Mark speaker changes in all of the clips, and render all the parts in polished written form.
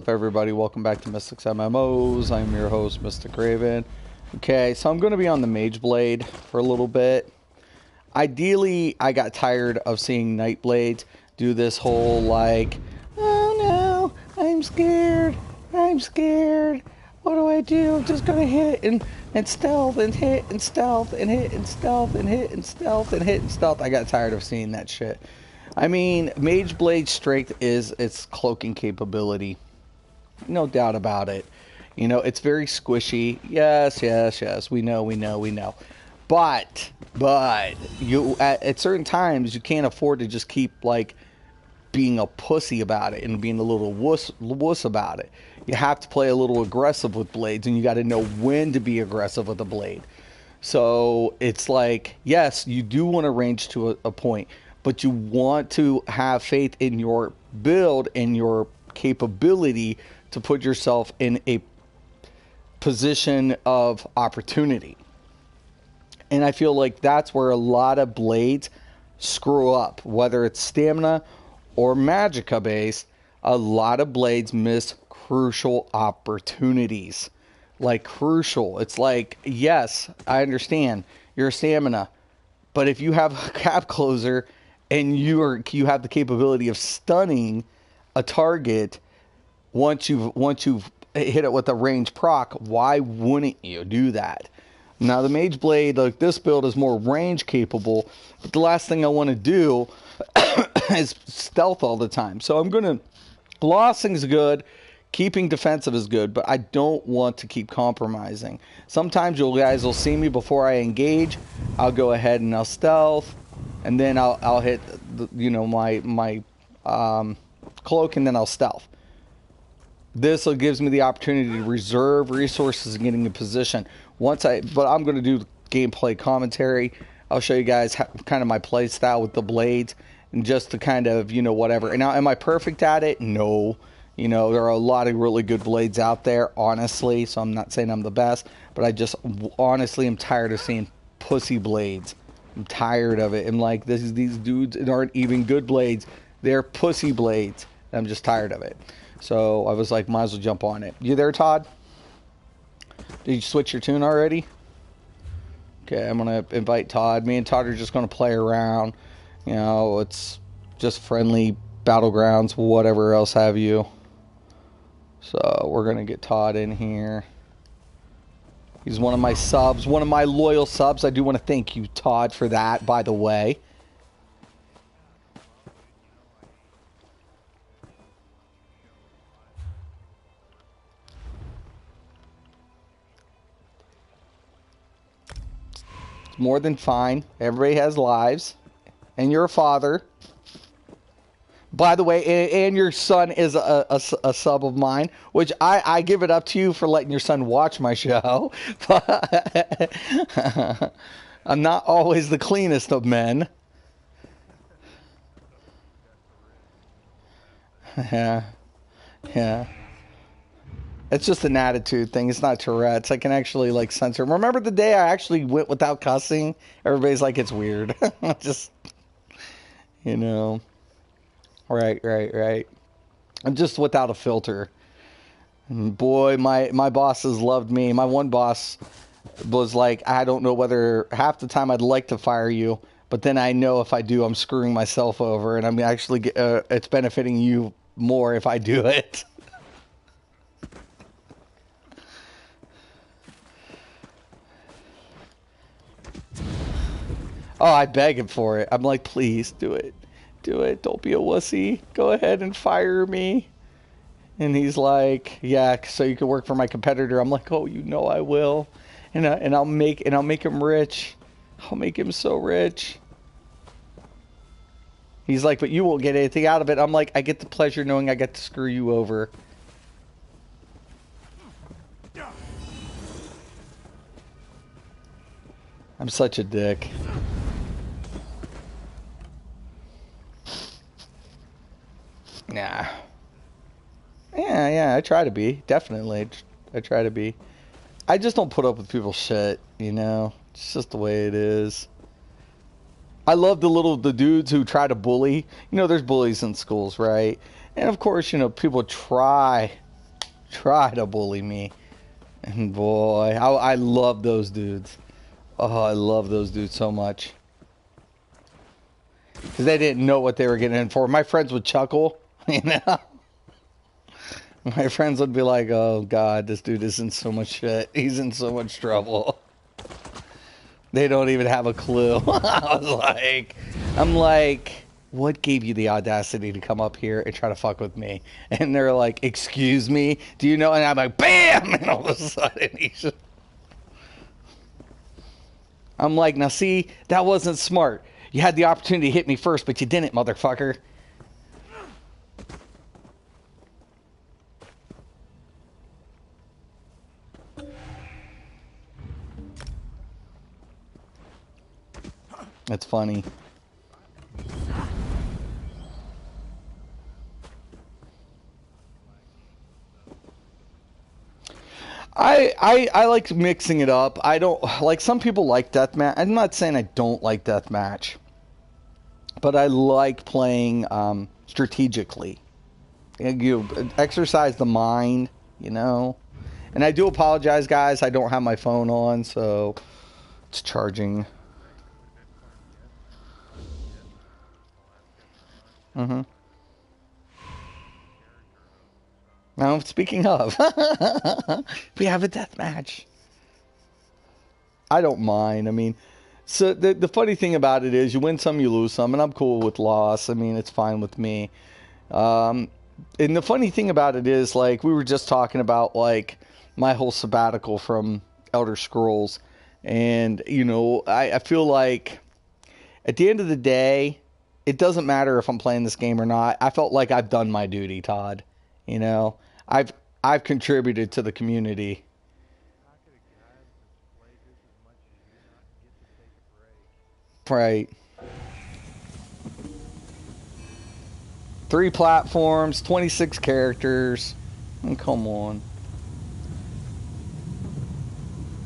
Speaker 1: up, everybody? Welcome back to Mystics MMOs. I'm your host, Mysticraven. Okay, so I'm going to be on the Magblade for a little bit. Ideally, I got tired of seeing Nightblades do this whole, like, oh no, I'm scared, what do I do? I'm just going to hit and stealth and hit and stealth and hit and stealth and hit and stealth and hit and stealth. I got tired of seeing that shit. I mean, Mageblade's strength is its cloaking capability. No doubt about it. You know, it's very squishy. Yes. We know. But you at certain times you can't afford to just keep like being a pussy about it and being a little wuss about it. You have to play a little aggressive with blades, and you got to know when to be aggressive with a blade. So it's like, yes, you do want to range to a point, but you want to have faith in your build and your capability to put yourself in a position of opportunity. And I feel like that's where a lot of blades screw up. Whether it's stamina or magicka based, a lot of blades miss crucial opportunities. Like crucial. It's like, yes, I understand you're a stamina, but if you have a cap closer and you have the capability of stunning a target once you've hit it with a range proc, why wouldn't you do that? Now the Mageblade, like this build, is more range capable, but the last thing I want to do is stealth all the time. So I'm gonna, glossing's good, keeping defensive is good, but I don't want to keep compromising. Sometimes you guys will see me before I engage. I'll go ahead and I'll stealth, and then I'll hit my cloak, and then I'll stealth. This gives me the opportunity to reserve resources and getting in position. But I'm going to do gameplay commentary. I'll show you guys kind of my play style with the blades, and just to kind of, whatever. And now, am I perfect at it? No. There are a lot of really good blades out there, honestly, so I'm not saying I'm the best, but I just honestly am tired of seeing pussy blades. I'm tired of it. And like, these dudes aren't even good blades. They're pussy blades. I'm just tired of it. So I was like, might as well jump on it. You there, Todd? Did you switch your tune already? Okay, I'm going to invite Todd. Me and Todd are just going to play around. It's just friendly battlegrounds, whatever else have you. So we're going to get Todd in here. He's one of my subs, one of my loyal subs. I do want to thank you, Todd, for that, by the way. More than fine. Everybody has lives. And you're a father. By the way, and your son is a sub of mine, which I give it up to you for letting your son watch my show. But I'm not always the cleanest of men. Yeah. It's just an attitude thing. It's not Tourette's. I can actually, like, censor. Remember the day I actually went without cussing? Everybody's like, it's weird. Just, Right. I'm just without a filter. And boy, my bosses loved me. My one boss was like, I don't know whether half the time I'd like to fire you, but then I know if I do, I'm screwing myself over, and I'm actually, it's benefiting you more if I do it. Oh, I beg him for it. I'm like, please, do it. Don't be a wussy. Go ahead and fire me. And he's like, yeah, so you can work for my competitor. I'm like, oh, I will. And I'll make him rich. I'll make him so rich. He's like, but you won't get anything out of it. I'm like, I get the pleasure knowing I get to screw you over. I'm such a dick. Nah. Yeah, I try to be. Definitely. I try to be. I just don't put up with people's shit, It's just the way it is. I love the dudes who try to bully. There's bullies in schools, right? And of course, people try Try to bully me. And boy, I love those dudes. Oh, I love those dudes so much. Because they didn't know what they were getting in for. My friends would chuckle, you know? My friends would be like, oh, God, this dude is in so much shit. He's in so much trouble. They don't even have a clue. I'm like, what gave you the audacity to come up here and try to fuck with me? And they're like, excuse me, do you know? And I'm like, bam! And all of a sudden, he's just... I'm like, now see, that wasn't smart. You had the opportunity to hit me first, but you didn't, motherfucker. That's funny. I like mixing it up. I don't like, some people like deathmatch. I'm not saying I don't like deathmatch, but I like playing strategically. You exercise the mind, you know. And I do apologize, guys. I don't have my phone on, so it's charging. Mm-hmm. Now, speaking of, we have a death match. I don't mind. I mean, so the funny thing about it is you win some, you lose some, and I'm cool with loss. I mean, it's fine with me. And the funny thing about it is, like, we were just talking about, like, my whole sabbatical from Elder Scrolls. And, you know, I feel like at the end of the day, it doesn't matter if I'm playing this game or not. I felt like I've done my duty, Todd. You know, I've contributed to the community. Right. 3 platforms, 26 characters. Come on.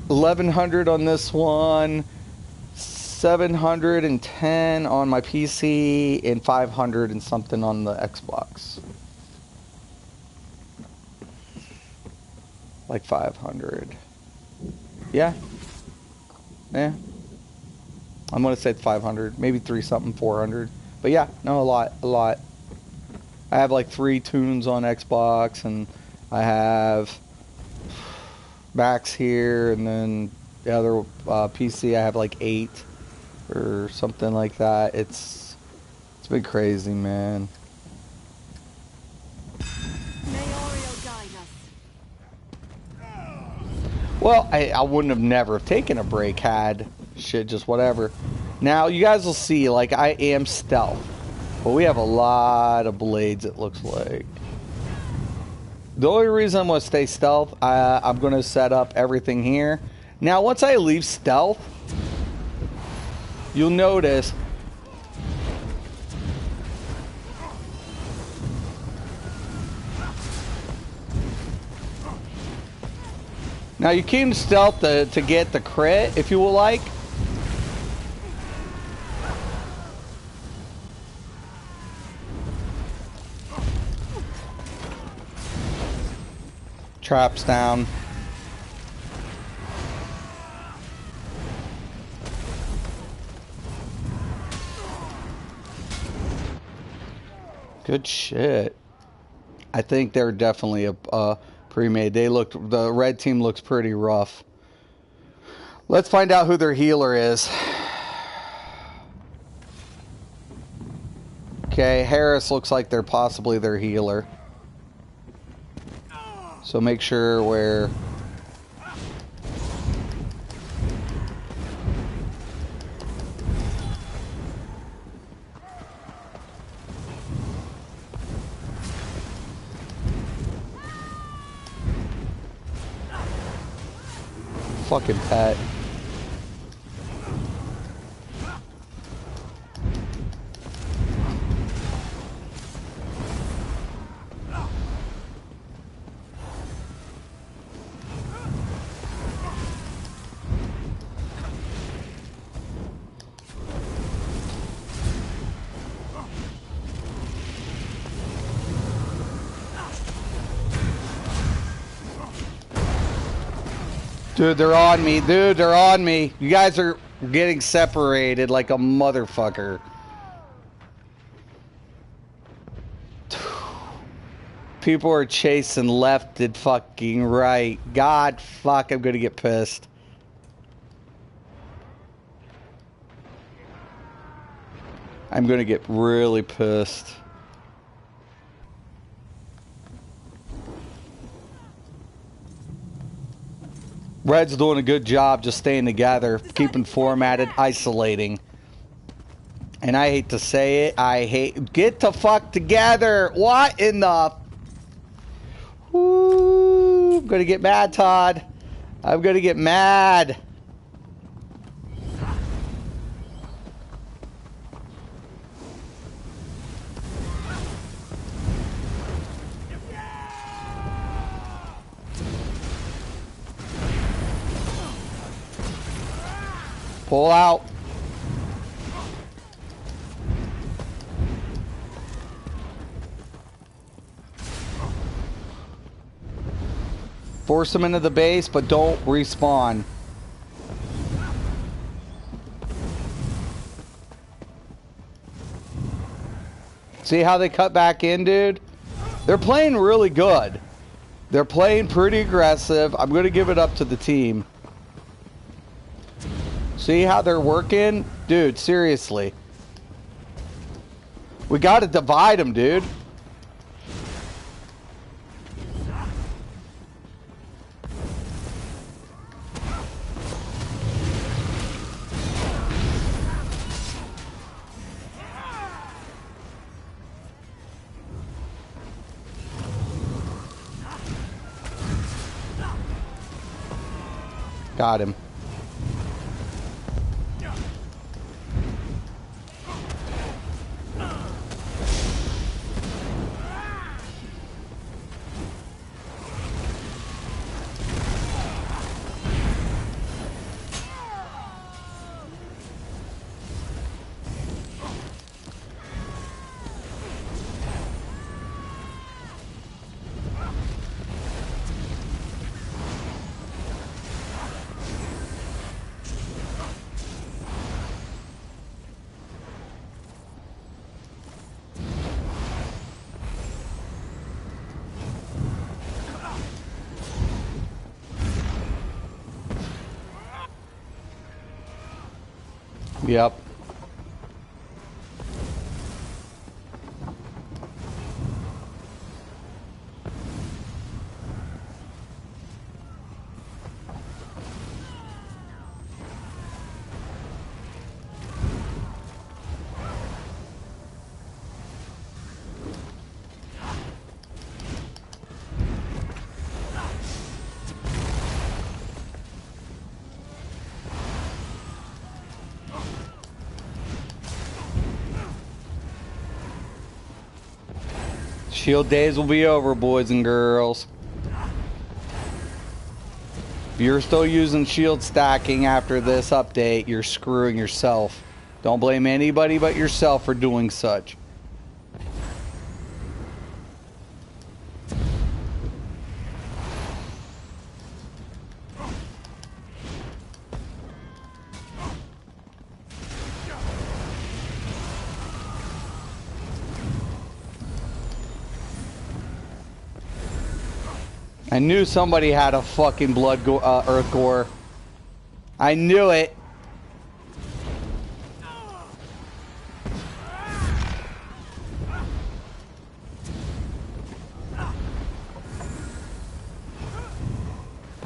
Speaker 1: 1100 on this one, 710 on my PC, and 500 and something on the Xbox. Like 500. Yeah. Yeah. I'm going to say 500. Maybe 3 something, 400. But yeah, no, a lot. I have like 3 tunes on Xbox, and I have Max here, and then the other PC I have like 8 or something like that. It's been crazy, man. Well, I wouldn't have never taken a break had shit, just whatever. Now, you guys will see, like, I am stealth. But we have a lot of blades, it looks like. The only reason I'm going to stay stealth, I'm going to set up everything here. Now, once I leave stealth, you'll notice... Now, you can stealth to get the crit, if you will like. Traps down. Good shit. I think they're definitely a pre-made. The red team looks pretty rough. Let's find out who their healer is. Okay, Harris looks like they're possibly their healer. So make sure we're... Fucking pet. Dude, they're on me. Dude, they're on me. You guys are getting separated like a motherfucker. People are chasing left and fucking right. God, fuck, I'm gonna get pissed. I'm gonna get really pissed. Red's doing a good job just staying together, keeping formatted, isolating. And I hate to say it, get the fuck together. What in the... Ooh, I'm gonna get mad, Todd. I'm gonna get mad. Pull out. Force them into the base, but don't respawn. See how they cut back in, dude? They're playing really good. They're playing pretty aggressive. I'm going to give it up to the team. See how they're working? Dude, seriously. We got to divide them, dude. Got him. Yep. Shield days will be over, boys and girls. If you're still using shield stacking after this update, you're screwing yourself. Don't blame anybody but yourself for doing such. I knew somebody had a fucking earth gore. I knew it.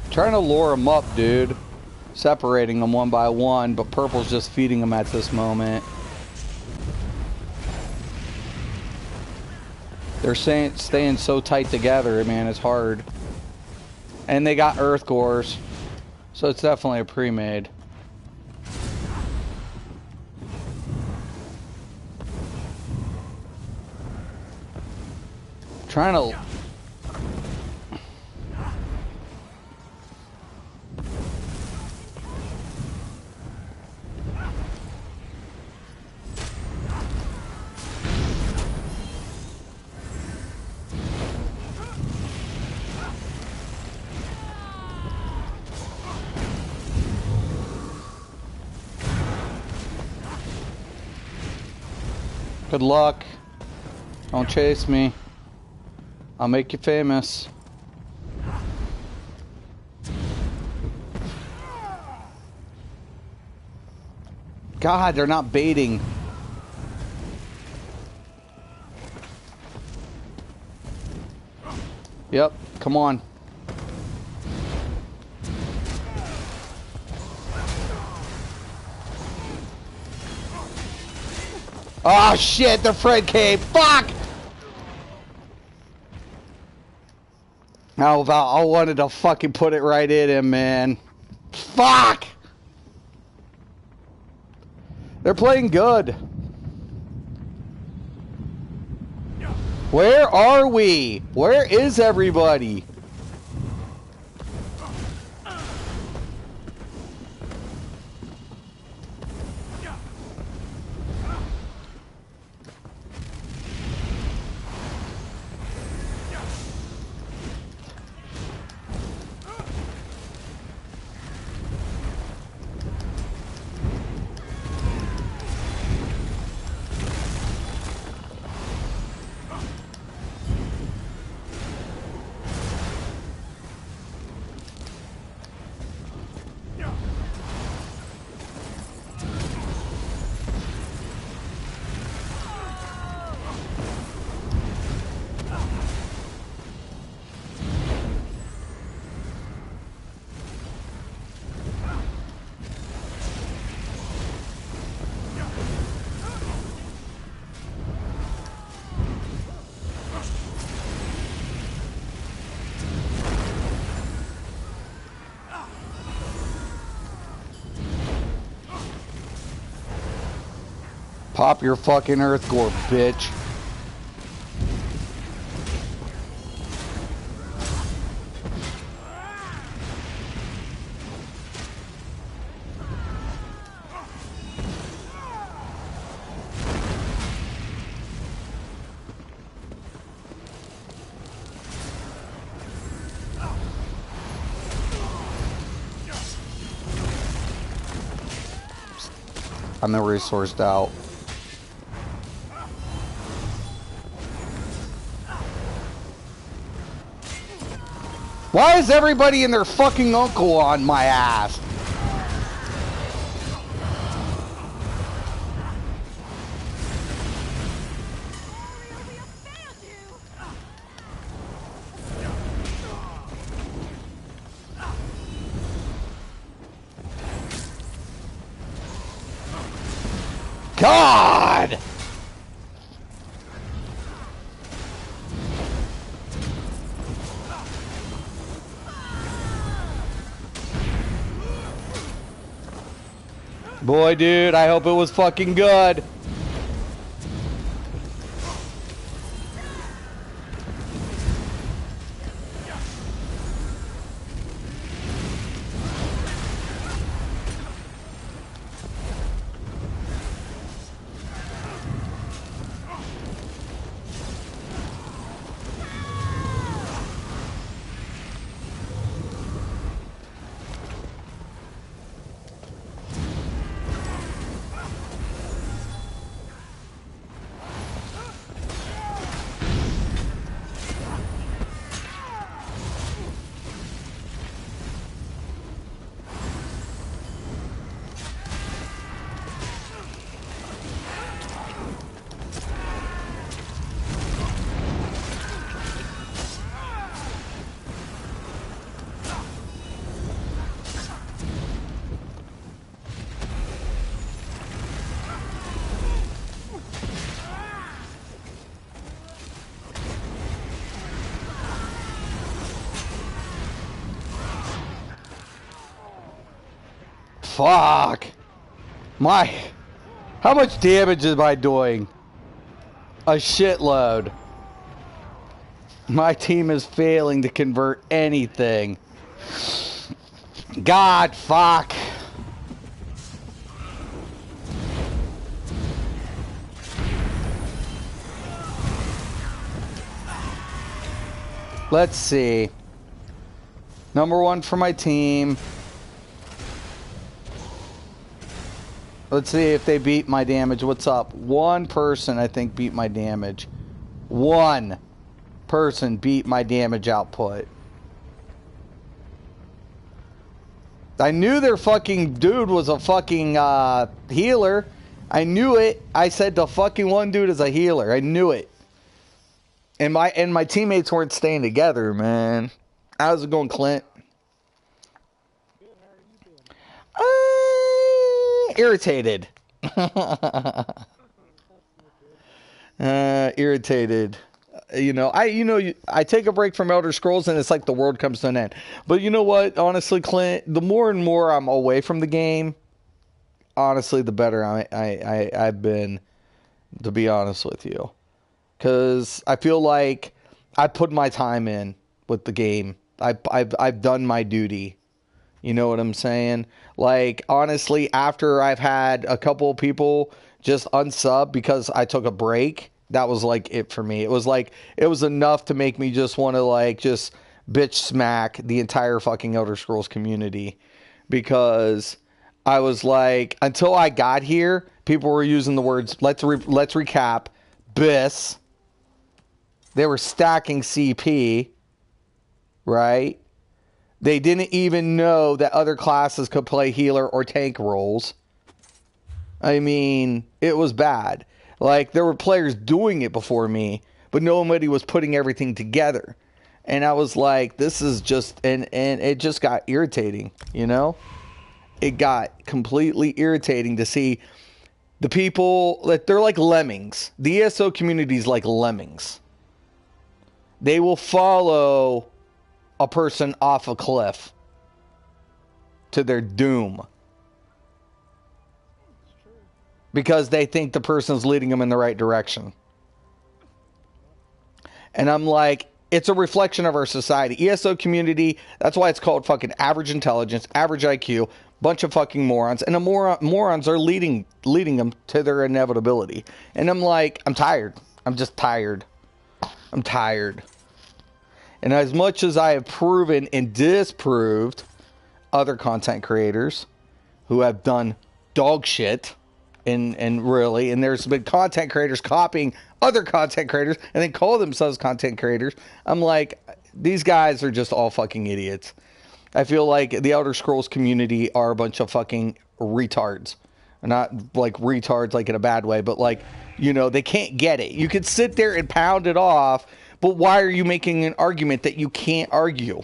Speaker 1: Trying to lure them up, dude. Separating them one by one, but purple's just feeding them at this moment. They're staying so tight together, man, it's hard. And they got earth cores, so it's definitely a pre-made. Trying to... Good luck. Don't chase me. I'll make you famous. God, they're not baiting. Yep, come on. Oh shit, the Fred came. Fuck! I wanted to fucking put it right in him, man. Fuck! They're playing good. Where are we? Where is everybody? Pop your fucking earth gore, bitch. I'm the resourced out. Why is everybody and their fucking uncle on my ass? God! Boy, dude, I hope it was fucking good. Fuck! How much damage am I doing? A shitload. My team is failing to convert anything. God, fuck. Let's see. Number 1 for my team. Let's see if they beat my damage. What's up? One person, I think, beat my damage. One person beat my damage output. I knew their fucking dude was a fucking healer. I knew it. I said the fucking one dude is a healer. I knew it. And my teammates weren't staying together, man. How's it going, Clint? Irritated. Irritated. I take a break from Elder Scrolls and it's like the world comes to an end. But you know what? Honestly, Clint, the more and more I'm away from the game, honestly, the better I've been, to be honest with you. Because I feel like I put my time in with the game. I've done my duty. You know what I'm saying? Like, honestly, after I've had a couple of people just unsub because I took a break, that was like it for me. It was enough to make me just want to like just bitch smack the entire fucking Elder Scrolls community. Because I was like, until I got here, people were using the words, let's recap, BIS. They were stacking CP, right? They didn't even know that other classes could play healer or tank roles. I mean, it was bad. Like, there were players doing it before me, but nobody was putting everything together. And I was like, this is just, and it just got irritating, you know? It got completely irritating to see the people, like, they're like lemmings. The ESO community is like lemmings. They will follow a person off a cliff to their doom because they think the person's leading them in the right direction. And I'm like, it's a reflection of our society. ESO community, that's why it's called fucking average intelligence, average IQ, bunch of fucking morons. And the morons are leading them to their inevitability. And I'm like, I'm tired. I'm just tired. I'm tired. And as much as I have proven and disproved other content creators who have done dog shit, and there's been content creators copying other content creators and they call themselves content creators, I'm like, these guys are just all fucking idiots. I feel like the Elder Scrolls community are a bunch of fucking retards. Not like retards like in a bad way, but like, you know, they can't get it. You could sit there and pound it off, but why are you making an argument that you can't argue?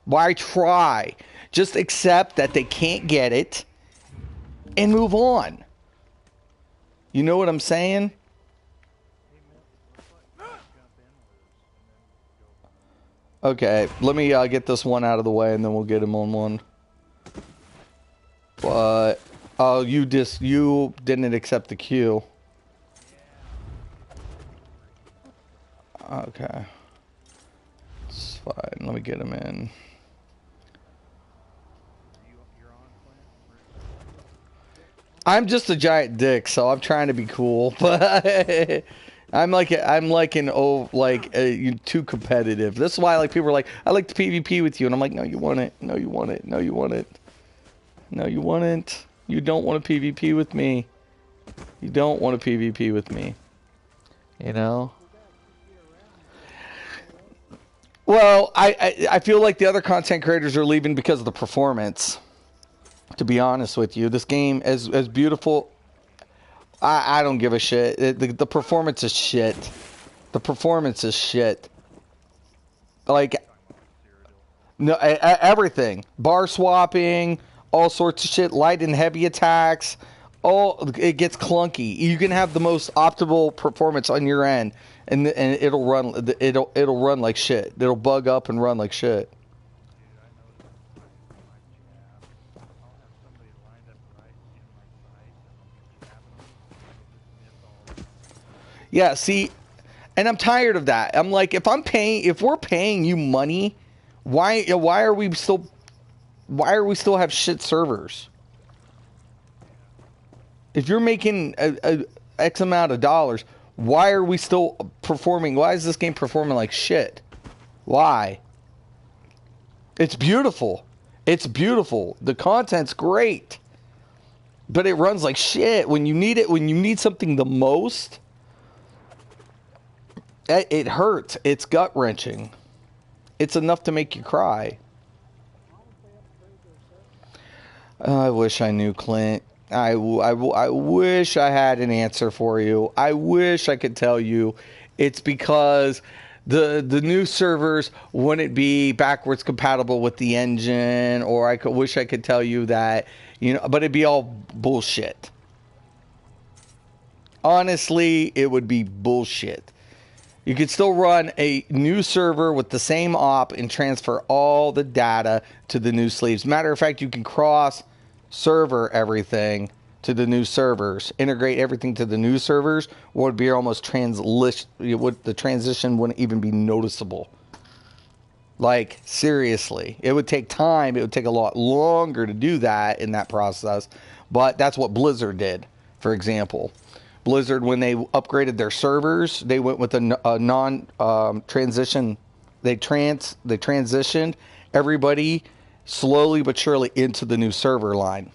Speaker 1: Why try? Just accept that they can't get it and move on. You know what I'm saying? Okay, let me get this one out of the way and then we'll get him on one. But, oh, you didn't accept the queue. Okay. It's fine. Let me get him in. I'm just a giant dick, so I'm trying to be cool, but you're too competitive. This is why like people are like, I like to PvP with you, and I'm like, no, you want it, no, you want it, no, you want it, no, you want it. You don't want to PvP with me. You don't want to PvP with me. You know. Well, I feel like the other content creators are leaving because of the performance. To be honest with you, this game as beautiful. I don't give a shit. The performance is shit. The performance is shit. Like, no, everything. Bar swapping, all sorts of shit. Light and heavy attacks. It gets clunky. You can have the most optimal performance on your end, and it'll run. It'll run like shit. It'll bug up and run like shit. Yeah, see, and I'm tired of that. I'm like, if we're paying you money, why are we still have shit servers? If you're making a X amount of dollars, why are we still performing? Why is this game performing like shit? Why? It's beautiful. It's beautiful. The content's great. but it runs like shit when you need it. When you need something the most, it hurts. It's gut wrenching. It's enough to make you cry. I wish I knew, Clint. I wish I had an answer for you. I wish I could tell you it's because the new servers wouldn't be backwards compatible with the engine, or wish I could tell you that, you know, but it'd be all bullshit. Honestly, it would be bullshit. You could still run a new server with the same op and transfer all the data to the new sleeves. Matter of fact, you can cross server everything to the new servers, integrate everything to the new servers, would be almost the transition wouldn't even be noticeable. Like, seriously, it would take time. It would take a lot longer to do that in that process, but that's what Blizzard did, for example. Blizzard, when they upgraded their servers, they went with a non-transition. They transitioned everybody slowly but surely into the new server line,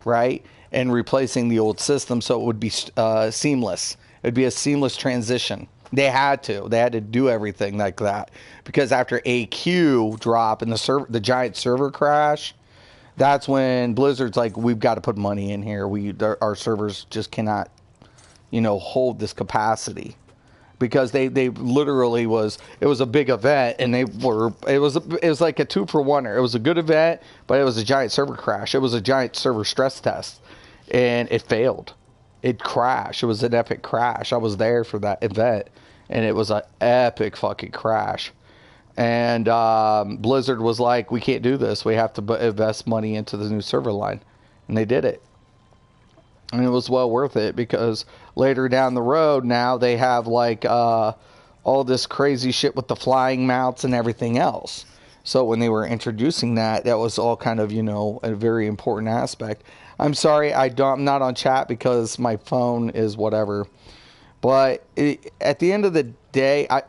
Speaker 1: right? And replacing the old system, so it would be seamless. It'd be a seamless transition. They had to do everything like that, because after AQ drop and the giant server crash, that's when Blizzard's like, we've got to put money in here. Our servers just cannot, you know, hold this capacity, because they literally it was a big event, and it was like a 2-for-1. It was a good event, but it was a giant server crash. It was a giant server stress test, and it failed. It crashed. It was an epic crash. I was there for that event, and it was an epic fucking crash. And Blizzard was like, we can't do this. We have to invest money into the new server line, and they did it. And it was well worth it, because later down the road, now they have like all this crazy shit with the flying mounts and everything else. So when they were introducing that was all kind of, you know, a very important aspect. I'm sorry, I'm not on chat because my phone is whatever. But at the end of the day, I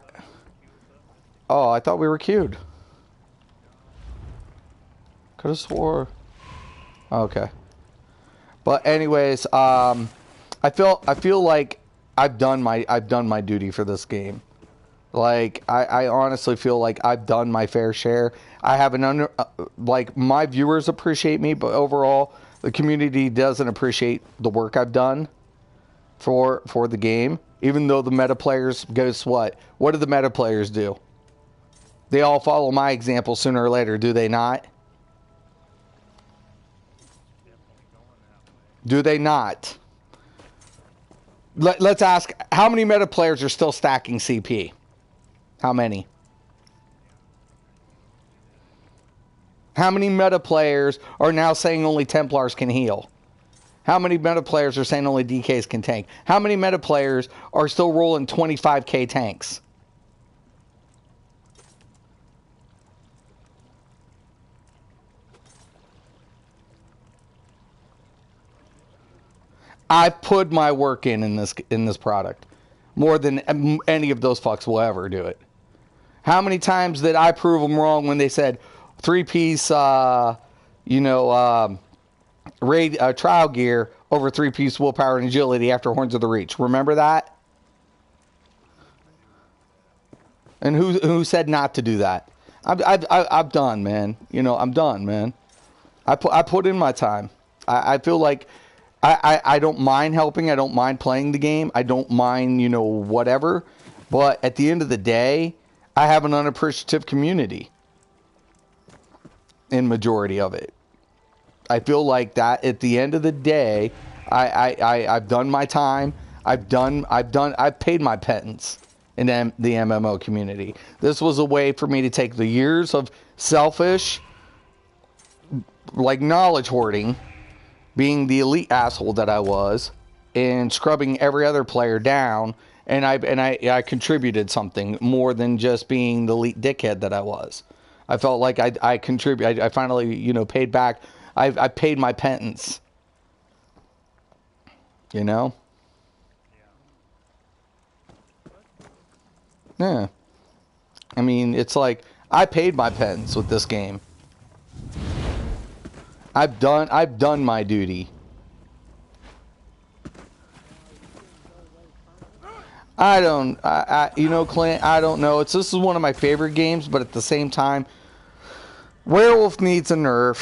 Speaker 1: thought we were queued. Could have swore. Okay. But anyways, I feel like I've done my duty for this game. Like, I honestly feel like I've done my fair share. I have like, my viewers appreciate me, but overall the community doesn't appreciate the work I've done for the game. Even though the meta players, guess what? What do the meta players do? They all follow my example sooner or later, do they not? Do they not? Let's ask, how many meta players are still stacking CP? How many? How many meta players are now saying only Templars can heal? How many meta players are saying only DKs can tank? How many meta players are still rolling 25k tanks? I put my work in this product more than any of those fucks will ever do it. How many times did I prove them wrong when they said 3-piece, raid trial gear over 3-piece willpower and agility after Horns of the Reach? Remember that? And who said not to do that? I'm done, man. You know, I'm done, man. I put in my time. I feel like I don't mind helping. I don't mind playing the game. I don't mind, you know, whatever. But at the end of the day, I have an unappreciative community in majority of it. I feel like that at the end of the day, I've done my time. I've paid my penance in the MMO community. This was a way for me to take the years of selfish, like, knowledge hoarding, being the elite asshole that I was, and scrubbing every other player down, and I contributed something more than just being the elite dickhead that I was. I felt like I contributed. I finally, you know, paid back. I paid my penance. You know? Yeah. I mean, it's like, I paid my penance with this game. I've done my duty. You know, Clint, I don't know. This is one of my favorite games, but at the same time, Werewolf needs a nerf.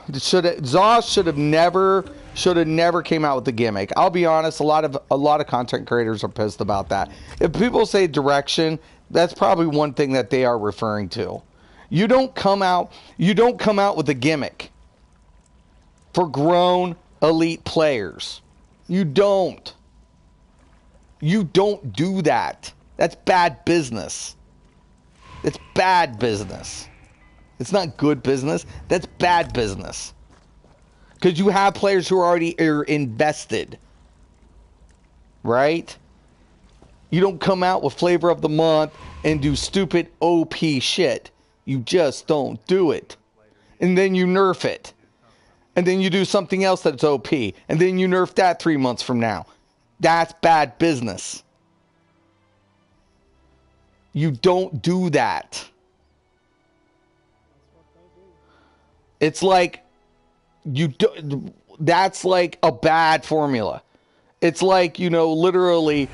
Speaker 1: Zoss should have never came out with the gimmick. I'll be honest, a lot of content creators are pissed about that. If people say direction, that's probably one thing that they are referring to. You don't come out with a gimmick for grown elite players. You don't do that. That's bad business. It's bad business. It's not good business. That's bad business. Because you have players who are invested. Right? You don't come out with flavor of the month and do stupid OP shit. You just don't do it. And then you nerf it. And then you do something else that's OP. And then you nerf that 3 months from now. That's bad business. You don't do that. It's like that's like a bad formula. It's like, literally,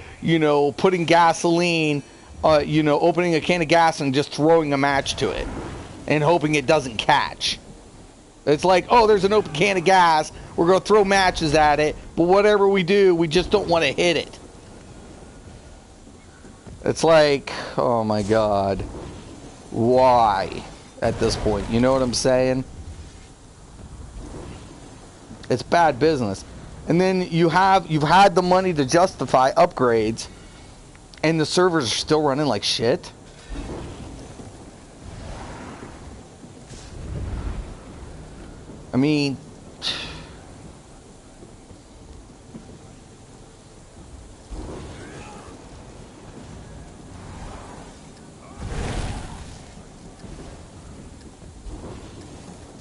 Speaker 1: putting gasoline, opening a can of gas and just throwing a match to it and hoping it doesn't catch. It's like, oh, there's an open can of gas. We're going to throw matches at it. But whatever we do, we just don't want to hit it. It's like, oh my God. Why at this point? You know what I'm saying? It's bad business. And then you've had the money to justify upgrades, and the servers are still running like shit. I mean,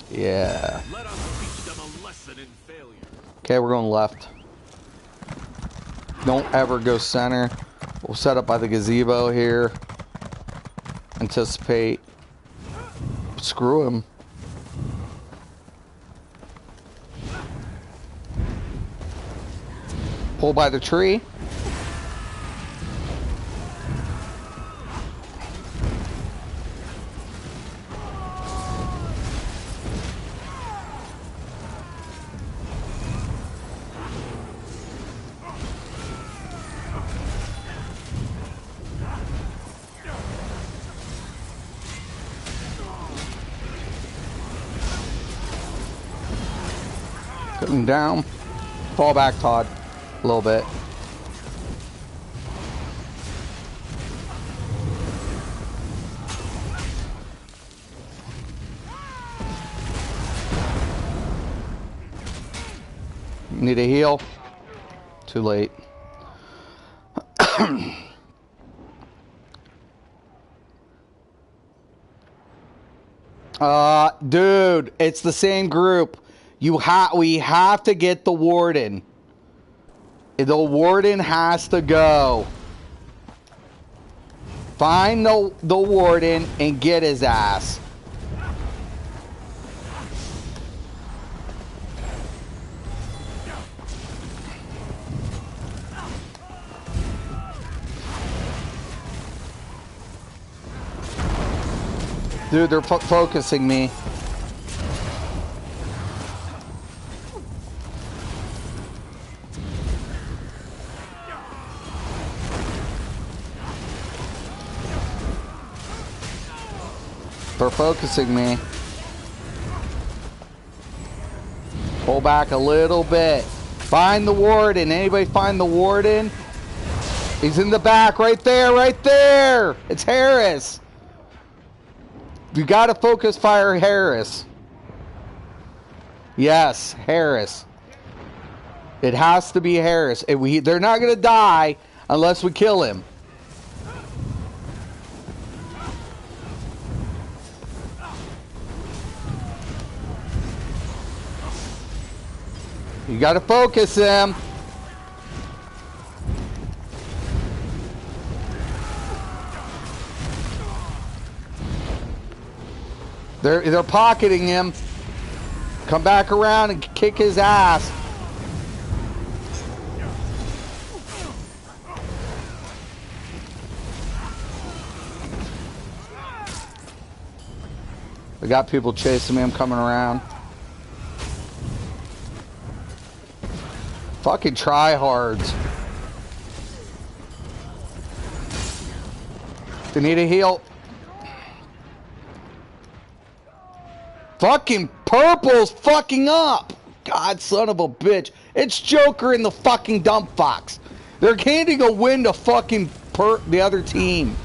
Speaker 1: yeah. Let us teach them a lesson in failure. Okay, we're going left. Don't ever go center. We'll set up by the gazebo here. Anticipate. Screw him. Pull by the tree. Put him down. Fall back, Todd. A little bit. Need a heal. Too late. Dude, it's the same group. We have to get the warden. The warden has to go. Find the warden and get his ass. Dude, they're focusing me. They're focusing me. Pull back a little bit. Find the warden. Anybody find the warden? He's in the back. Right there. Right there. It's Harris. You got to focus fire Harris. Yes, Harris. It has to be Harris. They're not going to die unless we kill him. You got to focus him. They're pocketing him. Come back around and kick his ass. I got people chasing me. I'm coming around. Fucking tryhards. They need a heal. Fucking purple's fucking up. God, son of a bitch. It's Joker in the fucking dump box. They're handing a win to fucking the other team.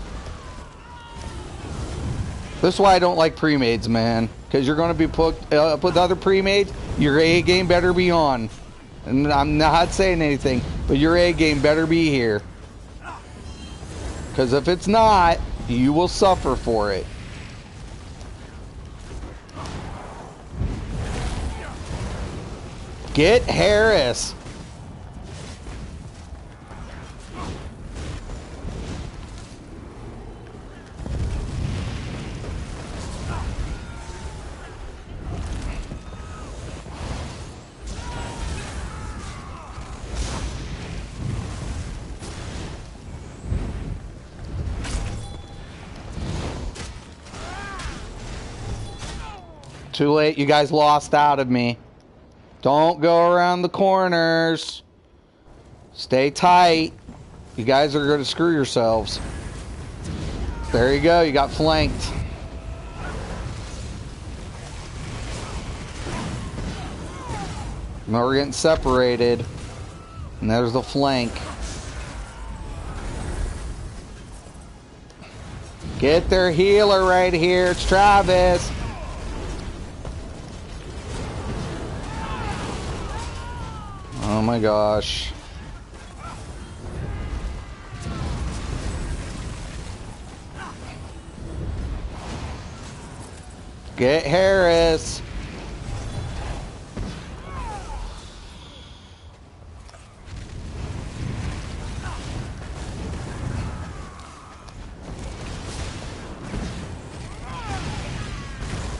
Speaker 1: This is why I don't like pre-mades, man. Because you're going to be put up with other pre-mades. Your A game better be on. And I'm not saying anything, but your A game better be here. Because if it's not, you will suffer for it. Get Harris. Too late, you guys lost out of me. Don't go around the corners. Stay tight. You guys are going to screw yourselves. There you go, you got flanked. Now we're getting separated. And there's the flank. Get their healer right here. It's Travis. Oh my gosh. Get Harris.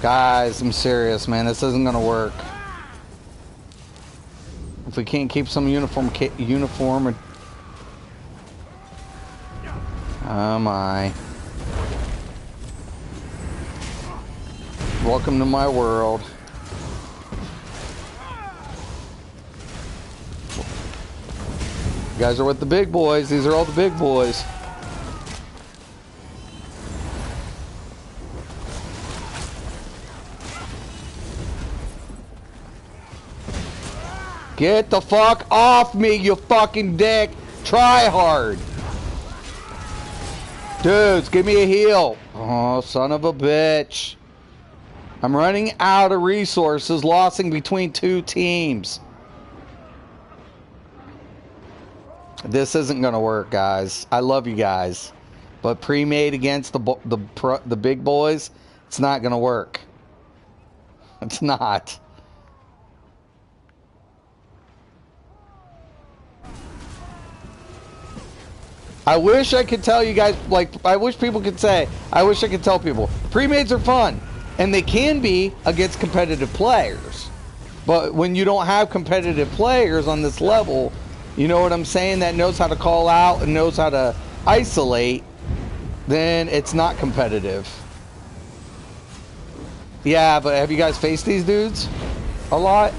Speaker 1: Guys, I'm serious, man. This isn't gonna work. If we can't keep some uniform. Oh my. Welcome to my world. You guys are with the big boys. These are all the big boys. Get the fuck off me, you fucking dick. Try hard. Dudes, give me a heal. Oh, son of a bitch. I'm running out of resources, losing between two teams. This isn't going to work, guys. I love you guys. But pre-made against the big boys, it's not going to work. It's not. I wish I could tell you guys, like, I wish people could say, I wish I could tell people, pre-mades are fun, and they can be against competitive players. But when you don't have competitive players on this level, you know what I'm saying, that knows how to call out and knows how to isolate, then it's not competitive. Yeah, but have you guys faced these dudes a lot?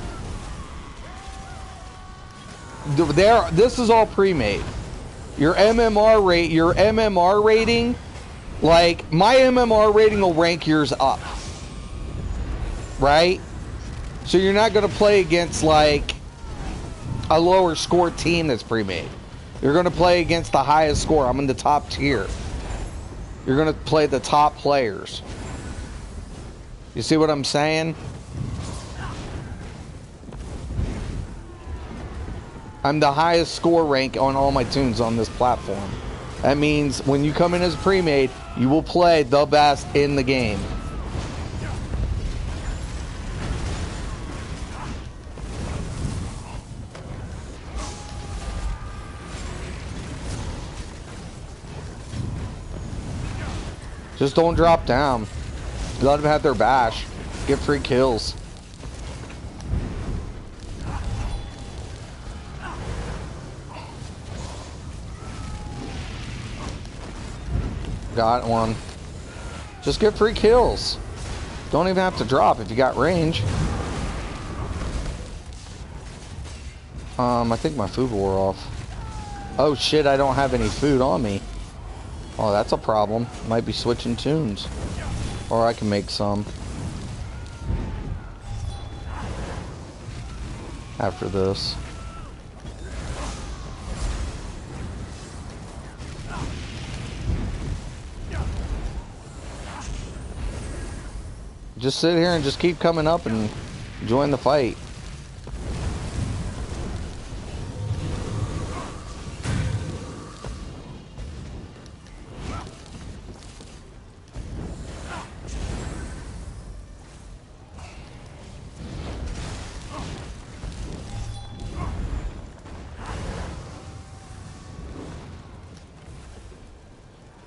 Speaker 1: This is all pre-made. Your MMR rating, like, my MMR rating will rank yours up, right? So you're not going to play against, like, a lower score team that's pre-made. You're going to play against the highest score. I'm in the top tier. You're going to play the top players. You see what I'm saying? I'm the highest score rank on all my tunes on this platform. That means when you come in as pre-made, you will play the best in the game. Just don't drop down. Let them have their bash. Get free kills. Got one. Just get free kills. Don't even have to drop if you got range. I think my food wore off. Oh shit, I don't have any food on me. Oh, that's a problem. Might be switching tunes. Or I can make some. After this. Just sit here and just keep coming up and join the fight.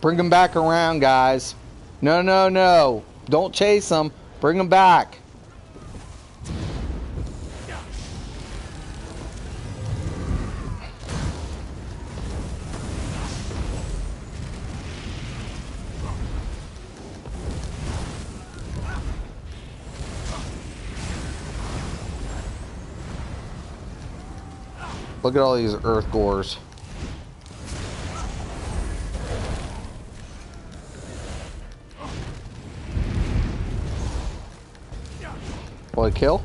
Speaker 1: Bring them back around, guys. No, no, no. Don't chase them. Bring them back. Look at all these earth gores. Will I kill?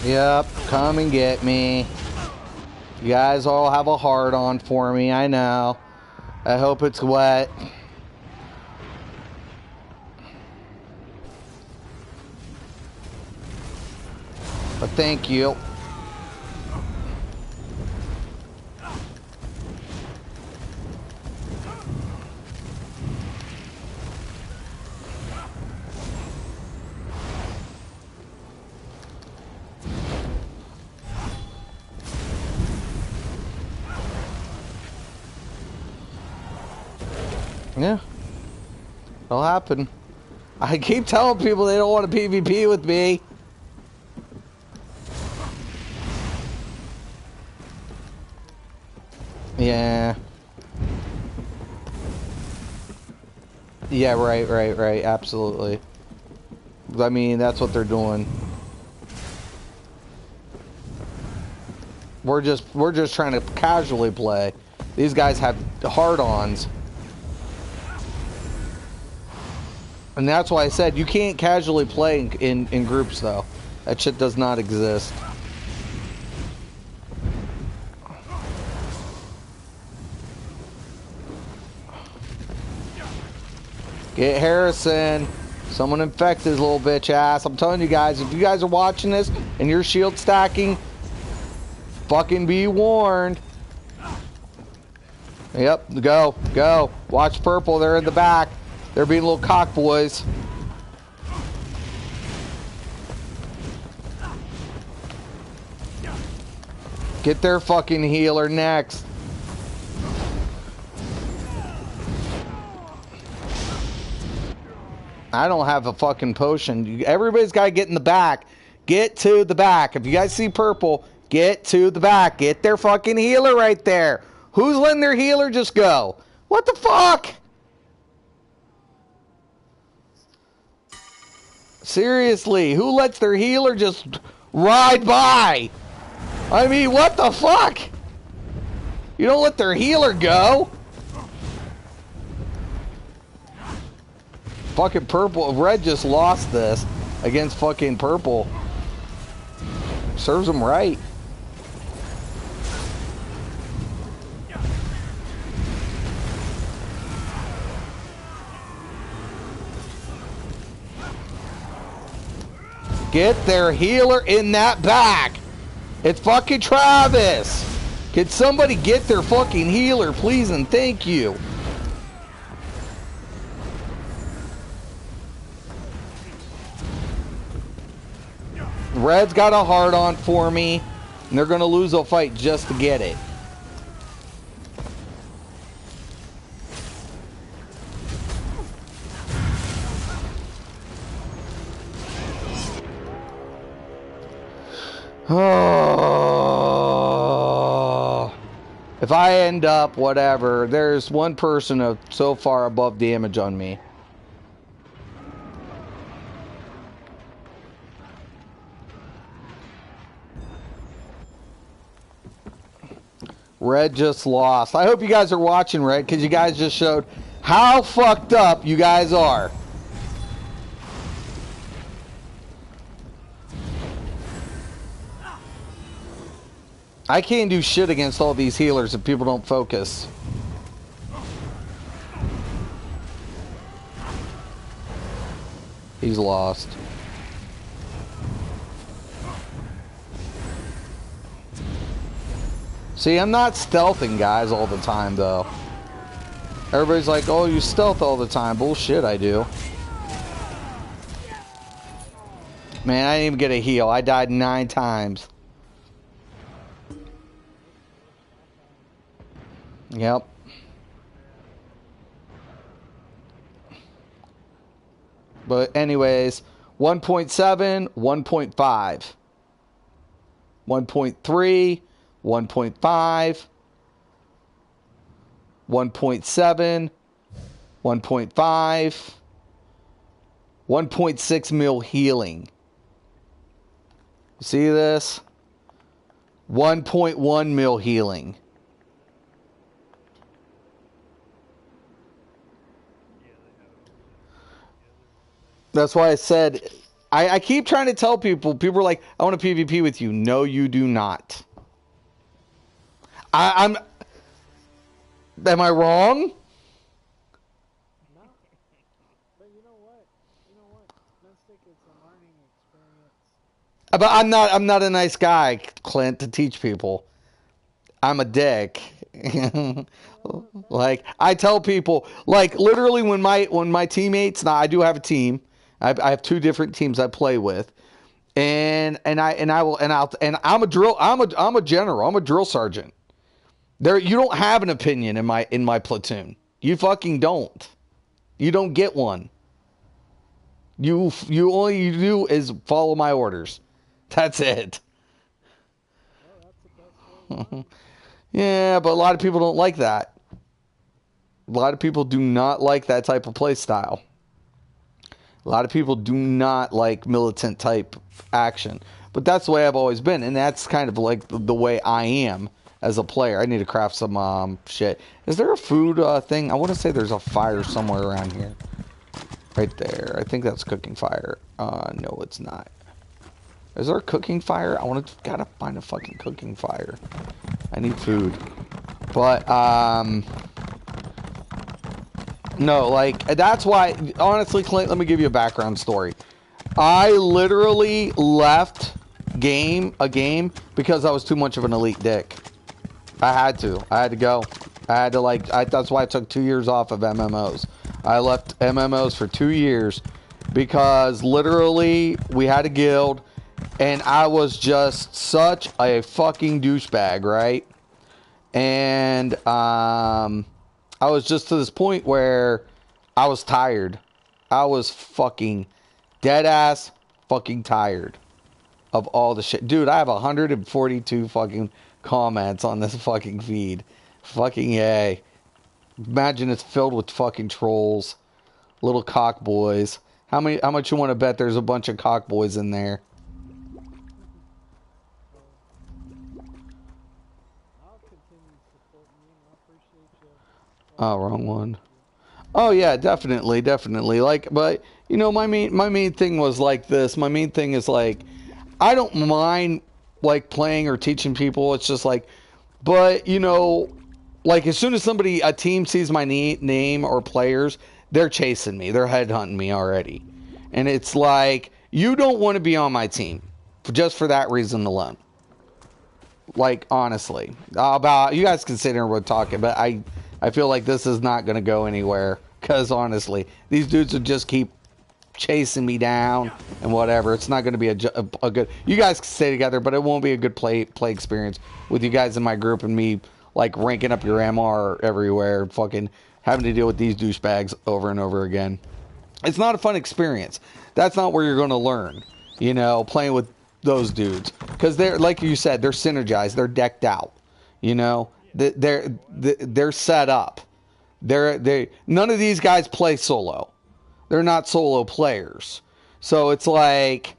Speaker 1: Yep, come and get me. You guys all have a heart on for me, I know. I hope it's wet. But thank you. Yeah, it'll happen. I keep telling people they don't want to PvP with me. Yeah. Yeah, right, absolutely. I mean, that's what they're doing. We're just trying to casually play. These guys have hard-ons. And that's why I said you can't casually play in groups, though. That shit does not exist. Get Harrison. Someone infect his little bitch ass. I'm telling you guys, if you guys are watching this and you're shield stacking, fucking be warned. Yep, go. Watch purple, they're in the back. They're being little cock boys. Get their fucking healer next. I don't have a fucking potion. Everybody's got to get in the back. Get to the back. If you guys see purple, get to the back. Get their fucking healer right there. Who's letting their healer just go? What the fuck? Seriously, who lets their healer just ride by? I mean, what the fuck? You don't let their healer go. Fucking purple. Red just lost this against fucking purple. Serves them right. Get their healer in that back. It's fucking Travis. Can somebody get their fucking healer, please, and thank you. Red's got a hard on for me, and they're gonna lose a fight just to get it. Oh, if I end up whatever, there's one person so far above damage on me. Red just lost. I hope you guys are watching, Red, because you guys just showed how fucked up you guys are. I can't do shit against all these healers if people don't focus. He's lost. See, I'm not stealthing guys all the time, though. Everybody's like, oh, you stealth all the time. Bullshit, I do. Man, I didn't even get a heal. I died 9 times. Yep. But anyways, 1.7, 1.5. 1.3, 1.5. 1.7, 1.5, 1.6 mil healing. See this? 1.1 mil healing. That's why I said, I keep trying to tell people are like, I want to PvP with you. No, you do not. Am I wrong?
Speaker 2: No. But you know what? Mystic, it's a learning experience.
Speaker 1: But I'm not a nice guy, Clint, to teach people. I'm a dick. Like, I tell people, like, literally when my teammates, now I do have a team. I have 2 different teams I play with. And I'm a general. I'm a drill sergeant. You don't have an opinion in my platoon. You fucking don't. You don't get one. You all you do is follow my orders. That's it.
Speaker 2: Well, that's the best way.
Speaker 1: Yeah, but a lot of people don't like that. A lot of people do not like that type of play style. A lot of people do not like militant type action. But that's the way I've always been, and that's kind of like the way I am as a player. I need to craft some shit. Is there a food thing? I want to say there's a fire somewhere around here. Right there. I think that's cooking fire. No, it's not. Is there a cooking fire? Gotta find a fucking cooking fire. I need food. But, no, like, that's why, honestly, Clint, let me give you a background story. I literally left a game because I was too much of an elite dick. I had to go. That's why I took 2 years off of MMOs. I left MMOs for 2 years because literally we had a guild and I was just such a fucking douchebag, right? And I was just to this point where I was tired. I was fucking dead ass fucking tired of all the shit. Dude, I have 142 fucking comments on this fucking feed. Fucking yay. Imagine it's filled with fucking trolls. Little cock boys. How much you want to bet there's a bunch of cockboys in there?
Speaker 2: I'll continue supporting you, and I appreciate you.
Speaker 1: Oh, wrong one. Oh yeah, definitely, definitely. Like, but you know, my main thing was like this. My main thing is like, I don't mind like playing or teaching people. It's just like, but you know, like as soon as a team sees my name or players, they're chasing me. They're headhunting me already, and it's like you don't want to be on my team, just for that reason alone. Like honestly, about you guys can sit here and we're talking, but I feel like this is not going to go anywhere because honestly, these dudes would just keep chasing me down and whatever. It's not going to be a good. You guys can stay together, but it won't be a good play experience with you guys in my group and me like ranking up your MR everywhere, fucking having to deal with these douchebags over and over again. It's not a fun experience. That's not where you're going to learn. You know, playing with those dudes because they're like you said, they're synergized, they're decked out. You know, they're set up. None of these guys play solo. They're not solo players. So it's like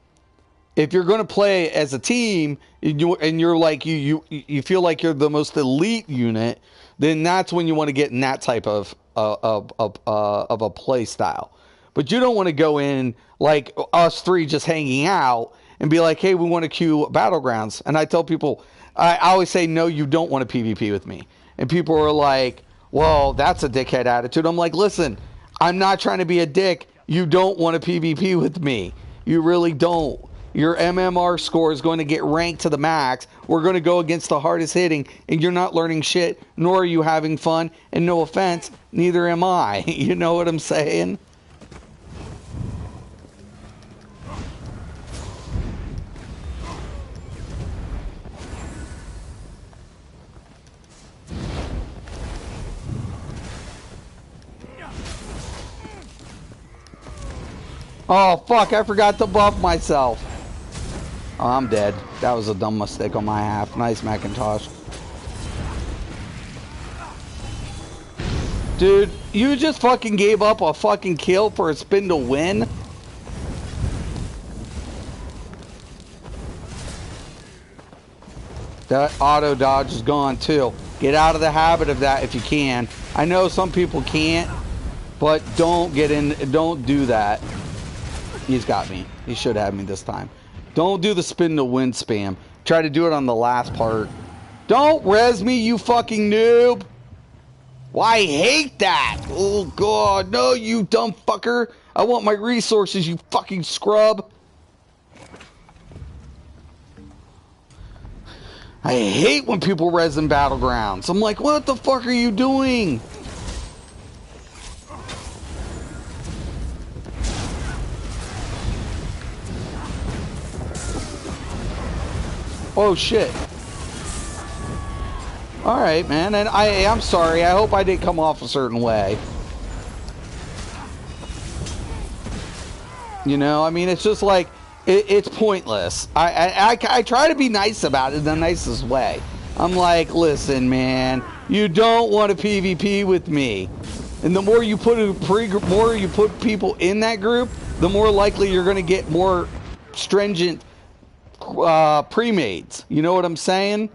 Speaker 1: if you're going to play as a team and you're like you feel like you're the most elite unit, then that's when you want to get in that type of a play style. But you don't want to go in like us three just hanging out and be like, hey, we want to queue Battlegrounds. And I tell people, I always say, no, you don't want to PvP with me. And people are like, well, that's a dickhead attitude. I'm like, listen, I'm not trying to be a dick. You don't want to PvP with me. You really don't. Your MMR score is going to get ranked to the max. We're going to go against the hardest hitting, and you're not learning shit, nor are you having fun. And no offense, neither am I. You know what I'm saying? Oh, fuck, I forgot to buff myself. Oh, I'm dead. That was a dumb mistake on my half. Nice, Macintosh. Dude, you just fucking gave up a fucking kill for a spin to win? That auto dodge is gone too. Get out of the habit of that if you can. I know some people can't, but don't do that. He's got me. He should have me this time. Don't do the spin to win spam. Try to do it on the last part. Don't res me, you fucking noob. Why, I hate that. Oh, God. No, you dumb fucker. I want my resources, you fucking scrub. I hate when people res in Battlegrounds. I'm like, what the fuck are you doing? Oh, shit. Alright, man. And I'm sorry. I hope I didn't come off a certain way. You know, I mean, it's just like, it's pointless. I try to be nice about it in the nicest way. I'm like, listen, man, you don't want to PvP with me. And the more you put people in that group, the more likely you're going to get more stringent pre-mades. You know what I'm saying?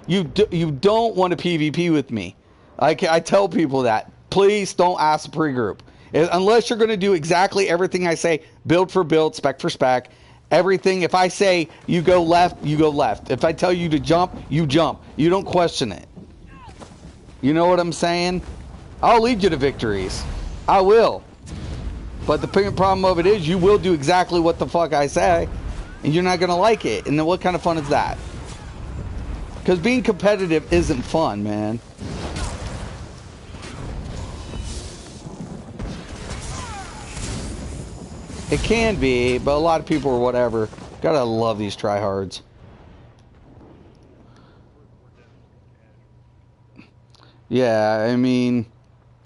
Speaker 1: You don't want to PvP with me. I tell people that. Please don't ask the pre-group. Unless you're going to do exactly everything I say, build for build, spec for spec, everything. If I say you go left, you go left. If I tell you to jump, you jump. You don't question it. You know what I'm saying? I'll lead you to victories. I will. But the problem of it is you will do exactly what the fuck I say, and you're not going to like it. And then what kind of fun is that? Because being competitive isn't fun, man. It can be, but a lot of people or whatever. Gotta love these tryhards. Yeah, I mean,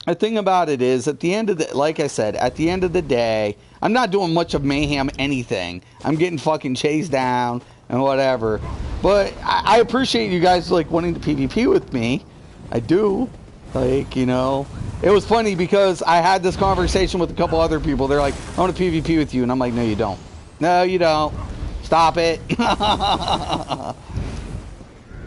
Speaker 1: the thing about it is, at the end of the, like I said, at the end of the day, I'm not doing much of mayhem anything. I'm getting fucking chased down and whatever. But I appreciate you guys like wanting to PvP with me. I do. Like, you know, it was funny because I had this conversation with a couple other people. They're like, I want to PvP with you. And I'm like, no, you don't. No, you don't. Stop it.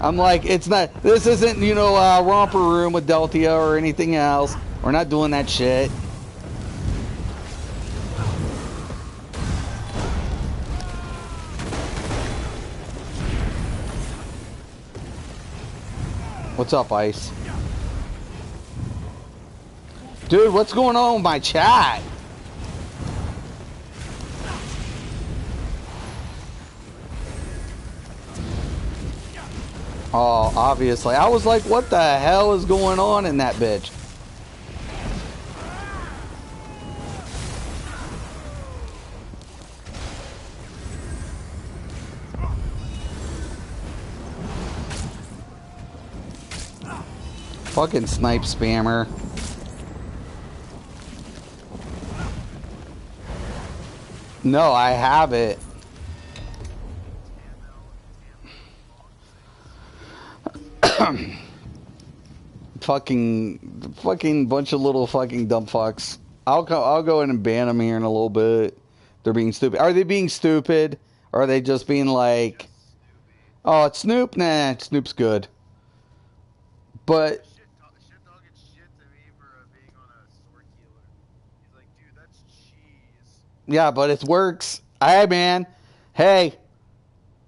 Speaker 1: I'm like, it's not, this isn't, you know, a romper room with Deltia or anything else. We're not doing that shit. What's up, Ice? Dude, what's going on with my chat? Oh, obviously. I was like, what the hell is going on in that bitch? Fucking snipe spammer. No, I have it. fucking bunch of little fucking dumb fucks. I'll go in and ban them here in a little bit. They're being stupid. Are they being stupid? Or are they just being like, oh, it's Snoop? Nah, Snoop's good. But
Speaker 3: Shitdog gets shit to me for being on a sword healer. He's like, dude, that's cheese.
Speaker 1: yeah, but it works. Hey, man. Hey,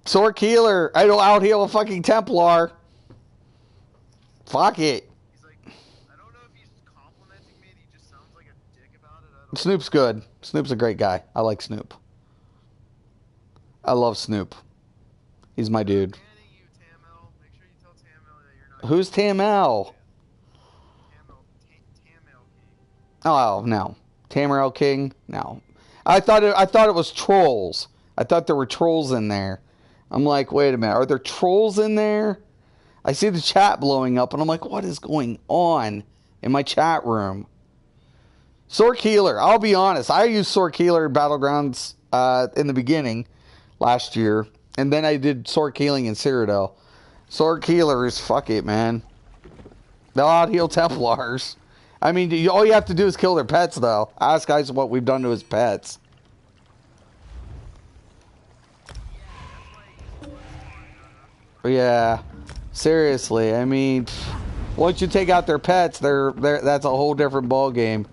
Speaker 1: sword healer. I don't out heal a fucking Templar. Fuck it.
Speaker 3: He's like, I don't know if he's complimenting me. He just sounds like a dick about it.
Speaker 1: Snoop's good. Snoop's a great guy. I like Snoop. I love Snoop. He's my dude.
Speaker 3: You, Tamel. Make sure you tell Tamel that you're not.
Speaker 1: Who's Tamel?
Speaker 3: Tamel King.
Speaker 1: Oh no, Tamriel King. No, I thought it was trolls. I thought there were trolls in there. I'm like, wait a minute, are there trolls in there? I see the chat blowing up, and I'm like, what is going on in my chat room? Sword Healer. I'll be honest. I used Sword Healer in Battlegrounds in the beginning last year, and then I did Sword Healing in Cyrodiil. Sword Healer is fuck it, man. They'll out heal Templars. I mean, all you have to do is kill their pets, though. Ask guys what we've done to his pets. Yeah, seriously. I mean, once you take out their pets, that's a whole different ball game.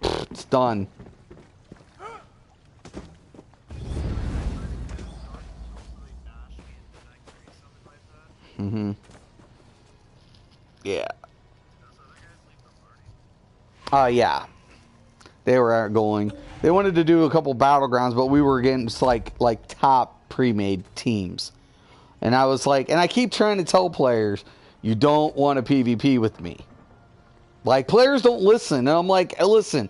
Speaker 1: It's done. Mm-hmm. Yeah. Yeah. They were going. They wanted to do a couple battlegrounds, but we were against like top pre-made teams. And I was like, and I keep trying to tell players, you don't want to PvP with me. Like, players don't listen. And I'm like, hey, listen,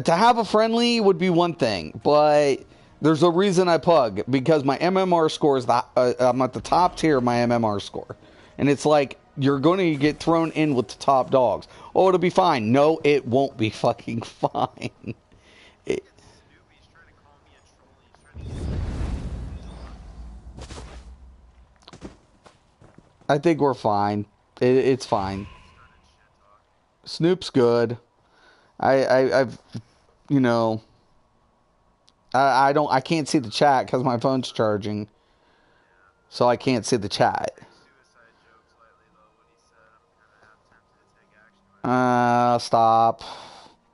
Speaker 1: to have a friendly would be one thing, but there's a reason I pug, because my MMR score is I'm at the top tier of my MMR score. And it's like, you're going to get thrown in with the top dogs. Oh, it'll be fine. No, it won't be fucking fine. I think we're fine. It's fine. Snoop's good. I've, you know, I can't see the chat because my phone's charging, so I can't see the chat. Stop.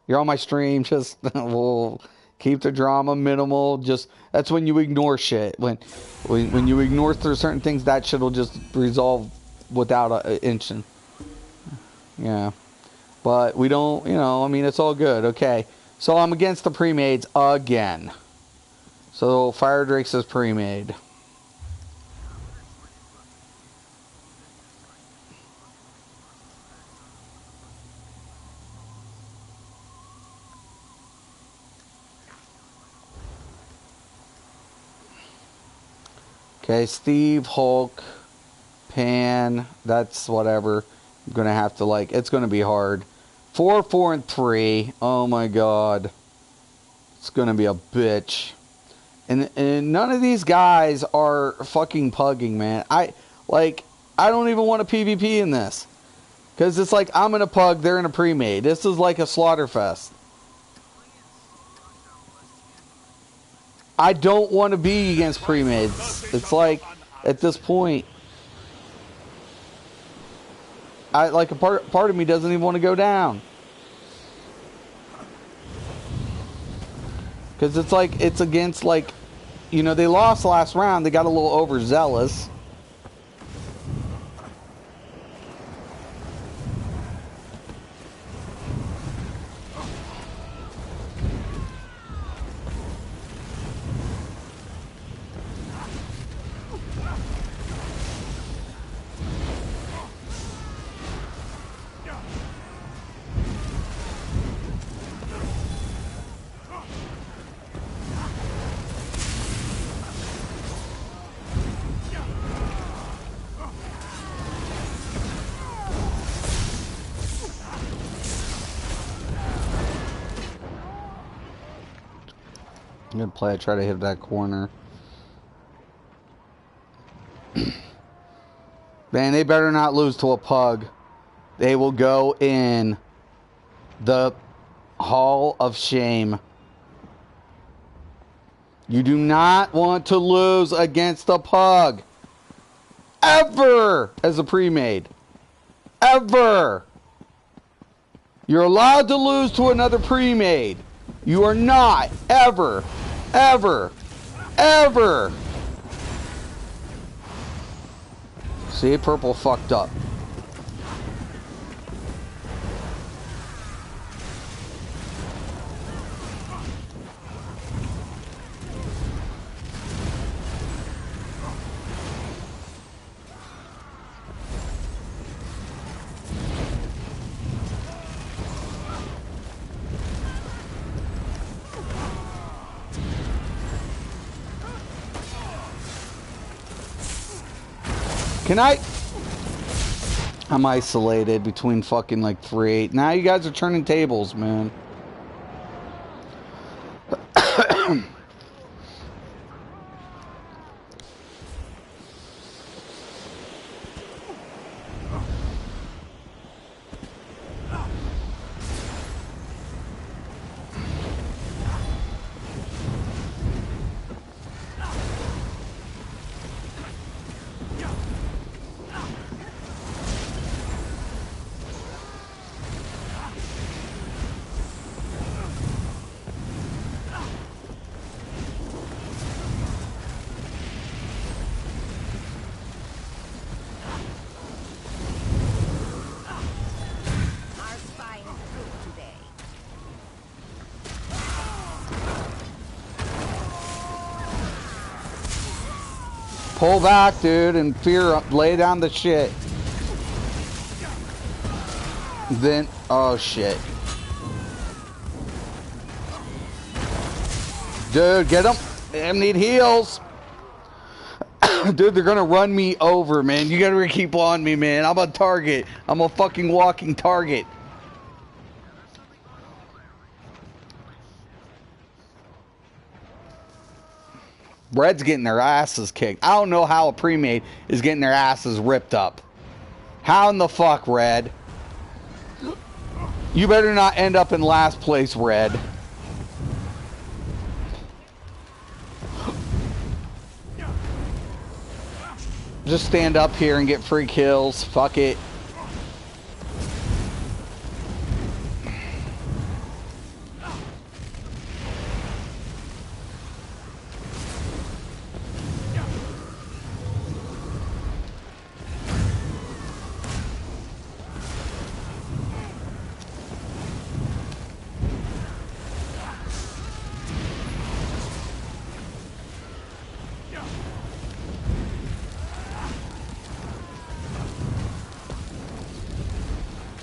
Speaker 1: You're on my stream. Just we'll keep the drama minimal. Just that's when you ignore shit. When you ignore through certain things, that shit will just resolve without an instant. Yeah. But we don't, you know, I mean, it's all good. Okay. So I'm against the pre-mades again. So Fire Drake says pre-made. Okay, Steve, Hulk, Pan, that's whatever. I'm going to have to, like, it's going to be hard. 4, 4, and 3. Oh, my God. It's going to be a bitch. And none of these guys are fucking pugging, man. I don't even want a PvP in this. Because it's like, I'm in a pug, they're in a pre-made. This is like a slaughter fest. I don't want to be against pre-mades. It's like, at this point, like a part of me doesn't even want to go down. Because it's like, it's against like, you know, they lost last round. They got a little overzealous. Good play. I try to hit that corner. Man, they better not lose to a pug. They will go in the Hall of Shame. You do not want to lose against a pug. Ever as a pre-made. Ever. You're allowed to lose to another pre-made. You are not ever, ever, ever. See, purple fucked up. Can I? I'm isolated between fucking like 3-8. Now you guys are turning tables, man. Pull back, dude, and lay down the shit. Then, oh shit. Dude, get them. They need heals. Dude, they're gonna run me over, man. You gotta keep on me, man. I'm a target. I'm a fucking walking target. Red's getting their asses kicked. I don't know how a pre-made is getting their asses ripped up. How in the fuck, Red? You better not end up in last place, Red. Just stand up here and get free kills. Fuck it.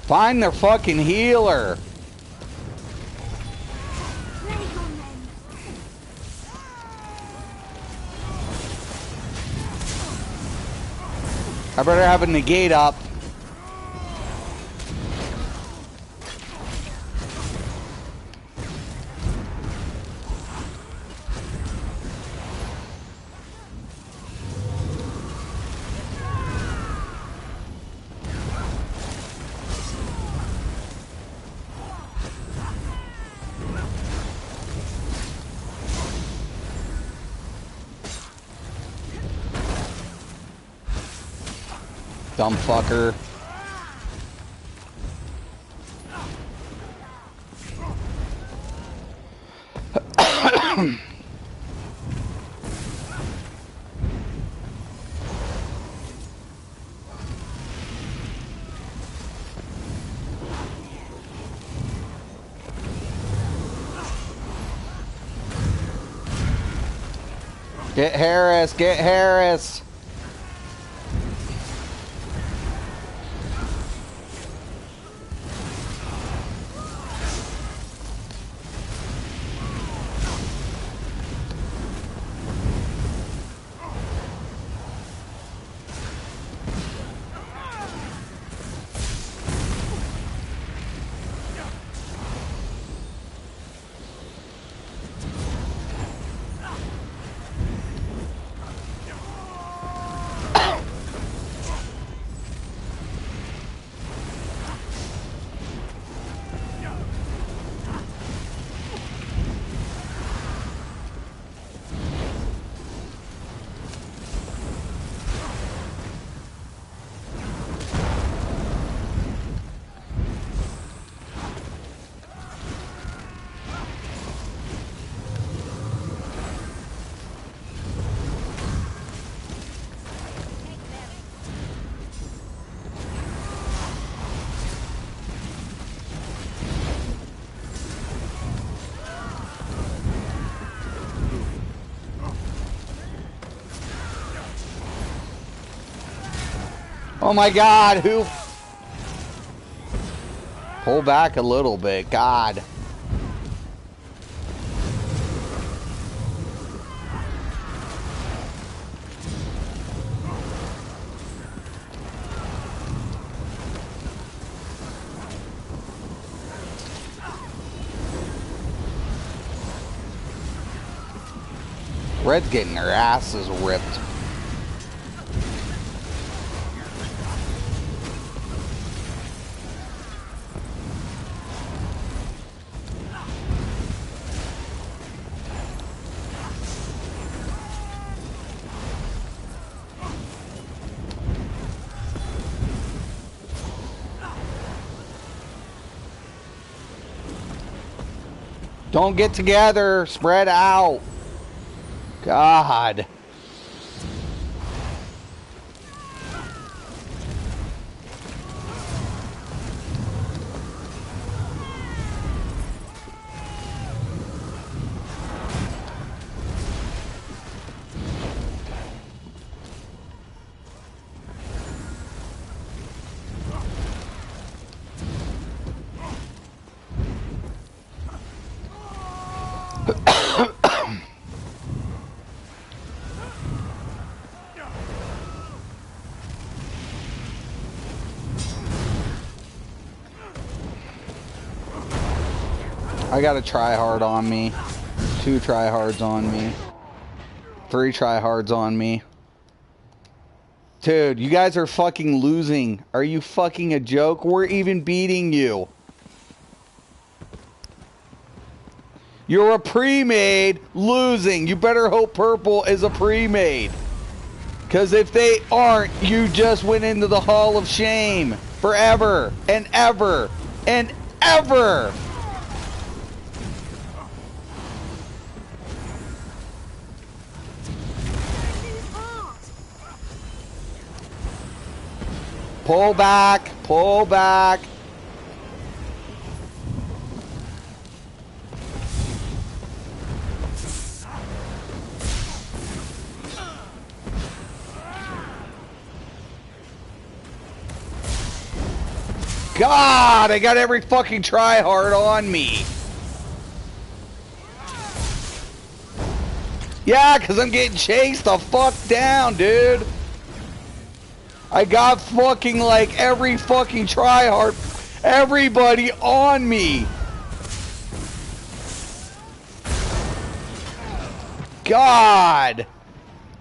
Speaker 1: Find their fucking healer. I better have a negate up. Dumb fucker. Get Harris, get Harris. Oh my God, who? Pull back a little bit, God. Red's getting their asses ripped. Don't get together. Spread out. God. I got a tryhard on me. 2 tryhards on me. 3 tryhards on me. Dude, you guys are fucking losing. Are you fucking a joke? We're even beating you. You're a pre-made losing. You better hope purple is a pre-made. Because if they aren't, you just went into the Hall of Shame. Forever and ever and ever. Pull back, pull back. God, I got every fucking tryhard on me. Yeah, because I'm getting chased the fuck down, dude. I got fucking like every fucking tryhard, everybody on me. God.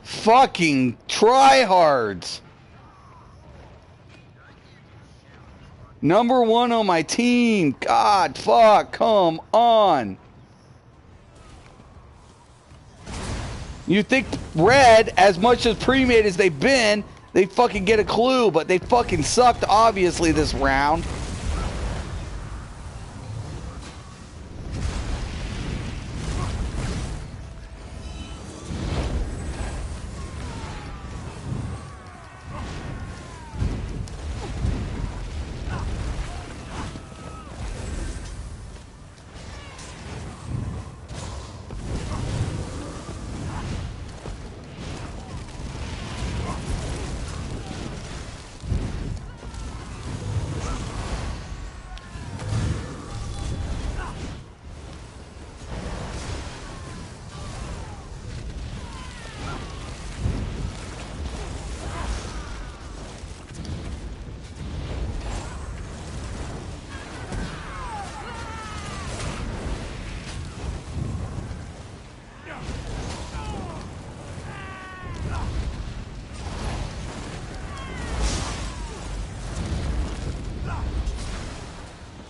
Speaker 1: Fucking tryhards. Number 1 on my team. God, fuck, come on. You think red, as much as pre-made as they've been, they fucking get a clue, but they fucking sucked, obviously, this round.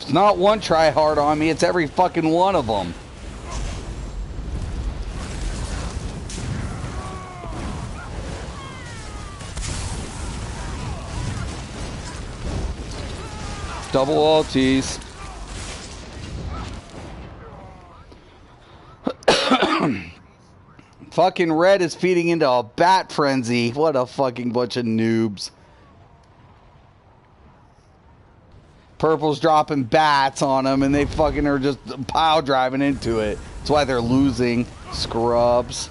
Speaker 1: It's not one try hard on me, it's every fucking one of them. Double ulties. Fucking red is feeding into a bat frenzy. What a fucking bunch of noobs. Purple's dropping bats on them, and they fucking are just pile driving into it. That's why they're losing. Scrubs.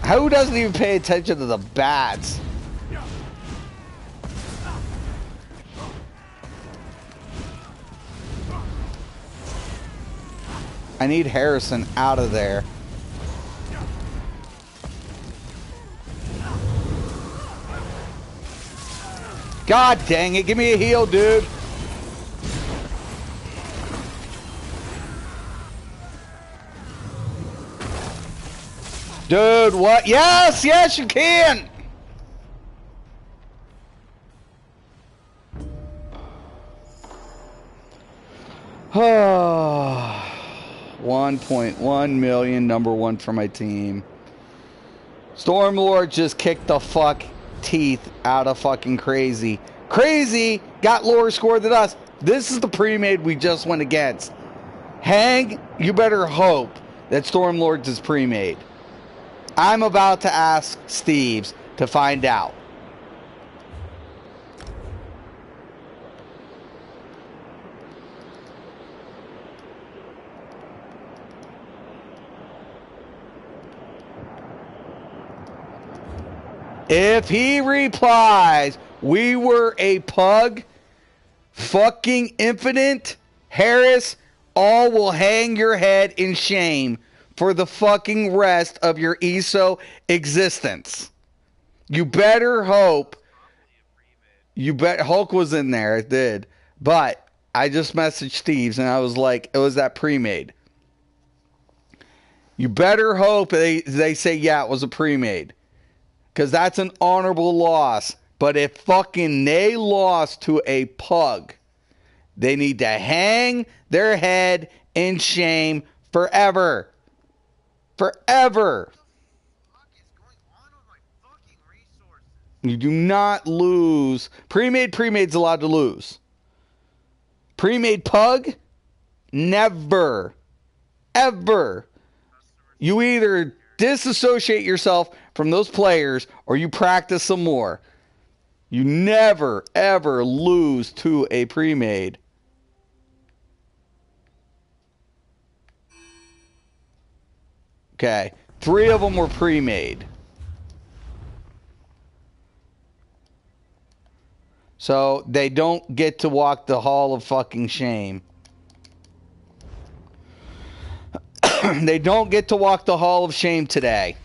Speaker 1: Who doesn't even pay attention to the bats? I need Harrison out of there. God dang it, give me a heal, dude. Dude, what? Yes, yes, you can. Oh, 1.1 million, number one for my team. Stormlord just kicked the fuck teeth out of fucking Crazy. Crazy got lower score than us. This is the pre-made we just went against. Hang, you better hope that Stormlord's is pre-made. I'm about to ask Steve's to find out. If he replies, we were a pug, fucking infinite, Harris, all will hang your head in shame for the fucking rest of your ESO existence. You better hope. You bet Hulk was in there, it did. But I just messaged Steve's and I was like, it was that pre-made. You better hope they say, yeah, it was a pre-made. Because that's an honorable loss. But if fucking they lost to a pug, they need to hang their head in shame forever. Forever.
Speaker 3: What is going on with my fucking resources?
Speaker 1: You do not lose. Pre-made's allowed to lose. Pre-made pug? Never. Ever. You either disassociate yourself from those players or you practice some more. You never, ever lose to a pre-made. Okay. 3 of them were pre-made. So they don't get to walk the hall of fucking shame. They don't get to walk the hall of shame today.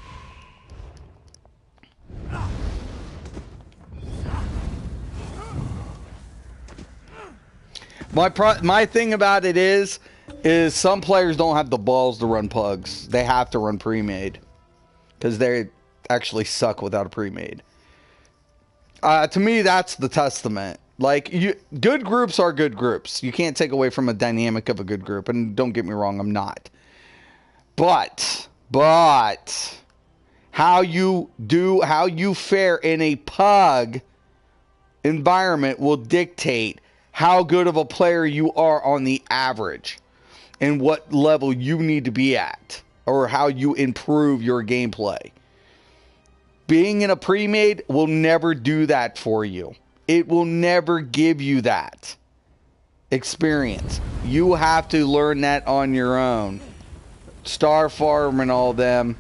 Speaker 1: My thing about it is some players don't have the balls to run pugs. They have to run pre-made. Because they actually suck without a pre-made. To me, that's the testament. Like, good groups are good groups. You can't take away from a dynamic of a good group. And don't get me wrong, I'm not. But how you fare in a pug environment will dictate how good of a player you are on the average and what level you need to be at or how you improve your gameplay. Being in a pre-made will never do that for you. It will never give you that experience. You have to learn that on your own. Star Farm and all them.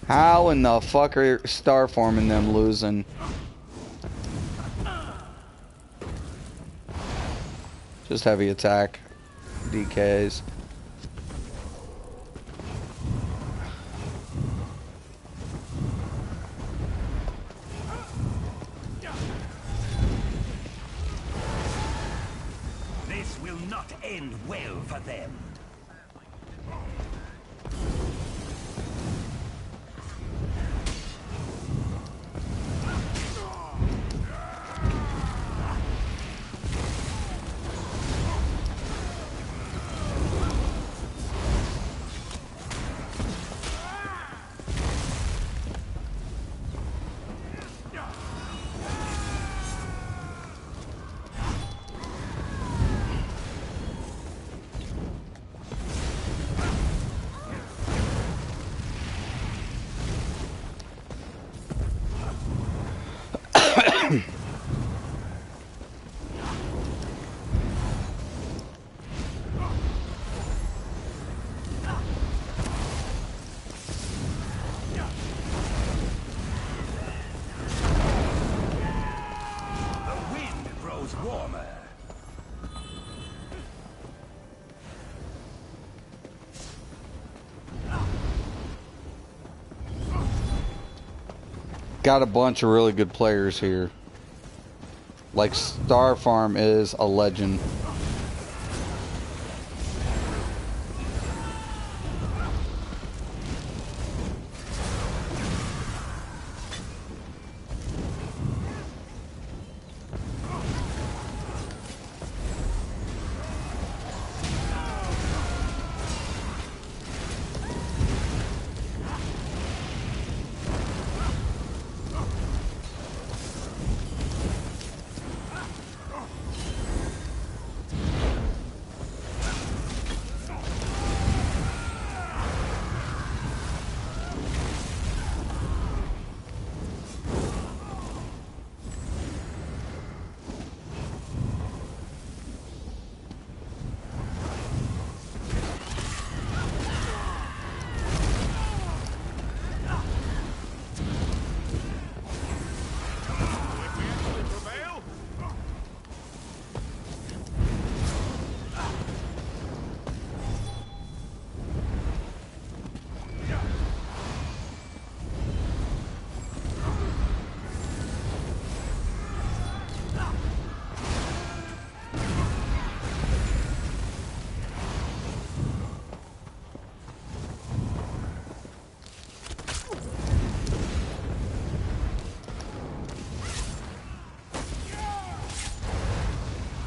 Speaker 1: How in the fuck are Star Farm and them losing? Just heavy attack. DKs.
Speaker 4: This will not end well for them.
Speaker 1: Got a bunch of really good players here. Like Star Farm is a legend.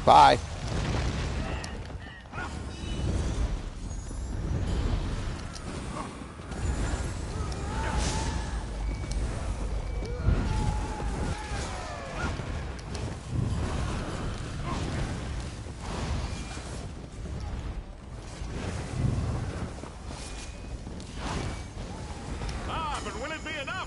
Speaker 1: Bye.
Speaker 4: But will it be enough?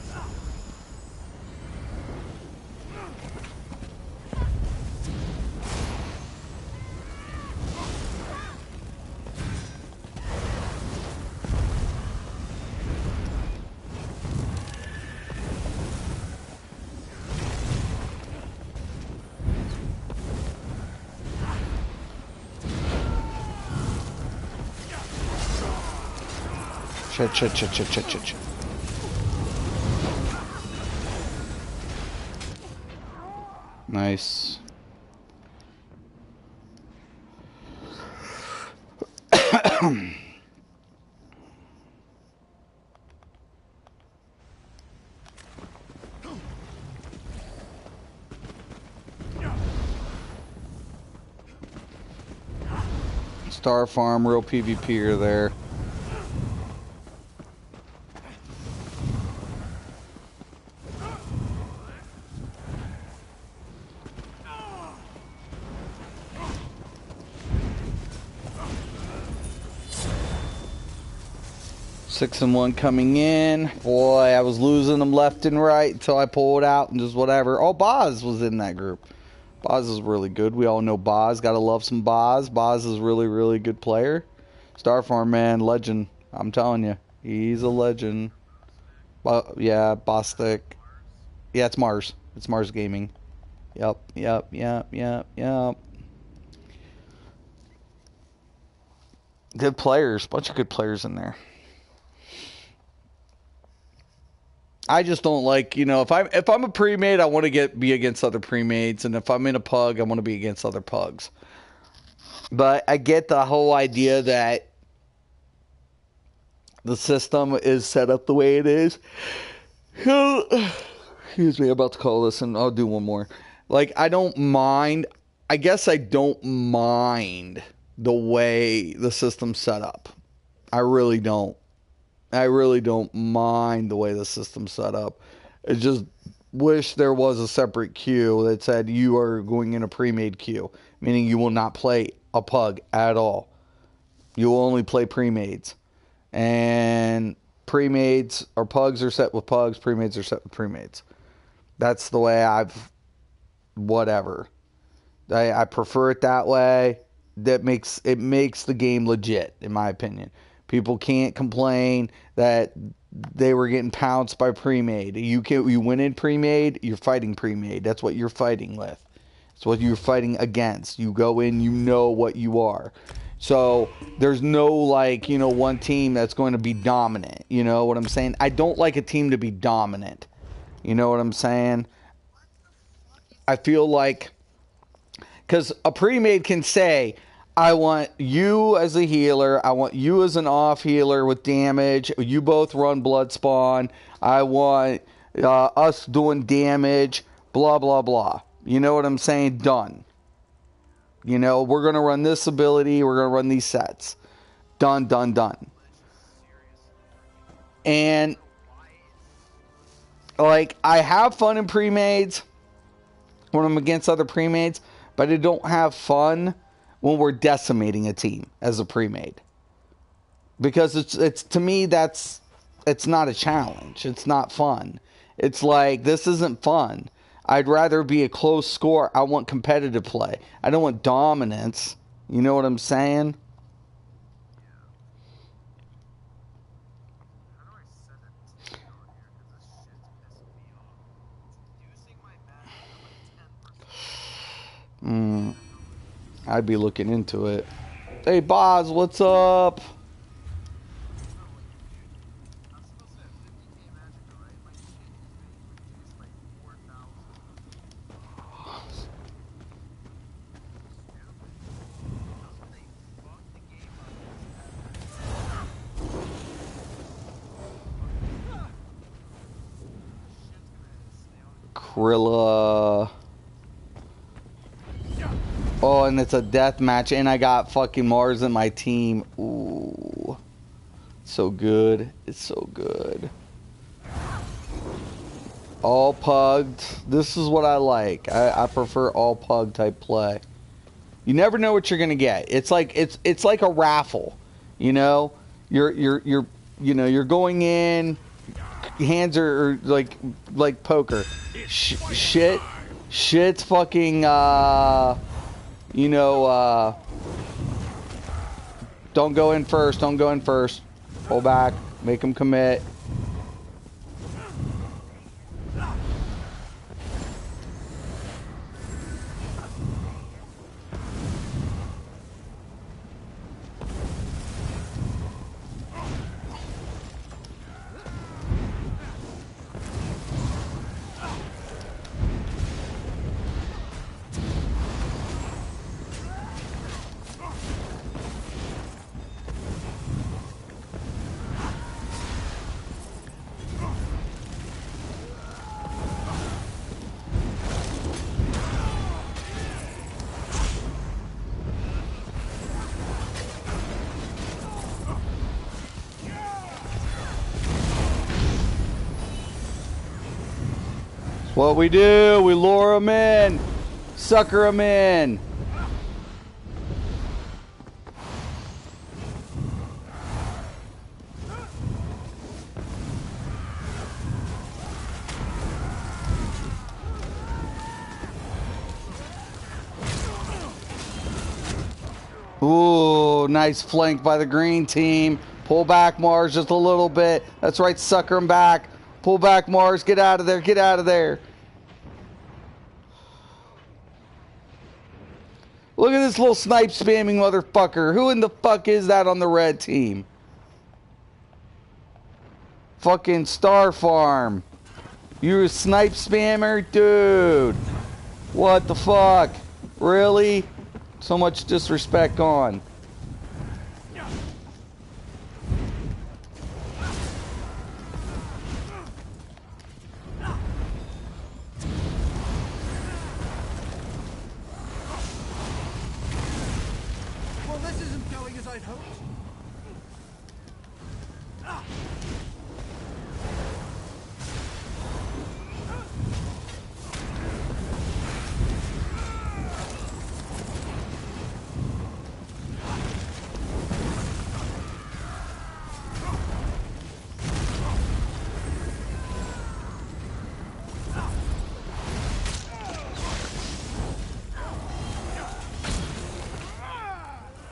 Speaker 1: Shit. Nice. Star Farm, real PvPer there. Six and one coming in. Boy, I was losing them left and right until I pulled out and just whatever. Oh, Boz was in that group. Boz is really good. We all know Boz. Gotta love some Boz. Boz is really, really good player. Star Farm, man, legend. I'm telling you, he's a legend. Yeah, Bostic. Yeah, it's Mars. It's Mars Gaming. Yep. Good players. Bunch of good players in there. I just don't like, you know, if I'm a pre-made, I want to be against other pre-mades, and if I'm in a pug, I want to be against other pugs. But I get the whole idea that the system is set up the way it is. Excuse me, I'm about to call this, and I'll do one more. Like, I don't mind. I guess I don't mind the way the system's set up. I really don't. I really don't mind the way the system's set up. I just wish there was a separate queue that said you are going in a pre-made queue, meaning you will not play a pug at all. You will only play pre-mades. And pre-mades or pugs are set with pugs, pre-mades are set with pre-mades. That's the way whatever. I prefer it that way. It makes the game legit, in my opinion. People can't complain that they were getting pounced by pre-made. You win in pre-made, you're fighting pre-made. That's what you're fighting with. It's what you're fighting against. You go in, you know what you are. So there's no, like, you know, one team that's going to be dominant. You know what I'm saying? I don't like a team to be dominant. You know what I'm saying? I feel like, because a pre-made can say, I want you as a healer. I want you as an off healer with damage. You both run blood spawn. I want us doing damage. Blah, blah, blah. You know what I'm saying? Done. You know, we're going to run this ability. We're going to run these sets. Done, done, done. And, like, I have fun in pre-mades when I'm against other pre-mades, but I don't have fun when we're decimating a team as a pre-made. Because it's to me, it's not a challenge. It's not fun. It's like, this isn't fun. I'd rather be a close score. I want competitive play. I don't want dominance. You know what I'm saying?
Speaker 3: How do I send a ticket on here? Because this shit's pissing me off. It's reducing my magic by like 10%.
Speaker 1: I'd be looking into it. Hey, Boz, what's up?
Speaker 3: I'm supposed to have 50k magic, though, right? My shit is being reduced by 4,000. Doesn't they fuck the game up?
Speaker 1: Krilla. Oh, and it's a death match, and I got fucking Mars in my team. Ooh. So good. It's so good. All pugged. This is what I like. I prefer all pug type play. You never know what you're gonna get. It's like a raffle. You know? You're going in, hands are like poker. Shit's fucking don't go in first. Don't go in first. Pull back. Make them commit. What we do, we lure them in. Sucker them in. Ooh, nice flank by the green team. Pull back, Mars, just a little bit. That's right, sucker him back. Pull back, Mars. Get out of there. Get out of there. Look at this little snipe spamming motherfucker. Who in the fuck is that on the red team? Fucking Star Farm. You a snipe spammer? Dude. What the fuck? Really? So much disrespect gone.
Speaker 3: Well, this isn't going as I'd hoped.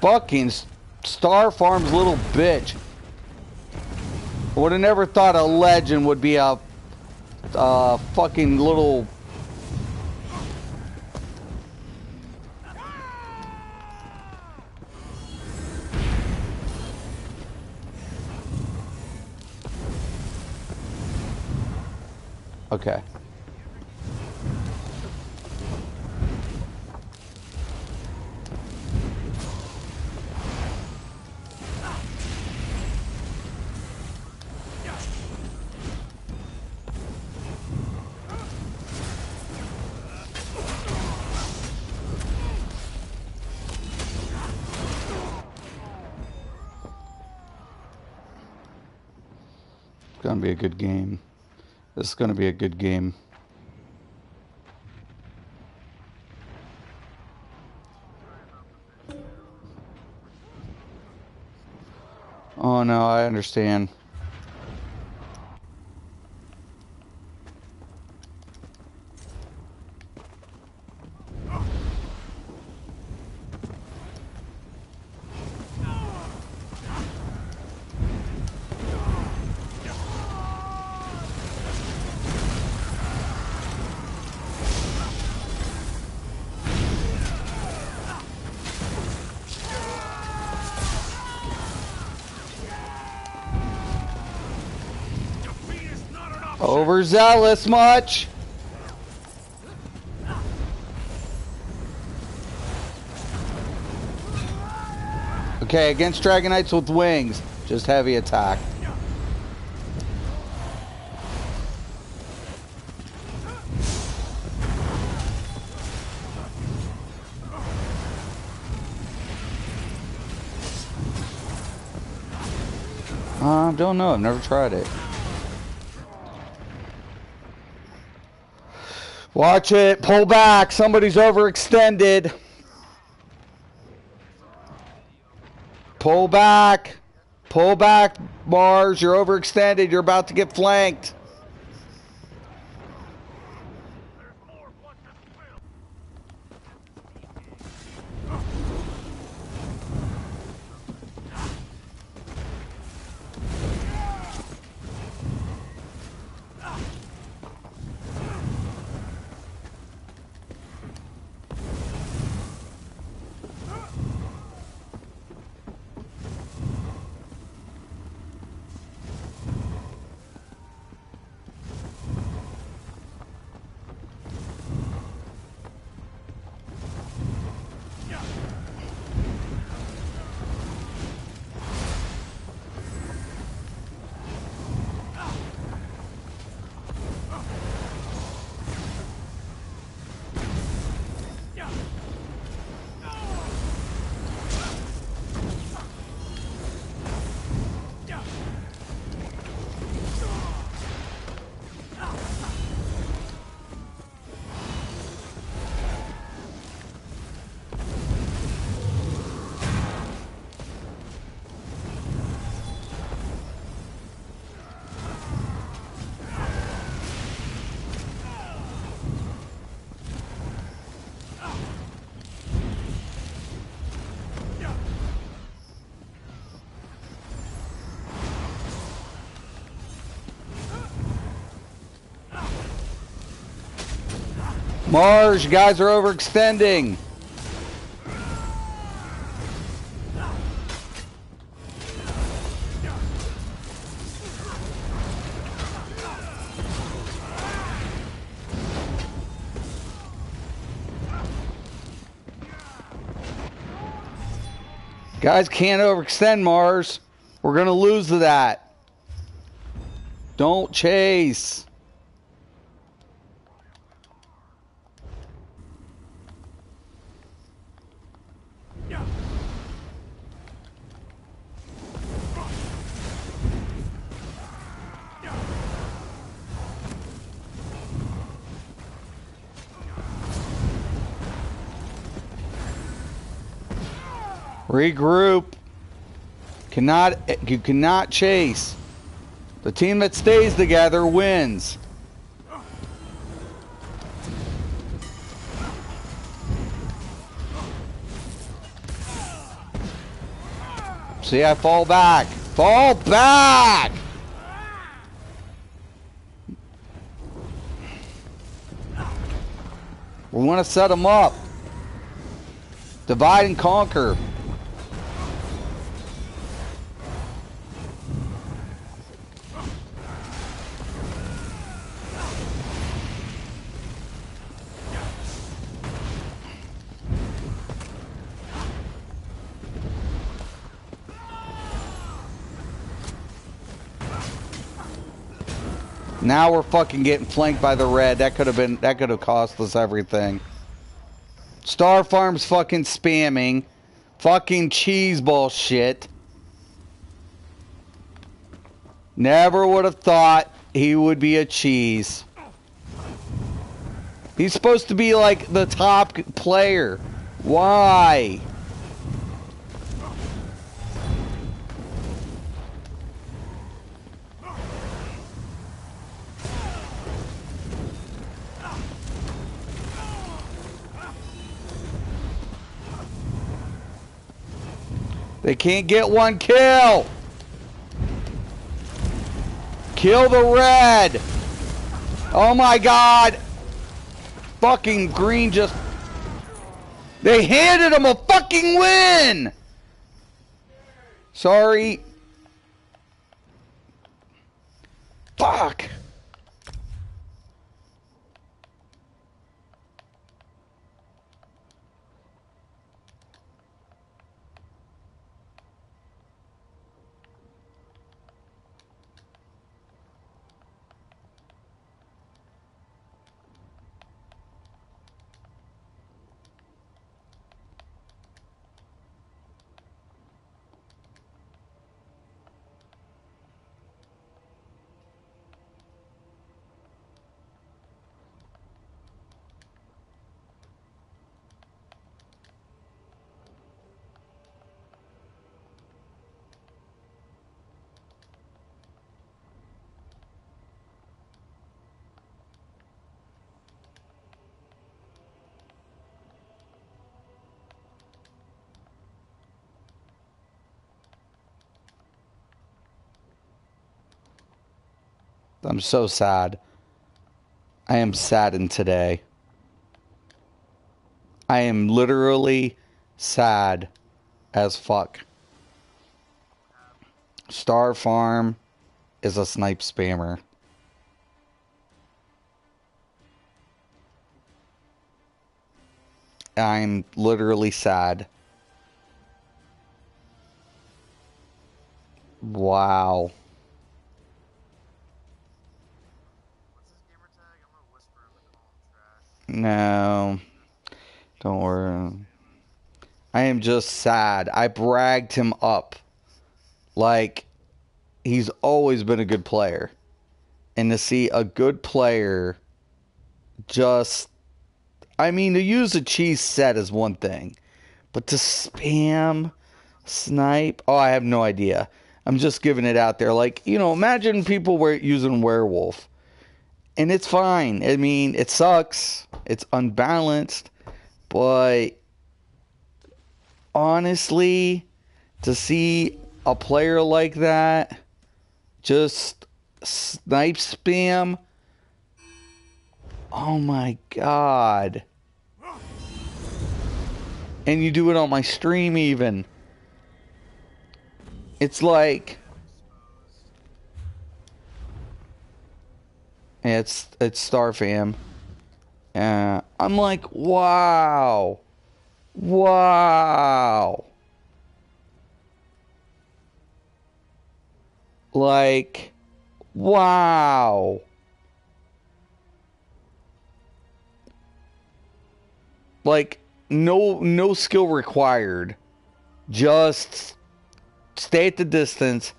Speaker 1: Fucking Star Farm's little bitch. I would have never thought a legend would be a fucking little... Okay. It's gonna be a good game. This is gonna be a good game. Oh no, I understand. Overzealous much? Okay, against Dragonites with wings, just heavy attack. Don't know, I've never tried it. Watch it, pull back, somebody's overextended. Pull back, Mars, you're overextended, you're about to get flanked. Mars, you guys are overextending. Guys can't overextend, Mars. We're going to lose to that. Don't chase. Regroup. You cannot chase. The team that stays together wins. See, I fall back. Fall back! We want to set them up. Divide and conquer. Now we're fucking getting flanked by the red. That could have cost us everything. Star Farm's fucking spamming. Fucking cheese bullshit. Never would have thought he would be a cheese. He's supposed to be like the top player. Why? They can't get one kill. Kill the red. Oh my god. Fucking green just... They handed him a fucking win. Sorry. Fuck. I'm so sad. I am saddened today. I am literally sad as fuck. Star Farm is a snipe spammer. I'm literally sad. Wow. No, don't worry. I am just sad. I bragged him up. Like, he's always been a good player. And to see a good player just... I mean, to use a cheese set is one thing. But to spam, snipe... Oh, I have no idea. I'm just giving it out there. Like, you know, imagine people were using werewolf. And it's fine. I mean, it sucks. It's unbalanced. But honestly, to see a player like that just snipe spam Oh my god. And you do it on my stream even. It's like... It's Starfam. I'm like, wow. Wow. Like, wow. Like, no skill required. Just stay at the distance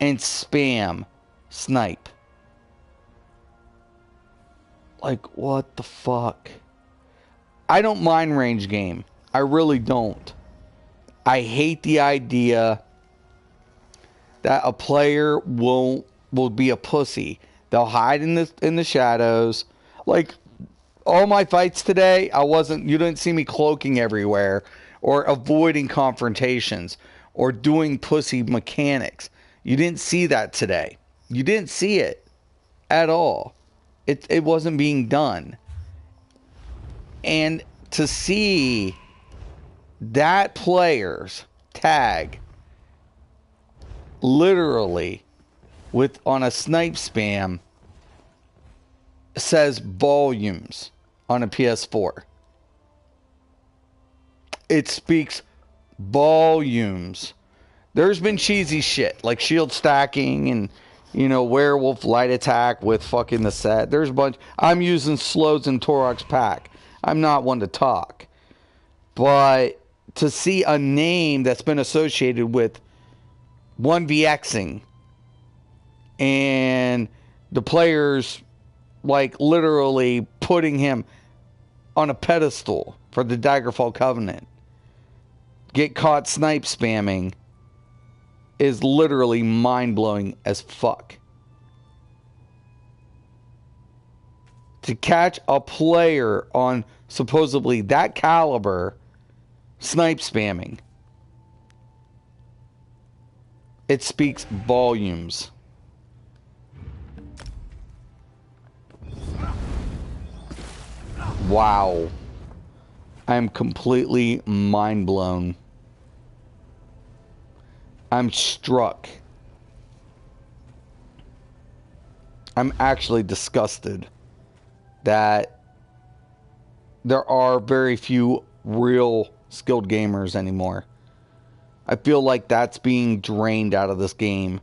Speaker 1: and spam snipe. Like, what the fuck? I don't mind range game. I really don't. I hate the idea that a player will be a pussy. They'll hide in the shadows. Like all my fights today, you didn't see me cloaking everywhere or avoiding confrontations or doing pussy mechanics. You didn't see that today. You didn't see it at all. It wasn't being done. And to see that player's tag literally on a snipe spam says volumes on a PS4. It speaks volumes. There's been cheesy shit like shield stacking and werewolf light attack with fucking the set. There's a bunch. I'm using slows and Torok's pack. I'm not one to talk. But to see a name that's been associated with 1vxing and the players like literally putting him on a pedestal for the Daggerfall Covenant, get caught snipe spamming, is literally mind-blowing as fuck. To catch a player on supposedly that caliber snipe spamming, it speaks volumes. Wow. I'm completely mind blown. I'm struck. I'm actually disgusted that there are very few real skilled gamers anymore. I feel like that's being drained out of this game.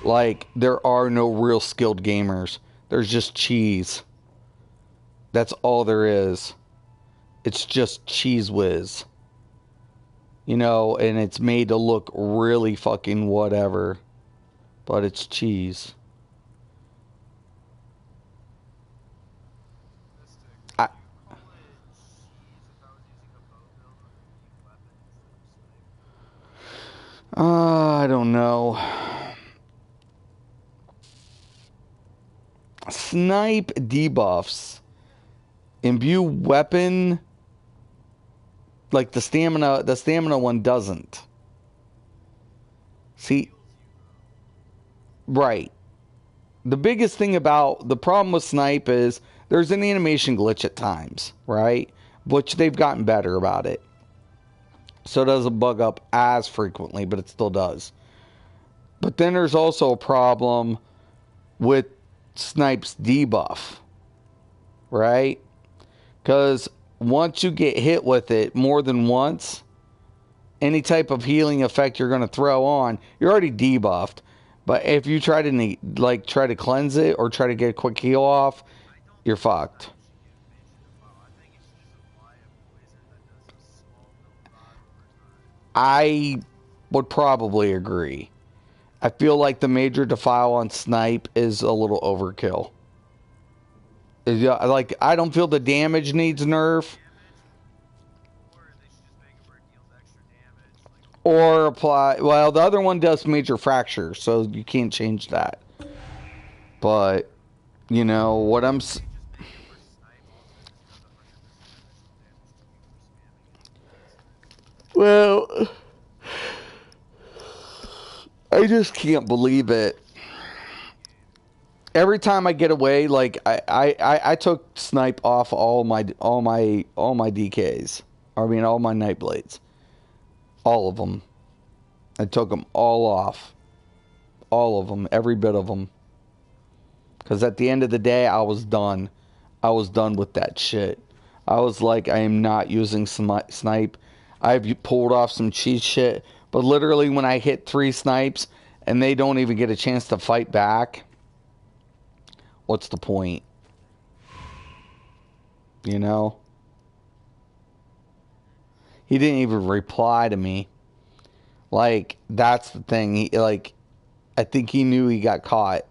Speaker 1: Like, there are no real skilled gamers. There's just cheese. That's all there is. It's just cheese whiz. And it's made to look really fucking whatever. But it's cheese. I don't know. Snipe debuffs imbue weapon, like the stamina one doesn't. See, right. The biggest thing about the problem with snipe is there's an animation glitch at times, right? Which they've gotten better about it. So it doesn't bug up as frequently, but it still does. But then there's also a problem with snipe's debuff, right? Because once you get hit with it more than once, any type of healing effect you're going to throw on, you're already debuffed. But if you try to cleanse it or try to get a quick heal off, you're fucked. I would probably agree. I feel like the major defile on snipe is a little overkill. Like, I don't feel the damage needs nerf. Or apply... Well, the other one does major fracture, so you can't change that. But, what I'm... Well... I just can't believe it. every time I get away, like I took snipe off all my DKs. I mean all my night blades. All of them. I took them all off. All of them, every bit of them. Because at the end of the day, I was done. I was done with that shit. I was like, I am not using snipe. I've pulled off some cheat shit. But literally when I hit 3 snipes and they don't even get a chance to fight back, what's the point? You know? He didn't even reply to me. Like, that's the thing. He, like, I think he knew he got caught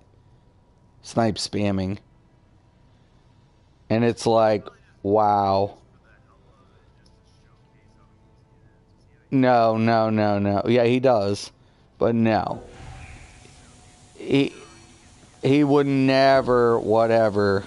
Speaker 1: snipe spamming. And it's like, wow. No. Yeah, he does. But no. He would never, whatever.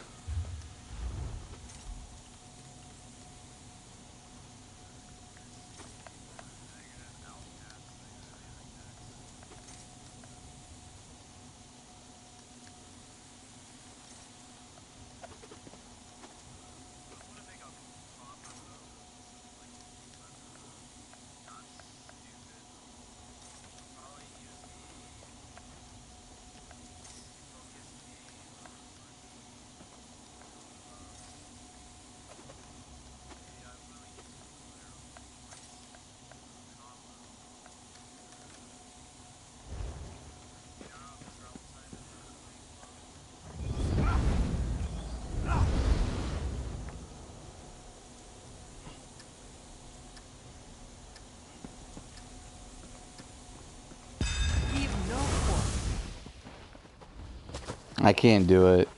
Speaker 1: I can't do it.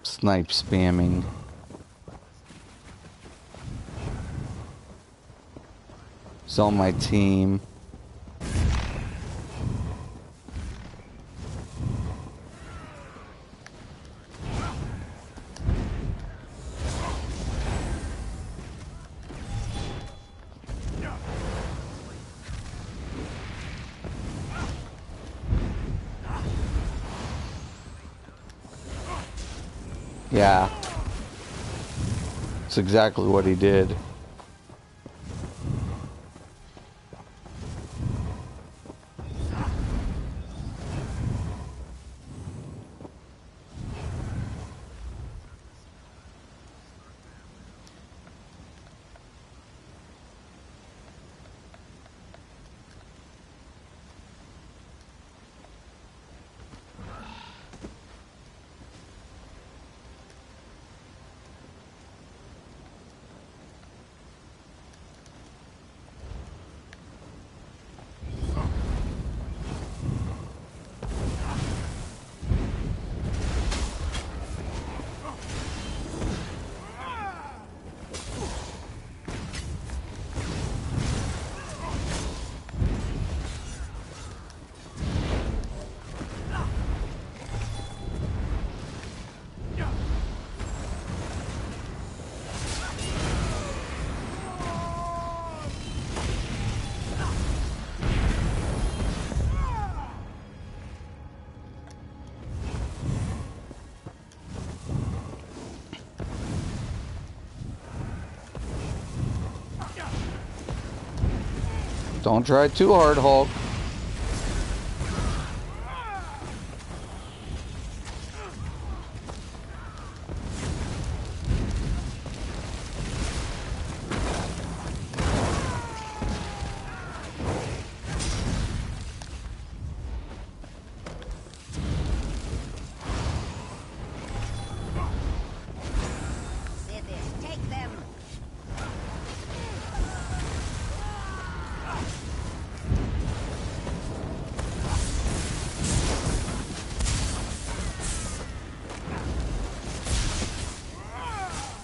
Speaker 1: Snipe spamming. It's on my team. Yeah. That's exactly what he did. Don't try too hard, Hulk.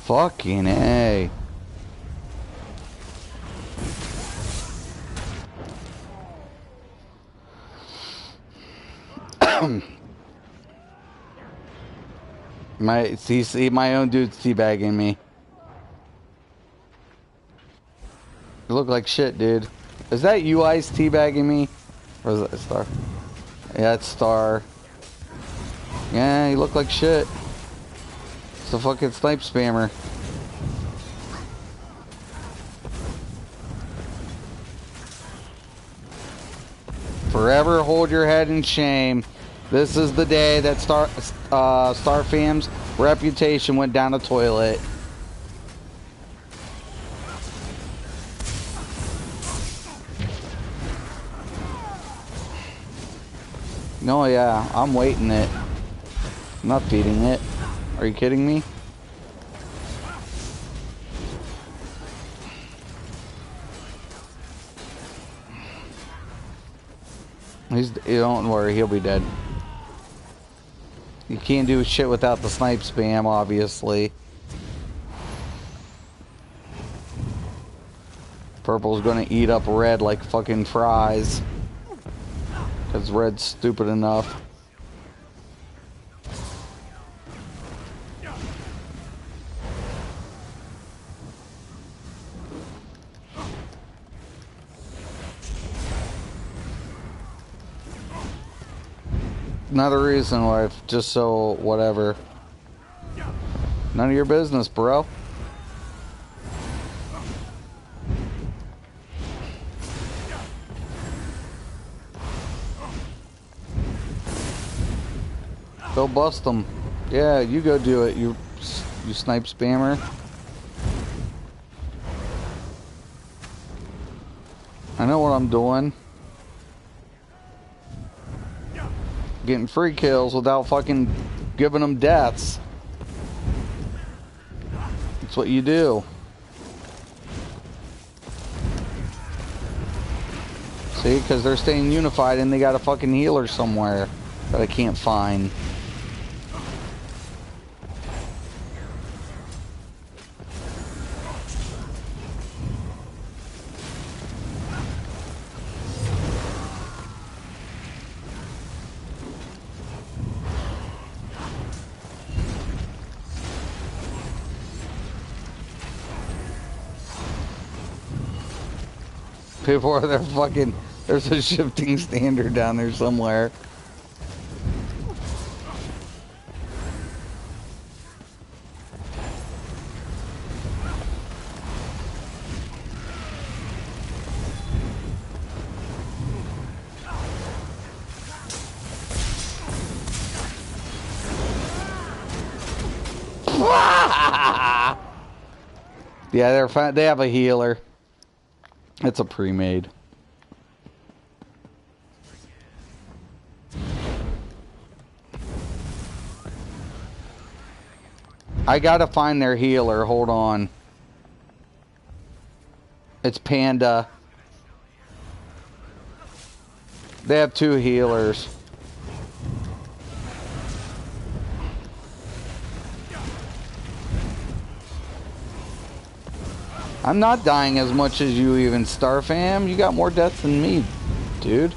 Speaker 1: Fucking A. My own dude's teabagging me. You look like shit, dude. Is that you Ice teabagging me? Or is that Star? Yeah, it's Star. Yeah, he looked like shit. It's a fucking snipe spammer. Forever hold your head in shame. This is the day that Starfam's reputation went down the toilet. No, yeah, I'm waiting it. I'm not feeding it. Are you kidding me? Don't worry, he'll be dead. You can't do shit without the snipe spam, obviously. Purple's gonna eat up red like fucking fries. Because red's stupid enough. Another reason why, just so whatever. None of your business, bro. Go bust them. Yeah, you go do it, you snipe spammer. I know what I'm doing. Getting free kills without fucking giving them deaths. That's what you do. See, because they're staying unified and they got a fucking healer somewhere that I can't find. People are there fucking... There's a shifting standard down there somewhere. Yeah, they're fine. They have a healer. It's a pre-made. I gotta find their healer. Hold on. It's Panda. They have 2 healers. I'm not dying as much as you even, Starfam. You got more deaths than me, dude.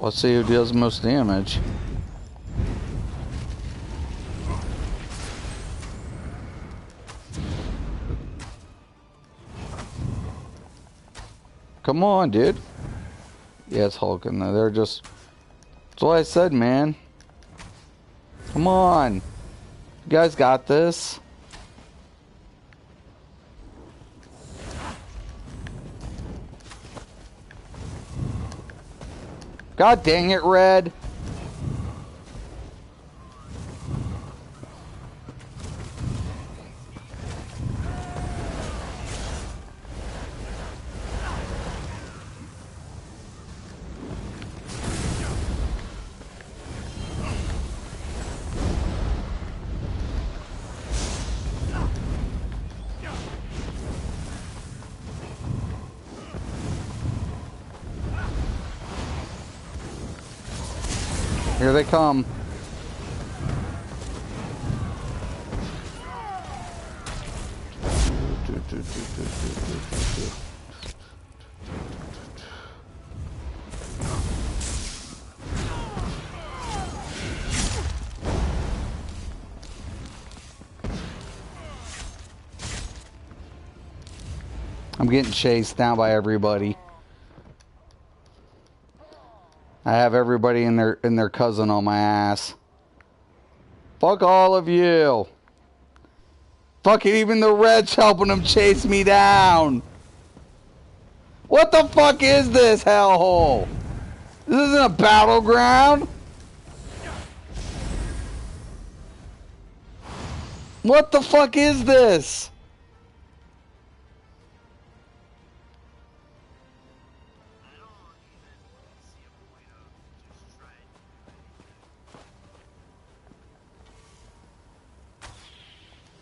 Speaker 1: Let's see who deals the most damage. Come on, dude. Yeah, it's Hulk in there. They're just... That's what I said, man. Come on. You guys got this. God dang it, Red. Here they come. I'm getting chased down by everybody. I have everybody and their cousin on my ass. Fuck all of you. Fucking even the red's helping them chase me down. What the fuck is this hellhole? This isn't a battleground. What the fuck is this?
Speaker 3: I don't even see a point of just trying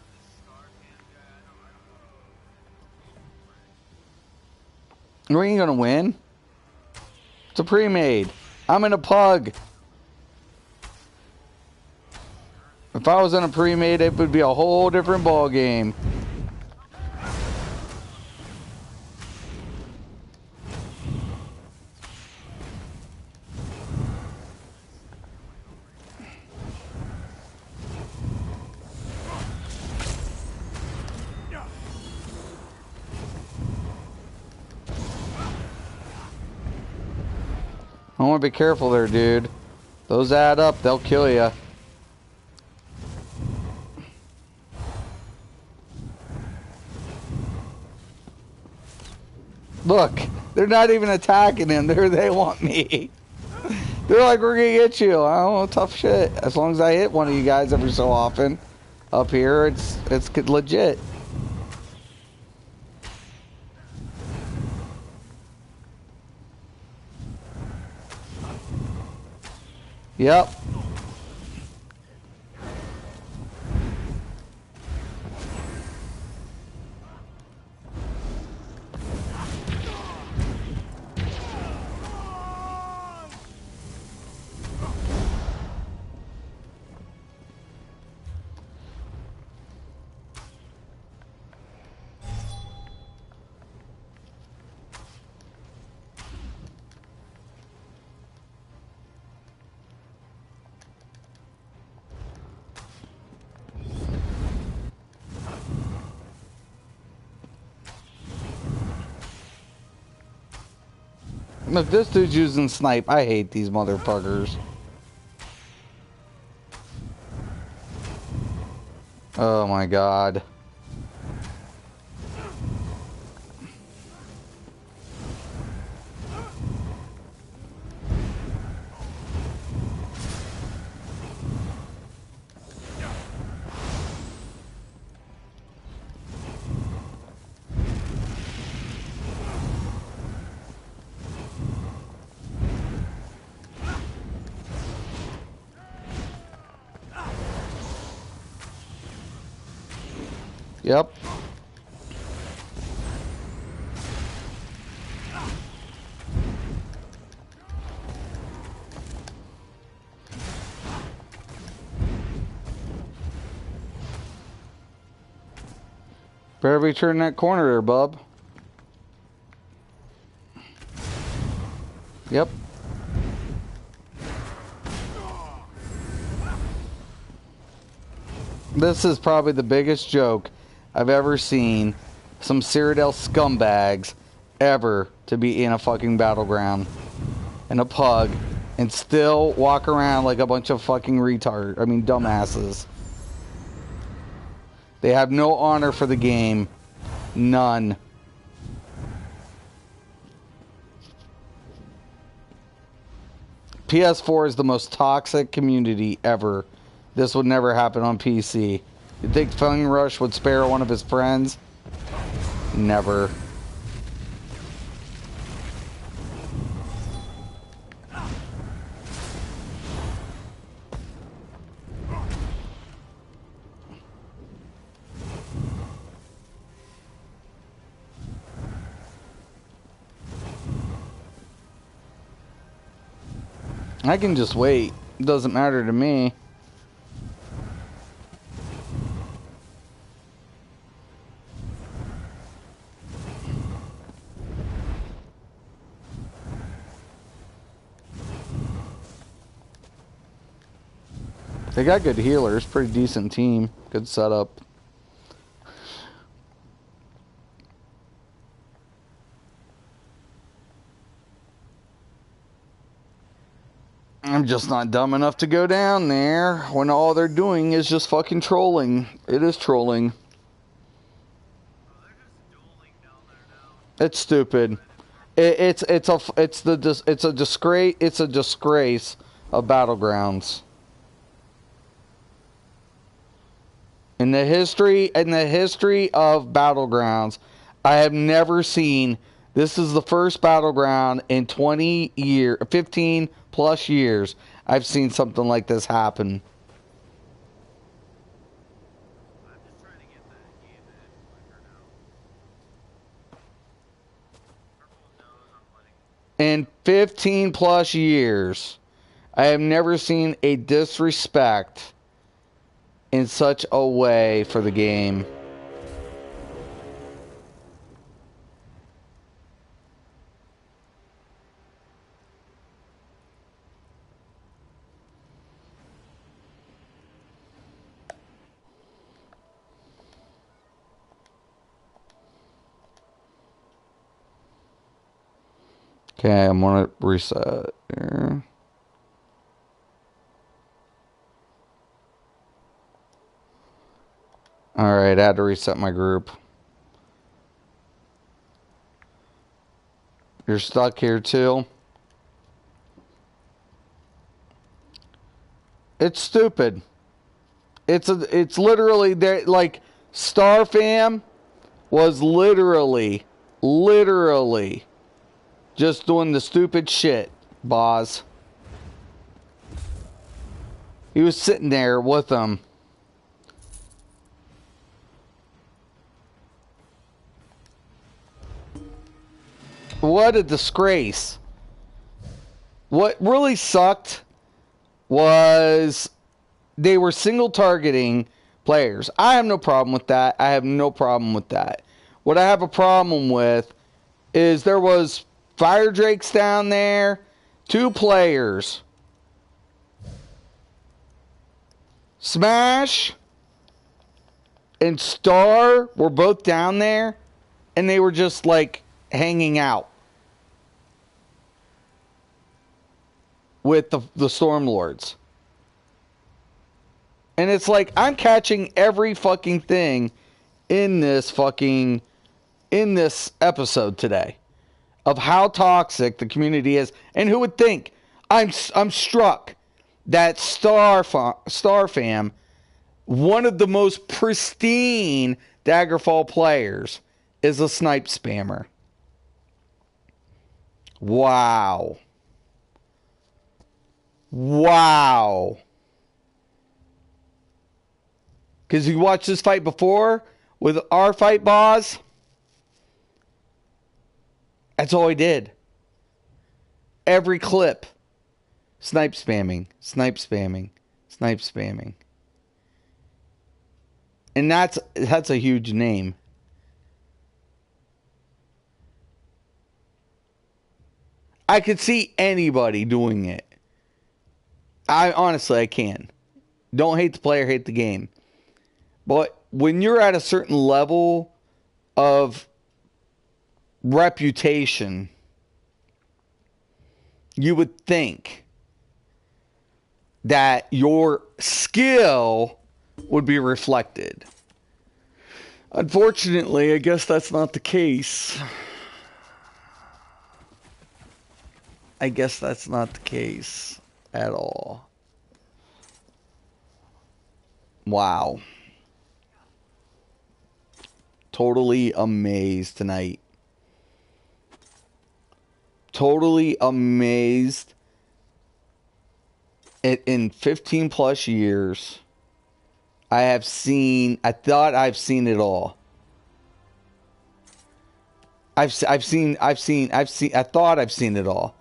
Speaker 3: the star cam guy. I don't know.
Speaker 1: We ain't gonna win. It's a pre-made. I'm in a pug. If I was in a pre-made, it would be a whole different ball game. I want to be careful there, dude. Those add up, they'll kill you. Look, they're not even attacking him. They want me. They're like, we're gonna get you. I don't know, tough shit. As long as I hit one of you guys every so often up here, it's legit. Yep. Look, this dude's using snipe. I hate these motherfuckers. Oh my god. Yep. Better be turning that corner there, bub. Yep. This is probably the biggest joke I've ever seen some Cyrodiil scumbags ever to be in a fucking battleground in a pug and still walk around like a bunch of fucking dumbasses. They have no honor for the game. None. PS4 is the most toxic community ever. This would never happen on PC. You think Fung Rush would spare one of his friends? Never. I can just wait. It doesn't matter to me. They got good healers, pretty decent team, good setup. I'm just not dumb enough to go down there when all they're doing is just fucking trolling. It is trolling.
Speaker 3: Oh, they're just dueling down there now.
Speaker 1: It's stupid. It's a disgrace of Battlegrounds. In the history of Battlegrounds, I have never seen. This is the first Battleground in 15 plus years I've seen something like this happen.
Speaker 3: I'm just trying to get that game in quicker now. Purple knows I'm letting.
Speaker 1: In 15 plus years, I have never seen a disrespect in such a way for the game. Okay, I'm gonna reset here. Alright, I had to reset my group. You're stuck here too? It's stupid. It's literally there, like Star Fam was literally just doing the stupid shit, boss. He was sitting there with them. What a disgrace. What really sucked was they were single targeting players. I have no problem with that. What I have a problem with is there was Fire Drakes down there, 2 players. Smash and Star were both down there, and they were just like hanging out with the Stormlords. And it's like, I'm catching every fucking thing in this episode today of how toxic the community is. And who would think? I'm struck that Star Fam, one of the most pristine Daggerfall players, is a snipe spammer. Wow. Because you watched this fight before with our fight, boss. That's all he did. Every clip. Snipe spamming. And that's a huge name. I could see anybody doing it. I can. Don't hate the player, hate the game. But when you're at a certain level of reputation, you would think that your skill would be reflected. Unfortunately, I guess that's not the case. At all. Wow. Totally amazed tonight. Totally amazed. In 15 plus years, I thought I've seen it all. I thought I've seen it all.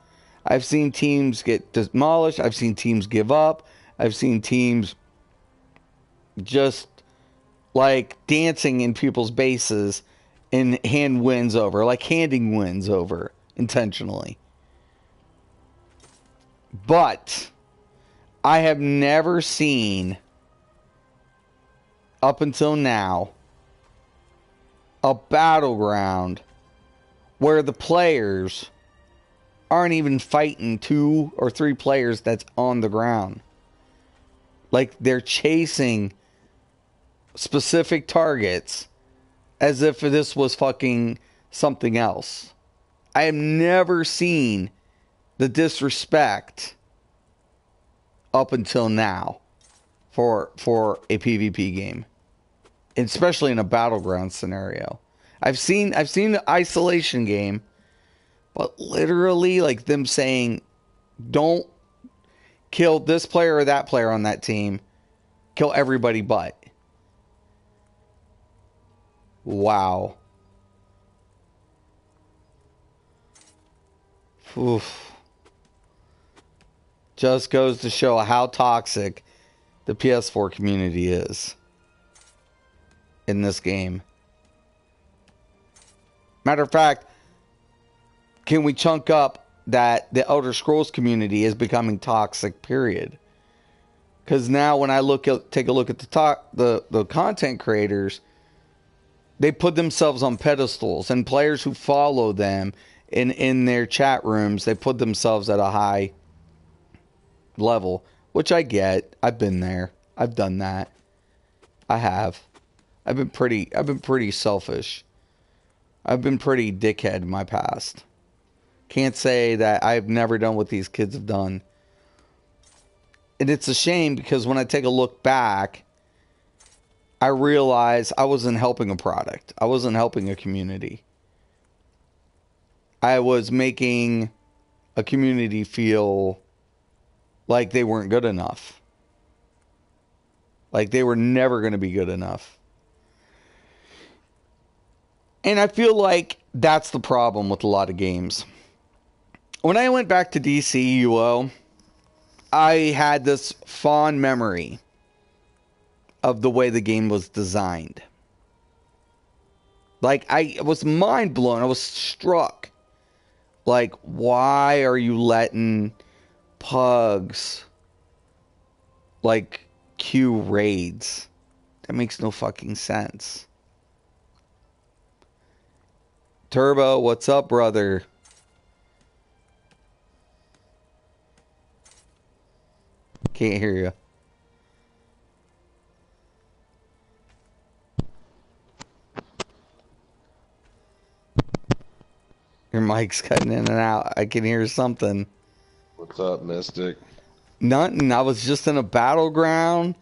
Speaker 1: I've seen teams get demolished. I've seen teams give up. I've seen teams just like dancing in people's bases and handing wins over intentionally. But I have never seen, up until now, a battleground where the players aren't even fighting 2 or 3 players that's on the ground. Like, they're chasing specific targets as if this was fucking something else. I have never seen the disrespect up until now for a PvP game, especially in a battleground scenario. I've seen the isolation game, but literally, like, them saying, don't kill this player or that player on that team, kill everybody but. Wow. Oof. Just goes to show how toxic the PS4 community is in this game. Matter of fact, can we chunk up that the Elder Scrolls community is becoming toxic, period? Because now when I take a look at the content creators, they put themselves on pedestals, and players who follow them in their chat rooms, they put themselves at a high level, which I get. I've been there. I've done that. I have. I've been pretty selfish. I've been pretty dickhead in my past. Can't say that I've never done what these kids have done. And it's a shame because when I take a look back, I realize I wasn't helping a product. I wasn't helping a community. I was making a community feel like they weren't good enough. Like they were never going to be good enough. And I feel like that's the problem with a lot of games. When I went back to DCUO, I had this fond memory of the way the game was designed. Like, I was mind blown. I was struck. Like, why are you letting pugs, like, queue raids? That makes no fucking sense. Turbo, what's up, brother? Can't hear you. Your mic's cutting in and out. I can hear something.
Speaker 5: What's up, Mystic?
Speaker 1: Nothing. I was just in a battleground.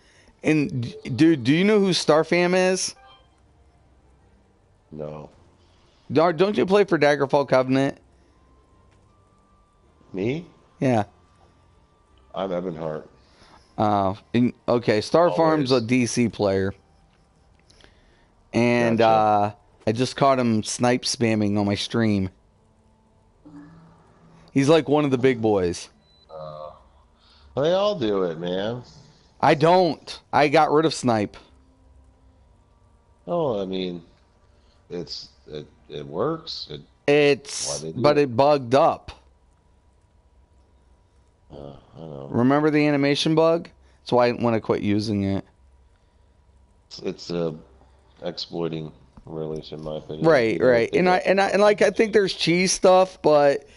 Speaker 1: And, dude, do you know who Starfam is?
Speaker 5: No.
Speaker 1: Don't you play for Daggerfall Covenant?
Speaker 5: Me?
Speaker 1: Yeah.
Speaker 5: I'm Ebonheart.
Speaker 1: Okay, Star Farm's a
Speaker 5: Always.
Speaker 1: DC player. And
Speaker 5: Gotcha.
Speaker 1: I just caught him snipe spamming on my stream. He's like one of the big boys.
Speaker 5: They all do it, man.
Speaker 1: I don't. I got rid of snipe.
Speaker 5: Oh, I mean, it works. Why they do
Speaker 1: But
Speaker 5: it?
Speaker 1: it bugged up.
Speaker 5: I know.
Speaker 1: Remember the animation bug? That's why when I quit using it.
Speaker 5: It's exploiting release, in my opinion.
Speaker 1: Right. And I think there's cheese stuff, but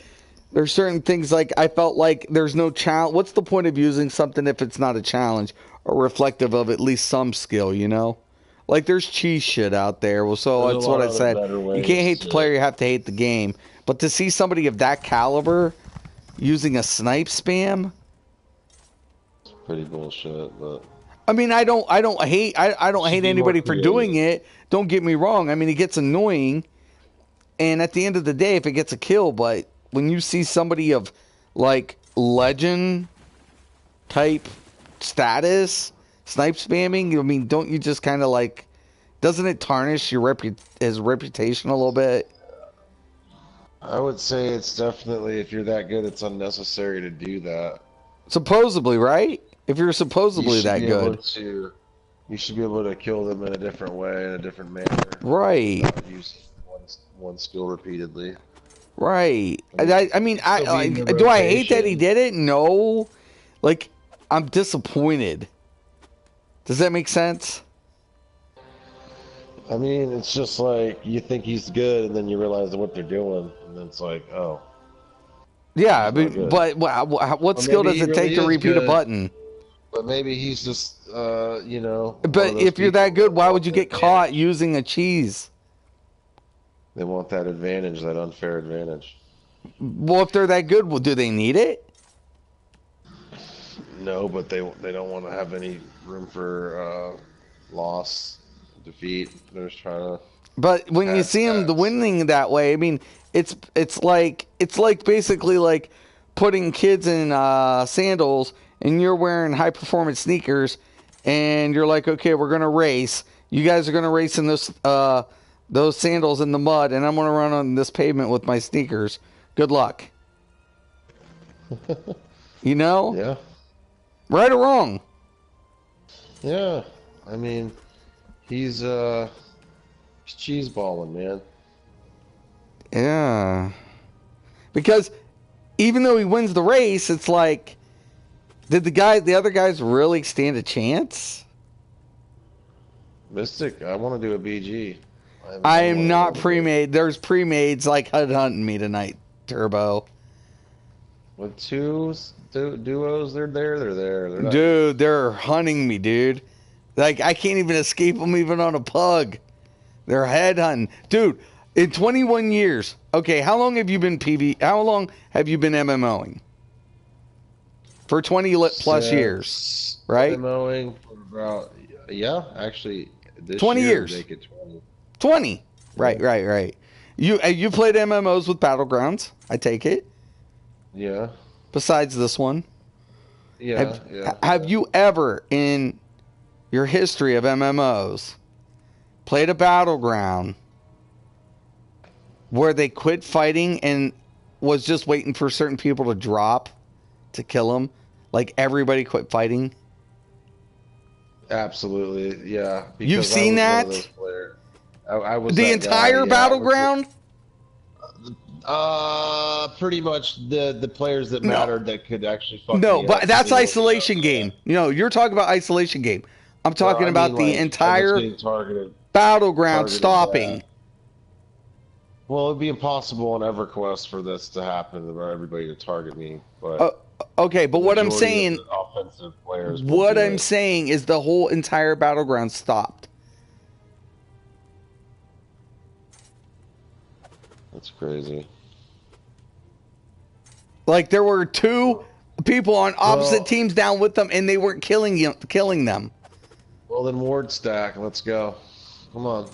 Speaker 1: there's certain things like I felt like there's no challenge. What's the point of using something if it's not a challenge or reflective of at least some skill, you know? Like there's cheese shit out there. Well, so
Speaker 5: There's
Speaker 1: that's
Speaker 5: a
Speaker 1: what
Speaker 5: lot
Speaker 1: I
Speaker 5: of
Speaker 1: said.
Speaker 5: better
Speaker 1: You
Speaker 5: ways
Speaker 1: can't hate the
Speaker 5: to-
Speaker 1: player, you have to hate the game. But to see somebody of that caliber using a snipe spam,
Speaker 5: It's pretty bullshit, but
Speaker 1: I mean, I don't hate
Speaker 5: be
Speaker 1: anybody
Speaker 5: more
Speaker 1: for doing
Speaker 5: creative.
Speaker 1: it. Don't get me wrong. I mean, it gets annoying, and at the end of the day, if it gets a kill, but when you see somebody of like legend type status snipe spamming, I mean, don't you just kind of like, doesn't it tarnish your his reputation a little bit?
Speaker 5: I would say it's definitely, if you're that good, it's unnecessary to do that.
Speaker 1: Supposedly, right? If you're supposedly that good,
Speaker 5: You should be able to kill them in a different way, in a different manner.
Speaker 1: right?
Speaker 5: Not use one skill repeatedly.
Speaker 1: Right.
Speaker 5: I mean, still be in your
Speaker 1: Do I hate that he
Speaker 5: rotation.
Speaker 1: did it? No. Like, I'm disappointed. Does that make sense?
Speaker 5: I mean, it's just like you think he's good, and then you realize what they're doing, and then it's like, oh,
Speaker 1: Yeah,
Speaker 5: He's not good.
Speaker 1: but what skill
Speaker 5: maybe
Speaker 1: does
Speaker 5: he
Speaker 1: it take
Speaker 5: really
Speaker 1: to
Speaker 5: is
Speaker 1: repeat a
Speaker 5: good.
Speaker 1: button?
Speaker 5: But maybe he's just, you know, one
Speaker 1: But
Speaker 5: of those
Speaker 1: if you're that
Speaker 5: people
Speaker 1: good, why would
Speaker 5: want
Speaker 1: you
Speaker 5: the
Speaker 1: get caught
Speaker 5: advantage.
Speaker 1: using a cheese?
Speaker 5: They want that advantage, that unfair advantage.
Speaker 1: Well, if they're that good, well, do they need it?
Speaker 5: No, but they don't want to have any room for loss, defeat. They're just trying to
Speaker 1: But when you
Speaker 5: pad
Speaker 1: see them
Speaker 5: stats.
Speaker 1: winning that way, I mean, it's like basically like putting kids in sandals and you're wearing high performance sneakers, and you're like, okay, we're gonna race. You guys are gonna race in those sandals in the mud, and I'm gonna run on this pavement with my sneakers. Good luck. You know,
Speaker 5: Yeah,
Speaker 1: right or wrong?
Speaker 5: yeah. I mean, he's cheese balling, man.
Speaker 1: Yeah. Because even though he wins the race, it's like, did the other guys really stand a chance?
Speaker 5: Mystic, I want to do a BG.
Speaker 1: I
Speaker 5: I
Speaker 1: am
Speaker 5: want to
Speaker 1: not
Speaker 5: go to
Speaker 1: pre-made. There's pre-mades like HUD hunting me tonight, Turbo.
Speaker 5: with two duos. They're there. They're not.
Speaker 1: Dude, they're hunting me, dude. Like, I can't even escape them even on a pug. They're head hunting. Dude, in 21 years, okay, how long have you been how long have you been MMOing? For 20 plus years, right?
Speaker 5: MMOing for about, yeah, actually, this
Speaker 1: 20
Speaker 5: year
Speaker 1: years.
Speaker 5: make it 20.
Speaker 1: 20.
Speaker 5: Yeah.
Speaker 1: Right. You played MMOs with Battlegrounds, I take it.
Speaker 5: Yeah.
Speaker 1: Besides this one.
Speaker 5: Yeah.
Speaker 1: Have you ever in your history of MMOs played a Battleground where they quit fighting and was just waiting for certain people to drop to kill them? Like everybody quit fighting?
Speaker 5: Absolutely, yeah.
Speaker 1: You've seen
Speaker 5: I was
Speaker 1: that?
Speaker 5: one of those players. I was
Speaker 1: The
Speaker 5: that
Speaker 1: entire
Speaker 5: guy, yeah.
Speaker 1: Battleground?
Speaker 5: Pretty much the players that
Speaker 1: No.
Speaker 5: mattered that could actually fuck
Speaker 1: No,
Speaker 5: me
Speaker 1: but
Speaker 5: up,
Speaker 1: that's
Speaker 5: you know,
Speaker 1: isolation game. You know, you're talking about isolation game. I'm talking
Speaker 5: I
Speaker 1: about
Speaker 5: mean,
Speaker 1: the
Speaker 5: like, I was
Speaker 1: entire
Speaker 5: getting targeted
Speaker 1: Battleground stopping.
Speaker 5: bad. Well, it'd be impossible on EverQuest for this to happen, for everybody to target me. But
Speaker 1: Okay, but what I'm
Speaker 5: majority of
Speaker 1: saying,
Speaker 5: the offensive players would
Speaker 1: what
Speaker 5: do
Speaker 1: I'm
Speaker 5: it.
Speaker 1: saying is the whole entire Battleground stopped.
Speaker 5: That's crazy.
Speaker 1: Like there were two people on opposite teams down with them, and they weren't killing them.
Speaker 5: Well, then ward stack. Let's go. Come on.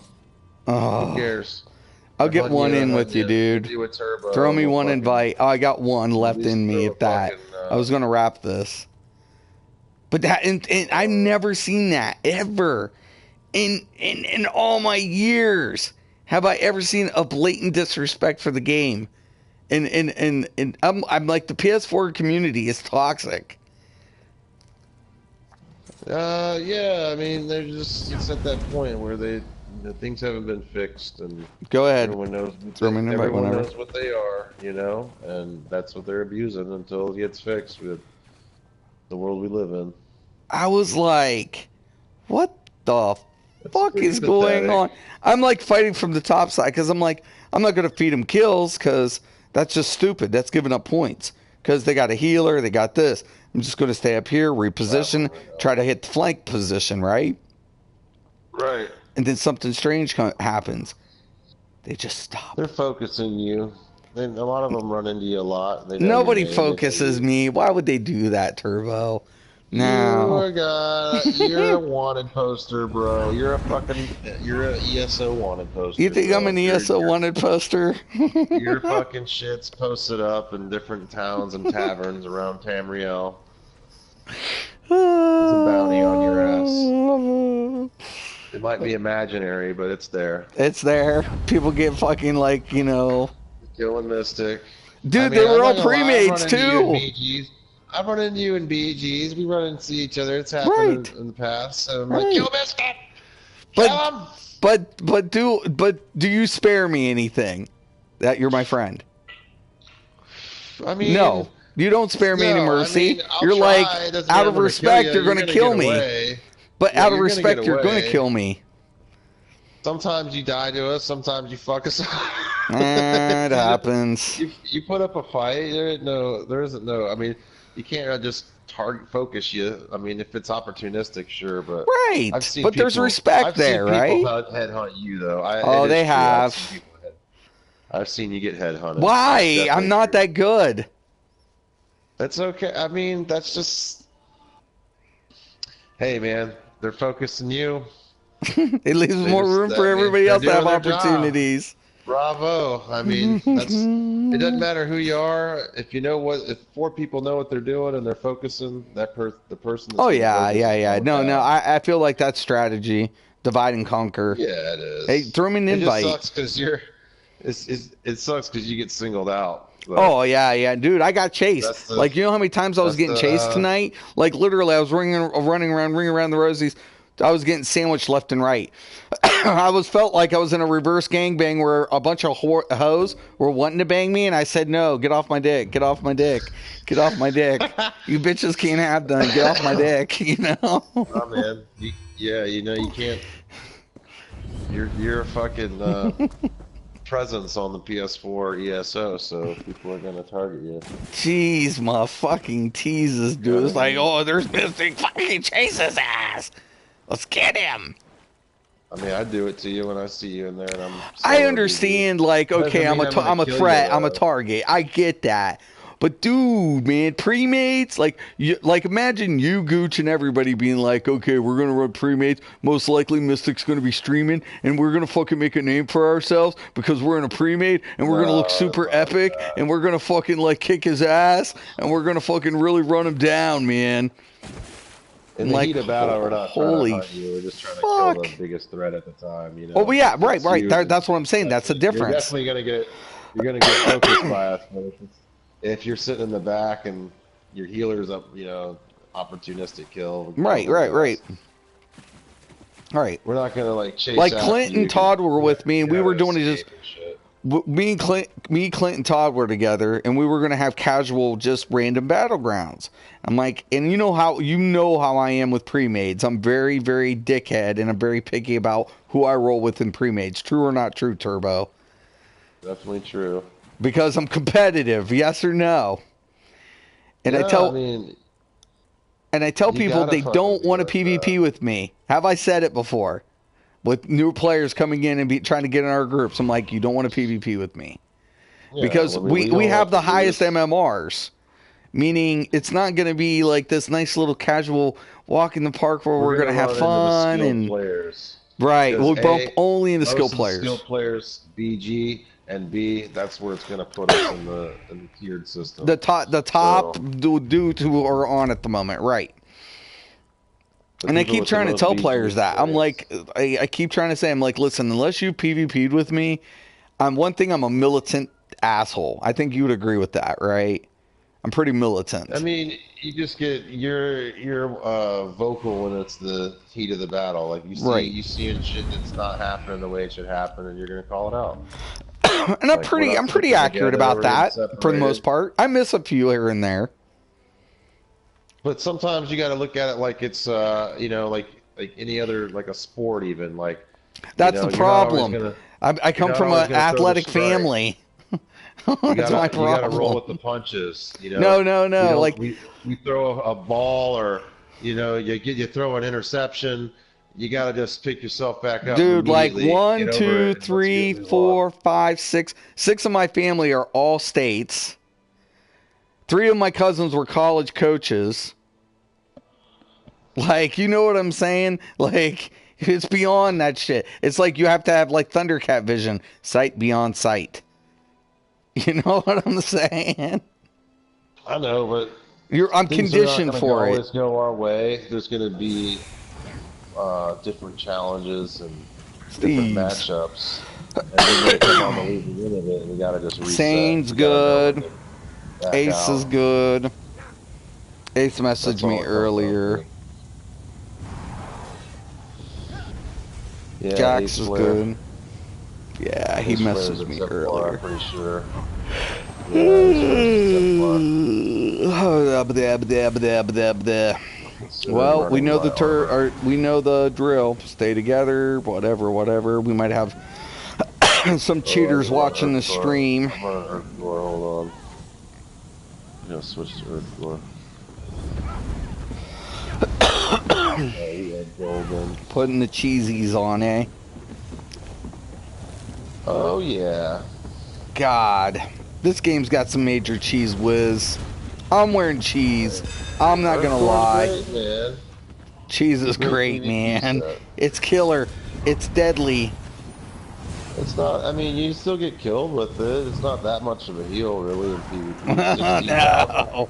Speaker 1: Oh,
Speaker 5: Who cares?
Speaker 1: I'll get one in with you, dude.
Speaker 5: Do a turbo.
Speaker 1: Throw me
Speaker 5: We'll
Speaker 1: one
Speaker 5: fucking-
Speaker 1: invite. Oh, I got one left
Speaker 5: least
Speaker 1: in me.
Speaker 5: throw
Speaker 1: At that, I was gonna wrap this, but that and I've never seen that ever in all my years. Have I ever seen a blatant disrespect for the game? And I'm like, the PS4 community is toxic.
Speaker 5: Yeah. I mean, they're just, it's at that point where things haven't been fixed, and
Speaker 1: Go ahead.
Speaker 5: everyone knows.
Speaker 1: Throw me an invite
Speaker 5: Everyone
Speaker 1: whenever.
Speaker 5: knows what they are, you know, and that's what they're abusing until it gets fixed with the world we live in.
Speaker 1: I was like, what the fuck
Speaker 5: pretty
Speaker 1: is going
Speaker 5: pathetic.
Speaker 1: on? I'm like fighting from the top side because I'm like, I'm not going to feed them kills because that's just stupid. That's giving up points because they got a healer. They got this. I'm just going to stay up here, reposition, try to hit the flank position, right?
Speaker 5: Right.
Speaker 1: And then something strange happens. They just stop.
Speaker 5: They're focusing you. A lot of them run into you a lot. They know
Speaker 1: Nobody
Speaker 5: your name, they know
Speaker 1: focuses
Speaker 5: you.
Speaker 1: me. Why would they do that, Turbo? No.
Speaker 5: You're a wanted poster, bro. You're a ESO wanted poster.
Speaker 1: You think
Speaker 5: bro.
Speaker 1: I'm an ESO wanted poster?
Speaker 5: Your fucking shit's posted up in different towns and taverns around Tamriel. There's a bounty on your ass. It might be imaginary, but it's there.
Speaker 1: It's there. People get fucking like, you know.
Speaker 5: Killing Mystic.
Speaker 1: Dude,
Speaker 5: I mean,
Speaker 1: they were
Speaker 5: I'm
Speaker 1: all
Speaker 5: not gonna lie,
Speaker 1: pre-mates
Speaker 5: I've run into you in
Speaker 1: too.
Speaker 5: BGs. I've run into you in BGs. We run into each other. It's happened in the past. So I'm like, kill Mystic! Kill him!
Speaker 1: But do you spare me anything? That you're my friend.
Speaker 5: I mean,
Speaker 1: No. You don't spare me any
Speaker 5: no,
Speaker 1: mercy.
Speaker 5: I mean, I'll
Speaker 1: You're
Speaker 5: try.
Speaker 1: like,
Speaker 5: It doesn't
Speaker 1: out
Speaker 5: mean
Speaker 1: of
Speaker 5: I'm gonna
Speaker 1: respect,
Speaker 5: kill
Speaker 1: you're
Speaker 5: you.
Speaker 1: going to kill
Speaker 5: get
Speaker 1: me.
Speaker 5: away.
Speaker 1: But
Speaker 5: Yeah,
Speaker 1: out of
Speaker 5: you're gonna
Speaker 1: respect,
Speaker 5: get
Speaker 1: you're going to
Speaker 5: away.
Speaker 1: kill me.
Speaker 5: Sometimes you die to us. Sometimes you fuck us up.
Speaker 1: It happens.
Speaker 5: You put up a fight. There isn't no. I mean, you can't just target focus you. I mean, if it's opportunistic, sure, but
Speaker 1: Right. But there's respect there, right?
Speaker 5: I've seen people headhunt you though.
Speaker 1: Oh, they have.
Speaker 5: I've seen you get headhunted.
Speaker 1: Why? I'm not that good.
Speaker 5: That's okay. I mean, that's just. Hey, man, they're focusing you.
Speaker 1: It leaves more room for everybody else to have opportunities.
Speaker 5: Bravo. I mean, it doesn't matter who you are. If you know if 4 people know what they're doing and they're focusing, the person.
Speaker 1: Oh yeah. No, I feel like that's strategy. Divide and conquer.
Speaker 5: Yeah, it is.
Speaker 1: Hey, throw me an invite.
Speaker 5: It just sucks because it sucks because you get singled out. So.
Speaker 1: Oh yeah, dude, I got chased. Like, you know how many times I was getting chased tonight? Like, literally, I was running around the rosies. I was getting sandwiched left and right. I felt like I was in a reverse gangbang where a bunch of hoes were wanting to bang me, and I said, no, get off my dick, get off my dick, get off my dick. You bitches can't have none, get off my dick, you know?
Speaker 5: Oh, man. You can't. You're a fucking presence on the PS4 ESO, so people are going to target you.
Speaker 1: Jeez, my fucking teases, dude. It's like, oh, there's Mystic, fucking chase his ass. Let's get him.
Speaker 5: I mean, I do it to you when I see you in there, and
Speaker 1: I understand, like, okay, I'm a threat, I'm a target. I get that. But dude, man, pre-mates, like imagine you, Gooch, and everybody being like, okay, we're gonna run pre-mates. Most likely, Mystic's gonna be streaming, and we're gonna fucking make a name for ourselves because we're in a pre-mate, and we're gonna look super epic, and we're gonna fucking like kick his ass, and we're gonna fucking really run him down, man.
Speaker 5: In the heat of battle, we're not trying to hunt you. We're just trying to kill the biggest threat at the time. You know.
Speaker 1: Oh, yeah, right. That's what I'm saying. That's the difference.
Speaker 5: You're gonna get focused by us, but if you're sitting in the back and your healer's up, opportunistic kill.
Speaker 1: Right. All right.
Speaker 5: We're not gonna like chase.
Speaker 1: Like Clint and Todd were with me, and we were doing it just. Me, Clint, and Todd were together, and we were gonna have casual, just random battlegrounds. I'm like, and you know how I am with pre-mades. I'm very, very dickhead, and I'm very picky about who I roll with in pre-mades. True or not true, Turbo?
Speaker 5: Definitely true. Because
Speaker 1: I'm competitive, yes or no? And I tell people they don't want to PvP with me. Have I said it before? With new players coming in and trying to get in our groups, I'm like, you don't want to PvP with me. Yeah, because we have the highest MMRs. Meaning, it's not going to be like this nice little casual walk in the park where we're going to have fun. And
Speaker 5: players.
Speaker 1: Right, we'll bump only into skill players.
Speaker 5: Skill players, BG and B, that's where it's going to put us in the tiered system.
Speaker 1: The top dudes who are on at the moment, right. And I keep trying to tell players that. I'm like, I keep trying to say, I'm like, listen, unless you PvP'd with me, I'm a militant asshole. I think you would agree with that, right? I'm pretty militant.
Speaker 5: I mean, you just you're vocal when it's the heat of the battle. Like you see shit that's not happening the way it should happen, and you're gonna call it out.
Speaker 1: And I'm pretty accurate about that for the most part. I miss a few here and there.
Speaker 5: But sometimes you got to look at it like it's like any other, like a sport even. Like
Speaker 1: that's the problem. I come from an athletic family. That's my problem.
Speaker 5: You got to roll with the punches.
Speaker 1: No. Like
Speaker 5: we throw a ball, or you throw an interception. You got to just pick yourself back up.
Speaker 1: Dude, like 1, 2, 3, 4, 5, 6. 6 of my family are all states. 3 of my cousins were college coaches. Like, you know what I'm saying? Like, it's beyond that shit. It's like you have to have, like, Thundercat vision. Sight beyond sight. You know what I'm saying?
Speaker 5: I know, but...
Speaker 1: I'm conditioned for it.
Speaker 5: Always go our way. There's going to be different challenges and different matchups. And we're going to come on the losing end of it, and we got to just reset.
Speaker 1: Sane's good. Ace is good. Ace messaged me earlier.
Speaker 5: Yeah,
Speaker 1: Jax is good. Yeah, he messaged me earlier.
Speaker 5: I'm pretty sure.
Speaker 1: Well, we know the drill. Stay together. Whatever. We might have Some cheaters watching the stream.
Speaker 5: I'm on Earth Door, hold on. I'm gonna switch to Earth Door. Oh, yeah, golden.
Speaker 1: Putting the cheesies on, eh?
Speaker 5: Oh, yeah.
Speaker 1: God. This game's got some major cheese whiz. I'm wearing cheese. I'm not gonna lie.
Speaker 5: Great, man.
Speaker 1: Cheese is great, man. It's killer. It's deadly.
Speaker 5: It's not, I mean, you still get killed with it. It's not that much of a heal, really, in PvP.
Speaker 1: No.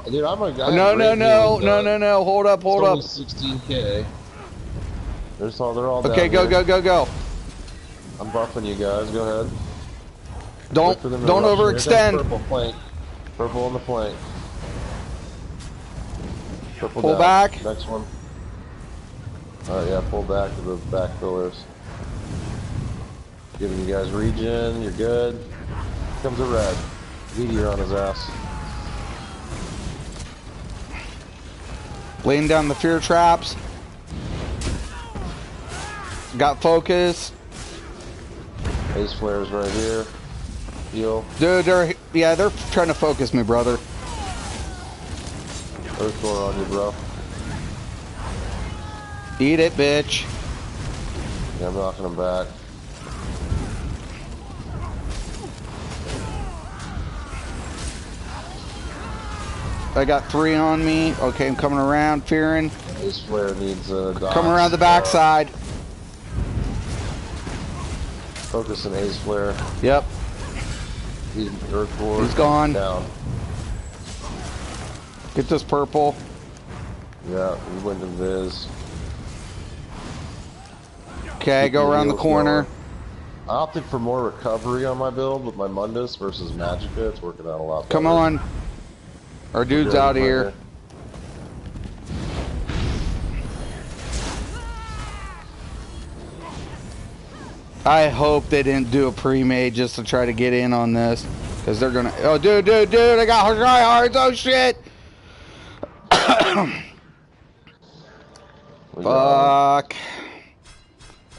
Speaker 5: Dude, I'm a guy.
Speaker 1: No. Hold up.
Speaker 5: Only 16k. They're all
Speaker 1: Okay,
Speaker 5: down here.
Speaker 1: go.
Speaker 5: I'm buffing you guys. Go ahead.
Speaker 1: Don't overextend.
Speaker 5: Purple flank. Purple on the flank. Purple
Speaker 1: Pull
Speaker 5: down.
Speaker 1: back.
Speaker 5: Next one. Alright, yeah, pull back to the back pillars. Giving you guys regen. You're good. Here comes a red. Meteor on his ass.
Speaker 1: Laying down the fear traps. Got focus.
Speaker 5: Ace flares right here. Heal.
Speaker 1: Dude, they're trying to focus me, brother.
Speaker 5: Earth Door on you, bro.
Speaker 1: Eat it, bitch.
Speaker 5: Yeah, I'm knocking him back.
Speaker 1: I got 3 on me. Okay, I'm coming around, fearing.
Speaker 5: Ace flare needs a dodge.
Speaker 1: Coming around the backside.
Speaker 5: Focus an ace flare.
Speaker 1: Yep.
Speaker 5: He's Earth Door.
Speaker 1: He's gone.
Speaker 5: Down.
Speaker 1: Get this purple.
Speaker 5: Yeah, we went to Viz.
Speaker 1: Okay, go around the corner.
Speaker 5: I opted for more recovery on my build with my Mundus versus Magicka. It's working out a lot better.
Speaker 1: Come on. Our dude's out here. I hope they didn't do a pre-made just to try to get in on this. Because they're gonna... Oh, dude, I got tryhards. Oh, shit. Fuck.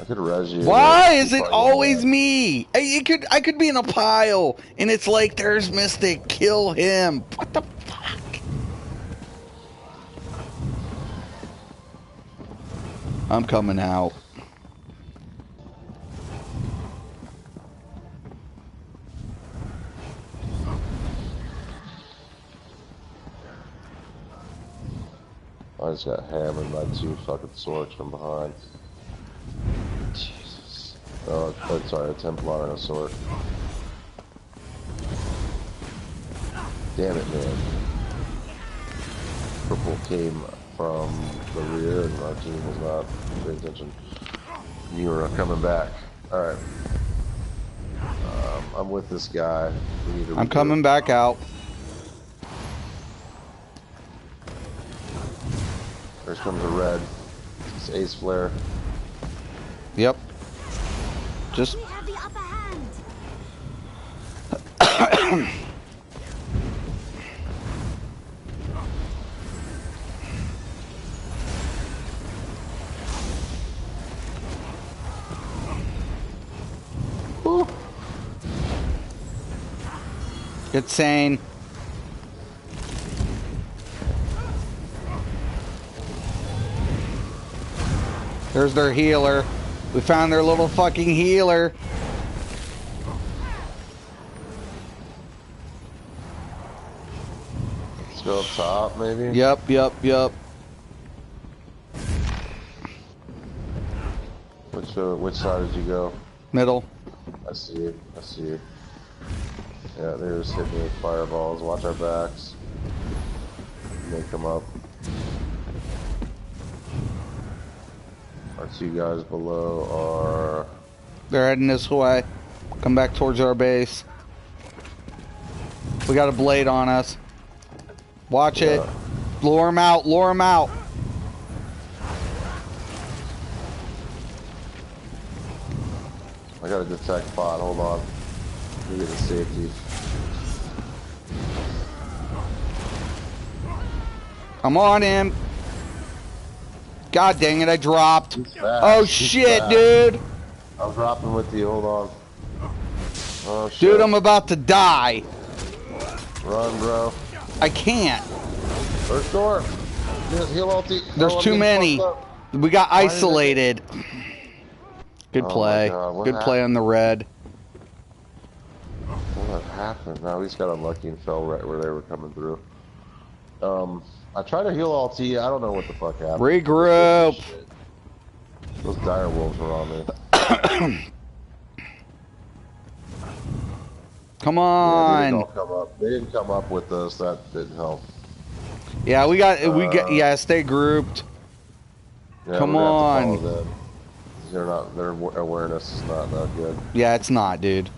Speaker 5: I could res you.
Speaker 1: Why is it always me? I could be in a pile, and it's like, there's Mystic. Kill him. What the fuck? I'm coming out.
Speaker 5: I just got hammered by 2 fucking swords from behind. Jesus. Oh, sorry, a Templar and a sword. Damn it, man. Purple came from the rear and our team was not paying attention. You were coming back. Alright. I'm with this guy. We need to
Speaker 1: I'm coming back out.
Speaker 5: There comes a red. It's ace flare.
Speaker 1: Yep. Just...
Speaker 6: We have the upper hand.
Speaker 1: Ooh. Get sane. There's their healer. We found their little fucking healer.
Speaker 5: Let's go up top, maybe?
Speaker 1: Yep.
Speaker 5: Which side did you go?
Speaker 1: Middle.
Speaker 5: I see you. Yeah, they're just hitting me with fireballs. Watch our backs. They come up. Our 2 guys below are...
Speaker 1: They're heading this way. Come back towards our base. We got a blade on us. Watch it. Lure him out.
Speaker 5: I got a detect bot. Hold on. Let me get the safety.
Speaker 1: I'm on him. God dang it, I dropped.
Speaker 5: He's fast.
Speaker 1: Oh
Speaker 5: He's
Speaker 1: shit,
Speaker 5: fast.
Speaker 1: dude.
Speaker 5: I'm dropping with you. Hold on. Oh shit.
Speaker 1: Dude, I'm about to die.
Speaker 5: Run, bro.
Speaker 1: I can't.
Speaker 5: First door. Heal ulti.
Speaker 1: There's
Speaker 5: Oh, I'm
Speaker 1: too
Speaker 5: getting
Speaker 1: many.
Speaker 5: fucked up.
Speaker 1: We got
Speaker 5: Why did I
Speaker 1: isolated. Good
Speaker 5: Oh my
Speaker 1: play.
Speaker 5: God, what
Speaker 1: Good play on the red.
Speaker 5: What happened? Now he's got unlucky and fell right where they were coming through. I tried to heal ulti. I don't know what the fuck happened.
Speaker 1: Regroup.
Speaker 5: Those dire wolves were on me.
Speaker 1: Come
Speaker 5: Yeah, they didn't
Speaker 1: on.
Speaker 5: all come up. They didn't come up with us. That didn't help.
Speaker 1: Yeah, yeah, stay grouped.
Speaker 5: Yeah,
Speaker 1: Come
Speaker 5: we're gonna
Speaker 1: on.
Speaker 5: have to follow them. Their awareness is not that good.
Speaker 1: Yeah, it's not, dude.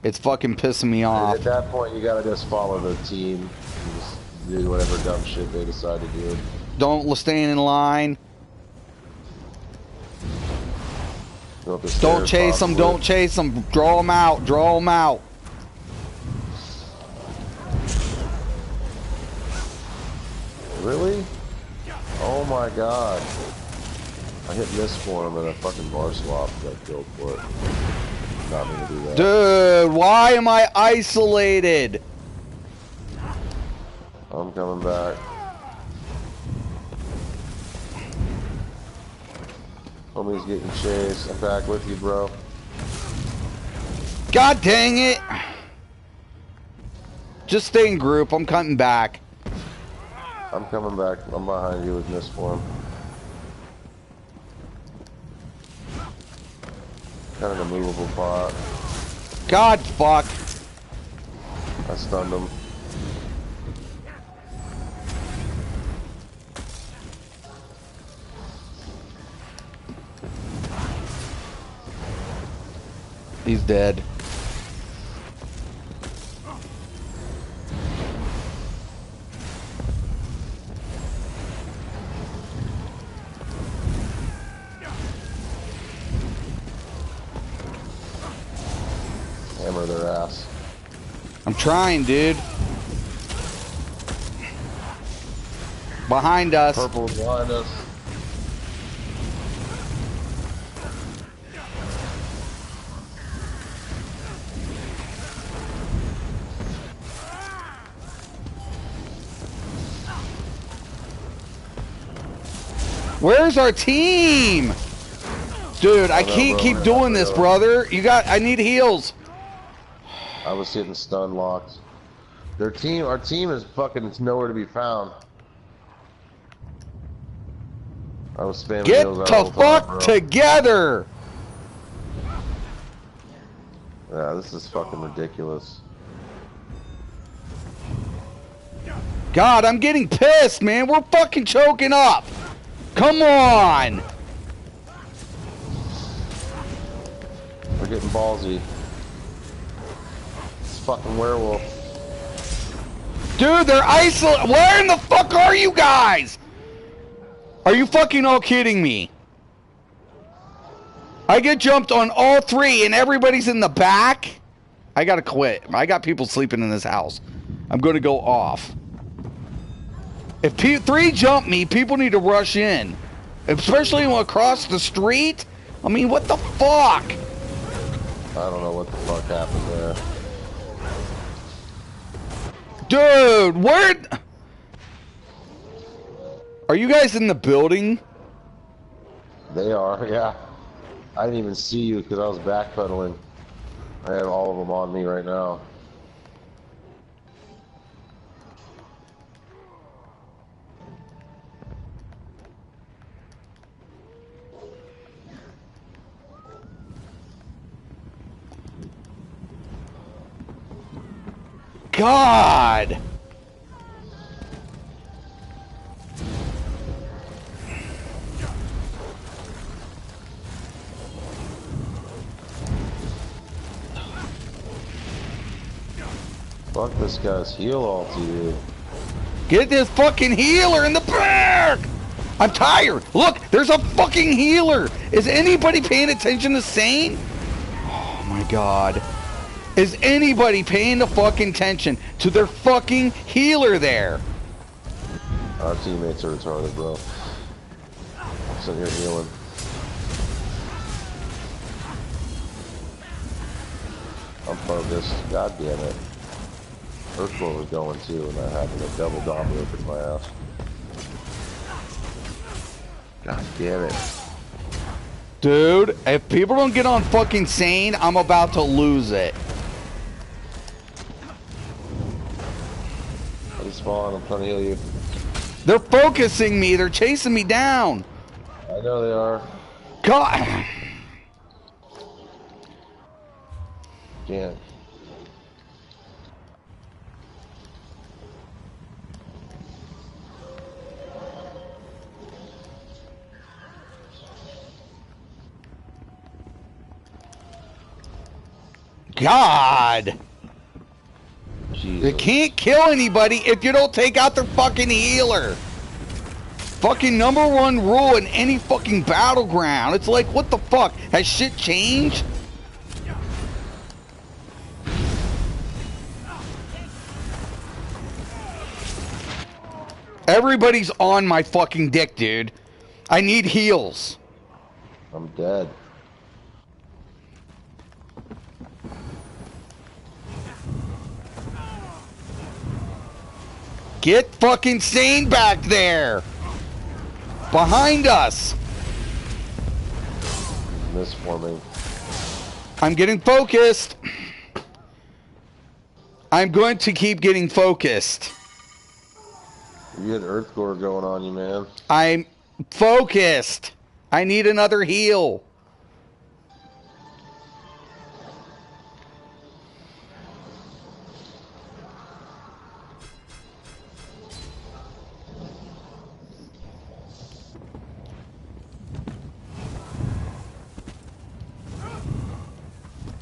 Speaker 1: It's fucking pissing me off.
Speaker 5: At that point, you gotta just follow the team. And just do whatever dumb shit they decide to do.
Speaker 1: Don't stay in line.
Speaker 5: Go up the
Speaker 1: Don't
Speaker 5: stairs,
Speaker 1: chase them.
Speaker 5: possibly.
Speaker 1: Don't chase them. Draw them out. Draw them out.
Speaker 5: Really? Oh my god. I hit miss for him and a fucking bar swap got killed for it. Not me to do that.
Speaker 1: Dude, why am I isolated?
Speaker 5: I'm coming back. Homie's getting chased. I'm back with you, bro.
Speaker 1: God dang it. Just stay in group. I'm cutting back.
Speaker 5: I'm coming back. I'm behind you with miss for him. Kind of a movable pot.
Speaker 1: God fuck.
Speaker 5: I stunned him.
Speaker 1: He's dead.
Speaker 5: Hammer their ass.
Speaker 1: I'm trying, dude. Behind us.
Speaker 5: Purple behind us.
Speaker 1: Where's our team? Dude, I can't keep doing this, brother. I need heals.
Speaker 5: I was getting stun locked. Our team is fucking nowhere to be found. I was spamming
Speaker 1: Get
Speaker 5: heals
Speaker 1: the
Speaker 5: all the time, bro.
Speaker 1: fuck together.
Speaker 5: Yeah, this is fucking ridiculous.
Speaker 1: God, I'm getting pissed, man. We're fucking choking up. Come on.
Speaker 5: We're getting ballsy. It's fucking werewolf.
Speaker 1: Dude, they're isolated. Where in the fuck are you guys? Are you fucking all kidding me? I get jumped on all three and everybody's in the back? I gotta quit. I got people sleeping in this house. I'm gonna go off. If three jump me, people need to rush in. Especially across the street. I mean, what the fuck?
Speaker 5: I don't know what the fuck happened there.
Speaker 1: Dude, where... Are you guys in the building?
Speaker 5: They are, yeah. I didn't even see you because I was backpedaling. I have all of them on me right now.
Speaker 1: God!
Speaker 5: Fuck this guy's heal ulti, dude.
Speaker 1: Get this fucking healer in the back! I'm tired! Look, there's a fucking healer! Is anybody paying attention to Sane? Oh my god. Is anybody paying the fucking attention to their fucking healer there?
Speaker 5: Our teammates are retarded, bro. I'm sitting here healing. I'm focused. God damn it. Earthcore was going too, and I had to double dominate with my ass. God damn it.
Speaker 1: Dude, if people don't get on fucking sane, I'm about to lose it.
Speaker 5: Let me spawn, I'm trying to heal you.
Speaker 1: They're focusing me. They're chasing me down.
Speaker 5: I know they are.
Speaker 1: God.
Speaker 5: Can't.
Speaker 1: God.
Speaker 5: Jesus.
Speaker 1: They can't kill anybody if you don't take out their fucking healer. Fucking #1 rule in any fucking battleground. It's like, what the fuck? Has shit changed? Everybody's on my fucking dick, dude. I need heals.
Speaker 5: I'm dead.
Speaker 1: Get fucking sane back there. Behind us.
Speaker 5: Misforming.
Speaker 1: I'm getting focused. I'm going to keep getting focused.
Speaker 5: You had Earthcore going on you, man.
Speaker 1: I'm focused. I need another heal.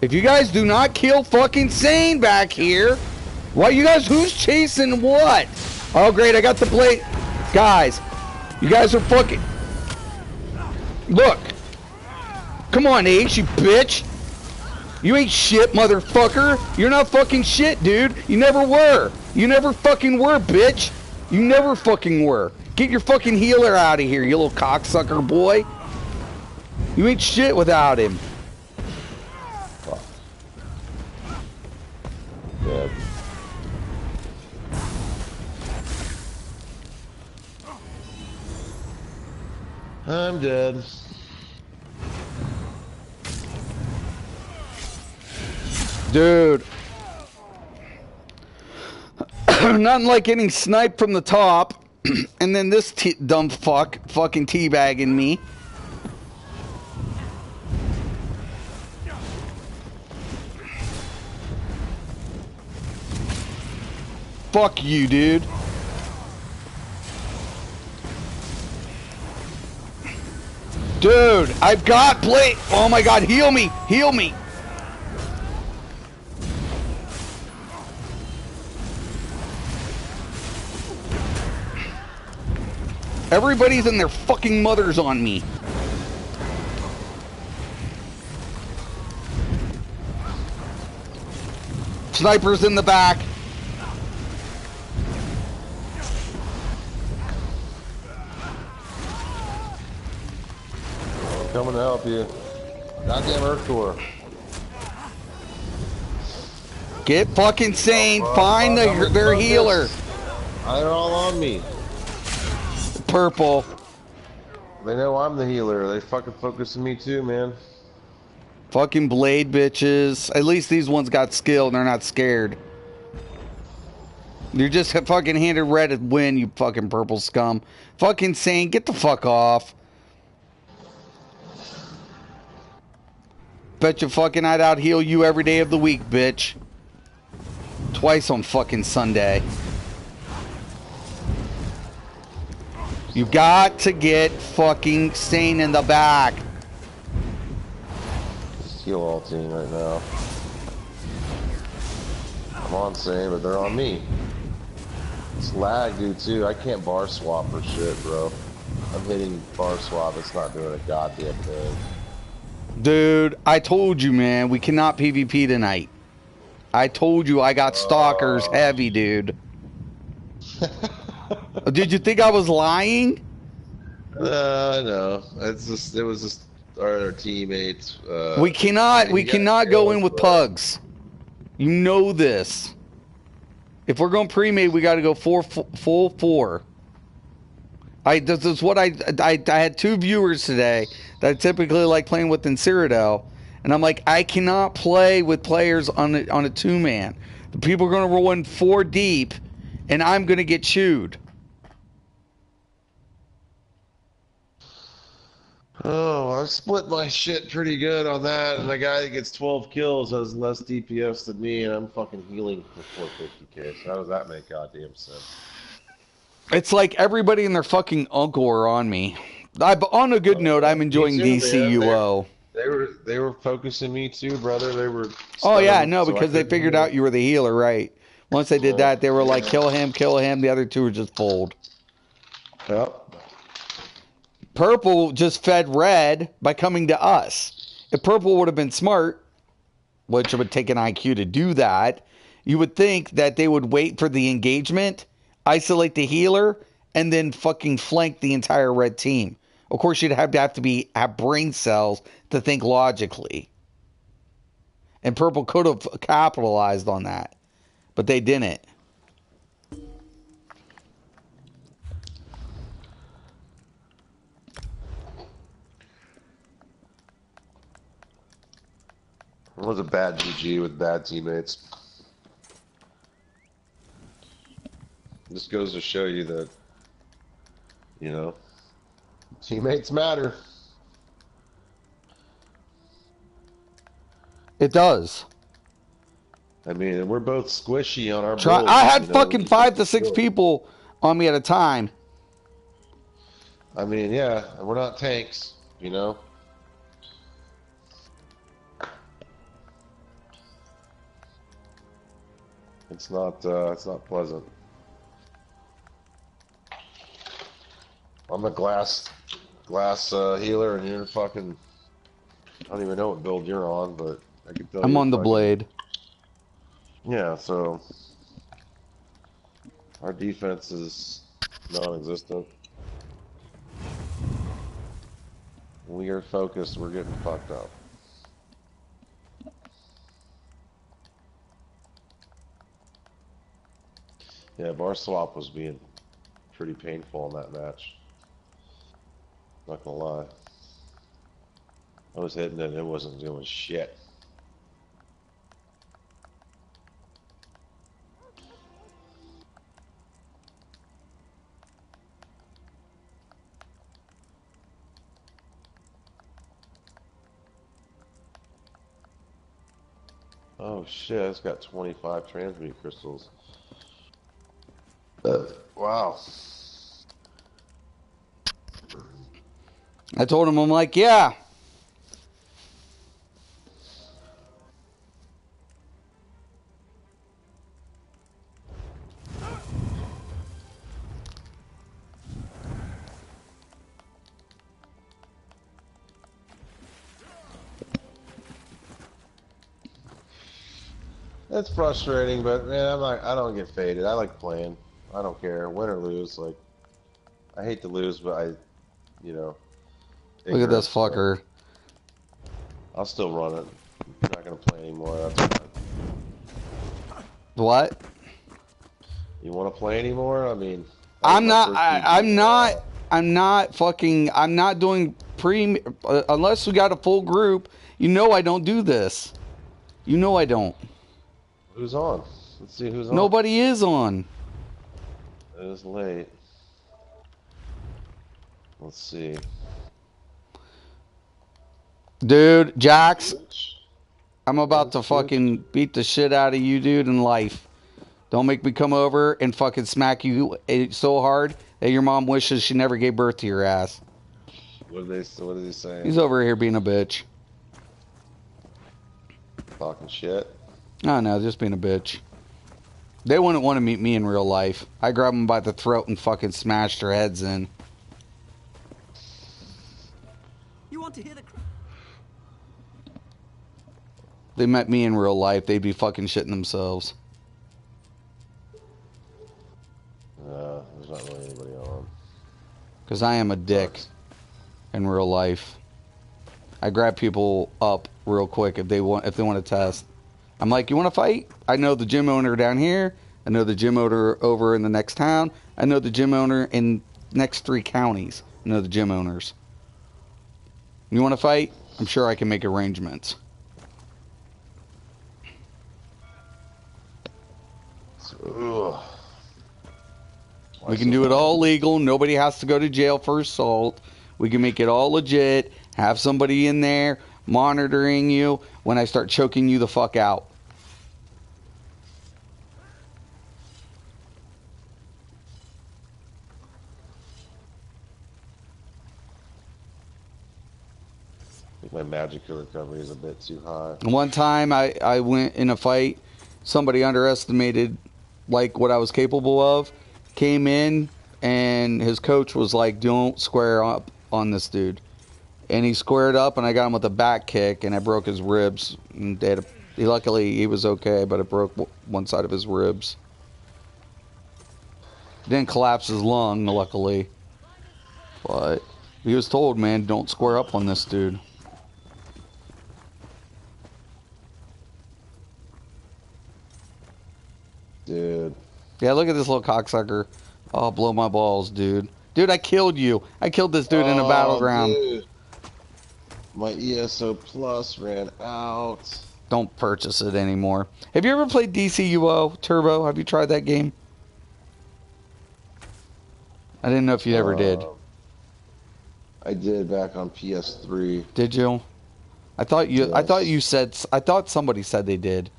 Speaker 1: If you guys do not kill fucking Sane back here, what you guys, who's chasing what? Oh great, I got the blade. Guys, you guys are fucking, look. Come on, Ace, you bitch. You ain't shit, motherfucker. You're not fucking shit, dude. You never were. You never fucking were, bitch. You never fucking were. Get your fucking healer out of here, you little cocksucker boy. You ain't shit without him.
Speaker 5: Dead. I'm dead.
Speaker 1: Dude. Nothing like getting sniped from the top, and then this dumb fuck fucking teabagging me. Fuck you, dude. Dude, I've got blade. Oh my god, heal me. Heal me. Everybody's in their fucking mothers on me. Snipers in the back.
Speaker 5: Coming to help you. Goddamn Earthcore.
Speaker 1: Get fucking sane. Find their healer.
Speaker 5: They're all on me.
Speaker 1: Purple.
Speaker 5: They know I'm the healer. They fucking focus on me too, man.
Speaker 1: Fucking blade bitches. At least these ones got skill and they're not scared. You're just fucking handed red at win, you fucking purple scum. Fucking sane. Get the fuck off. Bet you fucking I'd out heal you every day of the week, bitch. Twice on fucking Sunday. You got to get fucking sane in the back.
Speaker 5: Just heal all team right now. I'm on sane, but they're on me. It's lag, dude, too. I can't bar swap for shit, bro. I'm hitting bar swap. It's not doing a goddamn thing.
Speaker 1: Dude, I told you, man, we cannot PvP tonight. I told you I got stalkers heavy, dude. Did you think I was lying?
Speaker 5: No, no. It's just, it was just our teammates.
Speaker 1: We cannot go in with pugs. You know this. If we're going pre-made, we got to go full 4. This is what I had 2 viewers today that I typically like playing with in Cyrodiil, and I'm like, I cannot play with players on a 2-man. The people are going to roll in 4 deep, and I'm going to get chewed.
Speaker 5: Oh, I've split my shit pretty good on that, and the guy that gets 12 kills has less DPS than me, and I'm fucking healing for 450k. So how does that make goddamn sense?
Speaker 1: It's like everybody and their fucking uncle are on me. On a good note, I'm enjoying
Speaker 5: Me too,
Speaker 1: DCUO.
Speaker 5: Man. They were focusing me too, brother. They were.
Speaker 1: Oh yeah,
Speaker 5: stunned,
Speaker 1: no,
Speaker 5: so
Speaker 1: because they figured out you were the healer, right? Once they did that, they were like, kill him. The other 2 were just fold.
Speaker 5: Yep.
Speaker 1: Purple just fed red by coming to us. If purple would have been smart, which it would take an IQ to do that, you would think that they would wait for the engagement, isolate the healer, and then fucking flank the entire red team. Of course, you'd have to have brain cells to think logically. And purple could have capitalized on that, but they didn't.
Speaker 5: It was a bad GG with bad teammates. This goes to show you that, you know, teammates matter.
Speaker 1: It does.
Speaker 5: I mean, we're both squishy on our builds,
Speaker 1: I had
Speaker 5: you know,
Speaker 1: fucking 5 to 6 people on me at a time.
Speaker 5: I mean, yeah, we're not tanks, you know. It's not pleasant. I'm a glass healer, and you're fucking. I don't even know what build you're on, but I can tell
Speaker 1: I'm
Speaker 5: you
Speaker 1: on the
Speaker 5: fucking,
Speaker 1: blade.
Speaker 5: Yeah, so our defense is non-existent. When we are focused, we're getting fucked up. Yeah, bar swap was being pretty painful in that match. Not gonna lie. I was hitting it and it wasn't doing shit. Oh shit, it's got 25 transmute crystals. Wow.
Speaker 1: I told him, I'm like, yeah.
Speaker 5: It's frustrating, but man, I don't get faded. I like playing. I don't care, win or lose. Like, I hate to lose, but you know.
Speaker 1: Look at this
Speaker 5: ignorance,
Speaker 1: fucker.
Speaker 5: I'll still run it. I'm not gonna play anymore. That's fine.
Speaker 1: What?
Speaker 5: You want to play anymore? I mean,
Speaker 1: I'm not doing unless we got a full group. You know I don't do this. You know I don't.
Speaker 5: Who's on? Let's see who's on.
Speaker 1: Nobody is on.
Speaker 5: It is late. Let's see.
Speaker 1: Dude, Jax, I'm about to fucking beat the shit out of you, dude, in life. Don't make me come over and fucking smack you so hard that your mom wishes she never gave birth to your ass.
Speaker 5: What is he saying?
Speaker 1: He's over here being a bitch.
Speaker 5: Talking shit.
Speaker 1: Oh, no, just being a bitch. They wouldn't want to meet me in real life. I grabbed them by the throat and fucking smashed their heads in.
Speaker 7: You want to hear the...
Speaker 1: They met me in real life, they'd be fucking shitting themselves.
Speaker 5: There's not really anybody on.
Speaker 1: Because I am a dick in real life. I grab people up real quick if they want to test. I'm like, you want to fight? I know the gym owner down here. I know the gym owner over in the next town. I know the gym owner in next 3 counties. I know the gym owners. You want to fight? I'm sure I can make arrangements.
Speaker 5: Ugh.
Speaker 1: We can do it all legal. Nobody has to go to jail for assault. We can make it all legit. Have somebody in there monitoring you when I start choking you the fuck out.
Speaker 5: I think my magic recovery is a bit too high.
Speaker 1: One time I went in a fight. Somebody underestimated like what I was capable of. Came in and his coach was like, don't square up on this dude. And he squared up and I got him with a back kick and I broke his ribs. And luckily he was okay, but it broke one side of his ribs. Didn't collapse his lung, luckily. But he was told, man, don't square up on this dude.
Speaker 5: Dude.
Speaker 1: Yeah, look at this little cocksucker. Oh, blow my balls, dude. Dude, I killed you. I killed this dude in a battleground.
Speaker 5: Dude. My ESO Plus ran out.
Speaker 1: Don't purchase it anymore. Have you ever played DCUO Turbo? Have you tried that game? I didn't know if you ever did.
Speaker 5: I did back on PS3.
Speaker 1: Did you? I thought you.
Speaker 5: Yes.
Speaker 1: I thought you said. I thought somebody said they did.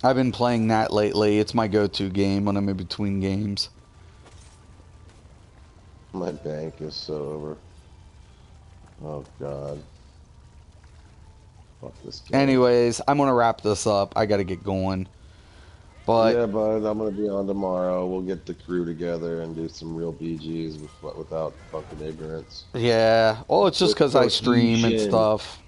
Speaker 1: I've been playing that lately. It's my go-to game when I'm in between games.
Speaker 5: My bank is so over. Oh god. Fuck this game.
Speaker 1: Anyways, I'm gonna wrap this up. I gotta get going. But
Speaker 5: yeah, bud, I'm gonna be on tomorrow. We'll get the crew together and do some real BGs without fucking ignorance.
Speaker 1: yeah, well, it's just because I stream and stuff.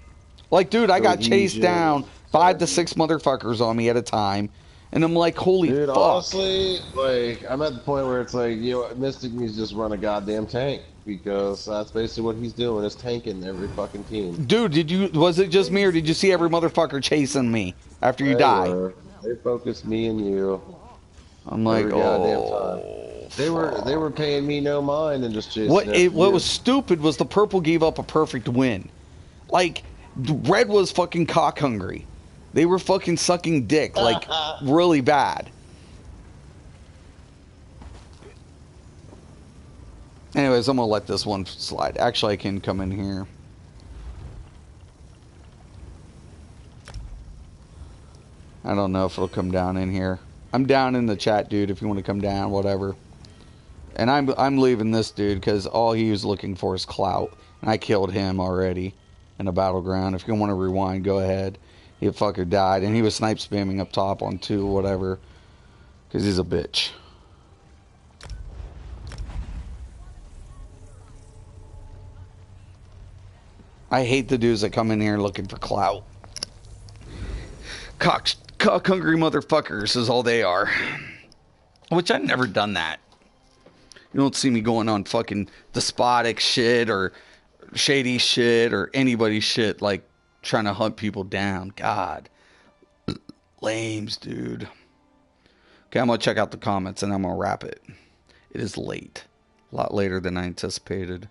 Speaker 1: Like, dude, I got chased down 5 to 6 motherfuckers on me at a time, and I'm like, holy
Speaker 5: Dude,
Speaker 1: fuck.
Speaker 5: honestly, like, I'm at the point where it's like, you know, Mystic needs to just run a goddamn tank, because that's basically what he's doing, is tanking every fucking team.
Speaker 1: Dude, was it just me, or did you see every motherfucker chasing me after you died?
Speaker 5: They focused me and you.
Speaker 1: I'm like,
Speaker 5: oh. They were paying me no mind and just chasing.
Speaker 1: What was stupid was the purple gave up a perfect win. Like, red was fucking cock hungry. They were fucking sucking dick, like, really bad. Anyways, I'm gonna let this one slide. Actually, I can come in here. I don't know if it'll come down in here. I'm down in the chat, dude, if you want to come down, whatever. And I'm leaving this dude because all he was looking for is clout. And I killed him already in a battleground. If you want to rewind, go ahead. He fucker died. And he was snipe spamming up top on 2 whatever. Because he's a bitch. I hate the dudes that come in here looking for clout. Cock hungry motherfuckers is all they are. Which I've never done that. You don't see me going on fucking despotic shit or shady shit or anybody's shit like trying to hunt people down. God. Lames, dude. Okay, I'm going to check out the comments and I'm going to wrap it. It is late. A lot later than I anticipated.